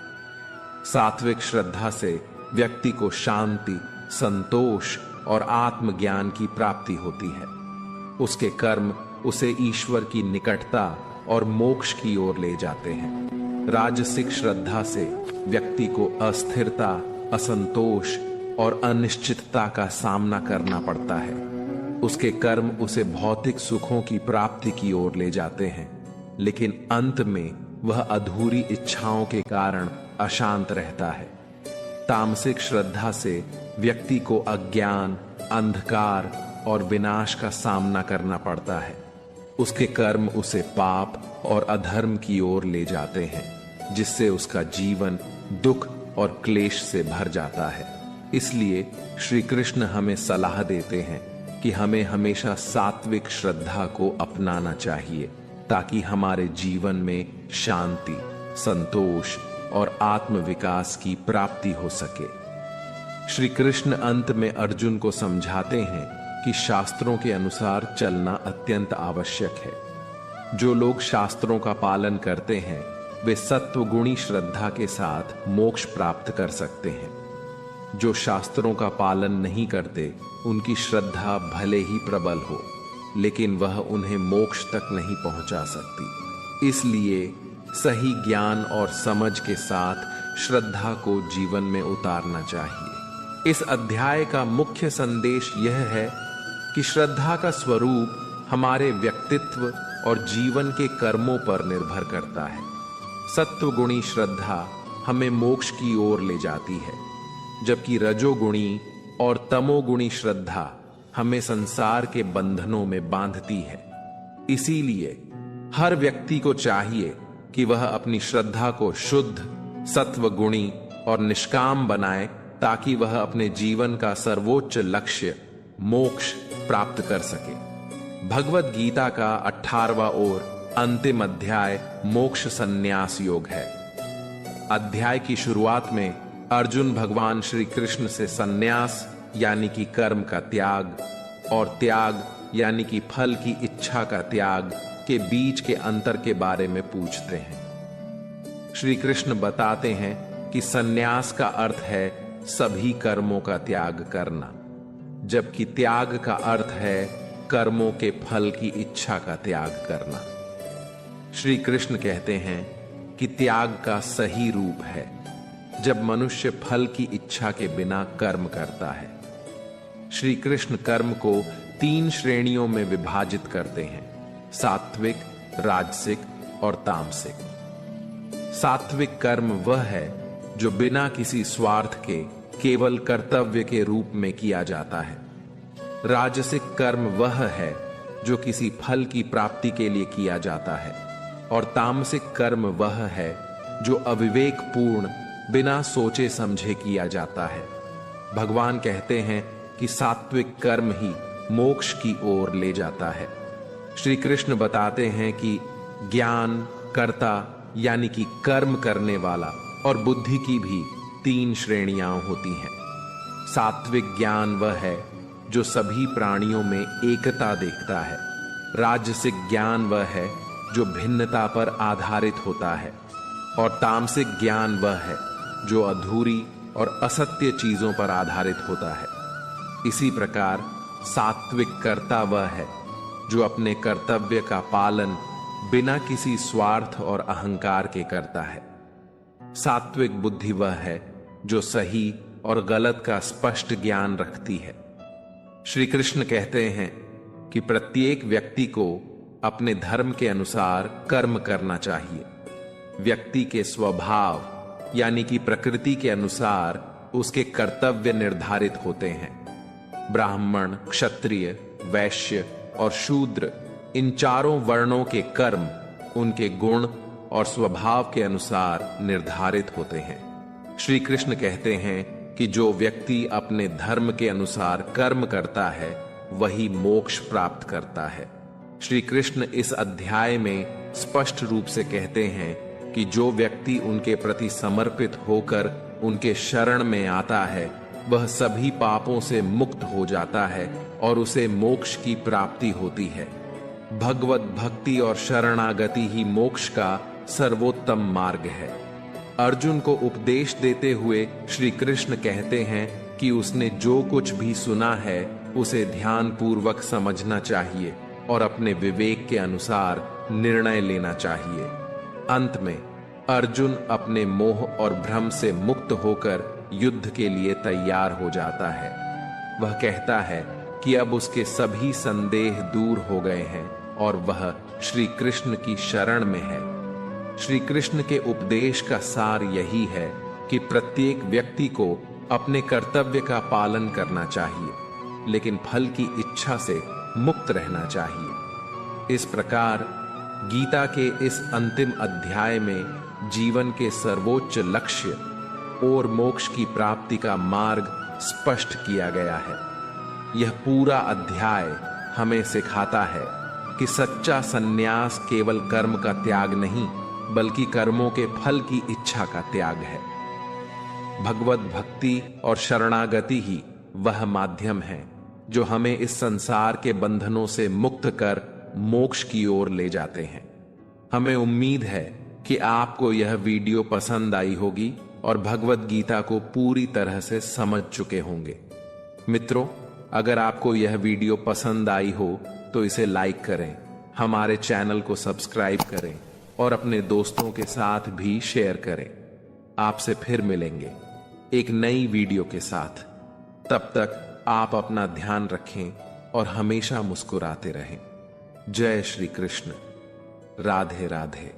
सात्विक श्रद्धा से व्यक्ति को शांति, संतोष और आत्मज्ञान की प्राप्ति होती है। उसके कर्म उसे ईश्वर की निकटता और मोक्ष की ओर ले जाते हैं। राजसिक श्रद्धा से व्यक्ति को अस्थिरता, असंतोष और अनिश्चितता का सामना करना पड़ता है। उसके कर्म उसे भौतिक सुखों की प्राप्ति की ओर ले जाते हैं, लेकिन अंत में वह अधूरी इच्छाओं के कारण अशांत रहता है। तामसिक श्रद्धा से व्यक्ति को अज्ञान, अंधकार और विनाश का सामना करना पड़ता है। उसके कर्म उसे पाप और अधर्म की ओर ले जाते हैं, जिससे उसका जीवन दुख और क्लेश से भर जाता है। इसलिए श्री कृष्ण हमें सलाह देते हैं कि हमें हमेशा सात्विक श्रद्धा को अपनाना चाहिए, ताकि हमारे जीवन में शांति, संतोष और आत्म विकास की प्राप्ति हो सके। श्री कृष्ण अंत में अर्जुन को समझाते हैं कि शास्त्रों के अनुसार चलना अत्यंत आवश्यक है। जो लोग शास्त्रों का पालन करते हैं, वे सत्वगुणी श्रद्धा के साथ मोक्ष प्राप्त कर सकते हैं। जो शास्त्रों का पालन नहीं करते, उनकी श्रद्धा भले ही प्रबल हो, लेकिन वह उन्हें मोक्ष तक नहीं पहुंचा सकती। इसलिए सही ज्ञान और समझ के साथ श्रद्धा को जीवन में उतारना चाहिए। इस अध्याय का मुख्य संदेश यह है कि श्रद्धा का स्वरूप हमारे व्यक्तित्व और जीवन के कर्मों पर निर्भर करता है। सत्वगुणी श्रद्धा हमें मोक्ष की ओर ले जाती है, जबकि रजोगुणी और तमोगुणी श्रद्धा हमें संसार के बंधनों में बांधती है। इसीलिए हर व्यक्ति को चाहिए कि वह अपनी श्रद्धा को शुद्ध, सत्वगुणी और निष्काम बनाए, ताकि वह अपने जीवन का सर्वोच्च लक्ष्य मोक्ष प्राप्त कर सके। भगवत गीता का 18वां और अंतिम अध्याय मोक्ष संन्यास योग है। अध्याय की शुरुआत में अर्जुन भगवान श्री कृष्ण से संन्यास यानी कि कर्म का त्याग और त्याग यानी कि फल की इच्छा का त्याग के बीच के अंतर के बारे में पूछते हैं। श्री कृष्ण बताते हैं कि संन्यास का अर्थ है सभी कर्मों का त्याग करना, जबकि त्याग का अर्थ है कर्मों के फल की इच्छा का त्याग करना। श्री कृष्ण कहते हैं कि त्याग का सही रूप है जब मनुष्य फल की इच्छा के बिना कर्म करता है। श्री कृष्ण कर्म को 3 श्रेणियों में विभाजित करते हैं: सात्विक, राजसिक और तामसिक। सात्विक कर्म वह है जो बिना किसी स्वार्थ के केवल कर्तव्य के रूप में किया जाता है। राजसिक कर्म वह है जो किसी फल की प्राप्ति के लिए किया जाता है, और तामसिक कर्म वह है जो अविवेकपूर्ण, बिना सोचे समझे किया जाता है। भगवान कहते हैं कि सात्विक कर्म ही मोक्ष की ओर ले जाता है। श्री कृष्ण बताते हैं कि ज्ञान, कर्ता यानी कि कर्म करने वाला और बुद्धि की भी 3 श्रेणियां होती हैं। सात्विक ज्ञान वह है जो सभी प्राणियों में एकता देखता है। राजसिक ज्ञान वह है जो भिन्नता पर आधारित होता है, और तामसिक ज्ञान वह है जो अधूरी और असत्य चीजों पर आधारित होता है। इसी प्रकार सात्विक कर्ता वह है जो अपने कर्तव्य का पालन बिना किसी स्वार्थ और अहंकार के करता है। सात्विक बुद्धि वह है जो सही और गलत का स्पष्ट ज्ञान रखती है। श्री कृष्ण कहते हैं कि प्रत्येक व्यक्ति को अपने धर्म के अनुसार कर्म करना चाहिए। व्यक्ति के स्वभाव यानी कि प्रकृति के अनुसार उसके कर्तव्य निर्धारित होते हैं। ब्राह्मण, क्षत्रिय, वैश्य और शूद्र, इन चारों वर्णों के कर्म उनके गुण और स्वभाव के अनुसार निर्धारित होते हैं। श्री कृष्ण कहते हैं कि जो व्यक्ति अपने धर्म के अनुसार कर्म करता है वही मोक्ष प्राप्त करता है। श्री कृष्ण इस अध्याय में स्पष्ट रूप से कहते हैं कि जो व्यक्ति उनके प्रति समर्पित होकर उनके शरण में आता है वह सभी पापों से मुक्त हो जाता है और उसे मोक्ष की प्राप्ति होती है। भगवत भक्ति और शरणागति ही मोक्ष का सर्वोत्तम मार्ग है। अर्जुन को उपदेश देते हुए श्री कृष्ण कहते हैं कि उसने जो कुछ भी सुना है उसे ध्यान पूर्वक समझना चाहिए और अपने विवेक के अनुसार निर्णय लेना चाहिए। अंत में अर्जुन अपने मोह और भ्रम से मुक्त होकर युद्ध के लिए तैयार हो जाता है। वह कहता है कि अब उसके सभी संदेह दूर हो गए हैं और वह श्री कृष्ण की शरण में है। श्री कृष्ण के उपदेश का सार यही है कि प्रत्येक व्यक्ति को अपने कर्तव्य का पालन करना चाहिए, लेकिन फल की इच्छा से मुक्त रहना चाहिए। इस प्रकार गीता के इस अंतिम अध्याय में जीवन के सर्वोच्च लक्ष्य और मोक्ष की प्राप्ति का मार्ग स्पष्ट किया गया है। यह पूरा अध्याय हमें सिखाता है कि सच्चा संन्यास केवल कर्म का त्याग नहीं बल्कि कर्मों के फल की इच्छा का त्याग है। भगवत भक्ति और शरणागति ही वह माध्यम है जो हमें इस संसार के बंधनों से मुक्त कर मोक्ष की ओर ले जाते हैं। हमें उम्मीद है कि आपको यह वीडियो पसंद आई होगी और भगवत गीता को पूरी तरह से समझ चुके होंगे। मित्रों, अगर आपको यह वीडियो पसंद आई हो तो इसे लाइक करें, हमारे चैनल को सब्सक्राइब करें और अपने दोस्तों के साथ भी शेयर करें। आपसे फिर मिलेंगे एक नई वीडियो के साथ। तब तक आप अपना ध्यान रखें और हमेशा मुस्कुराते रहें। जय श्री कृष्ण। राधे राधे।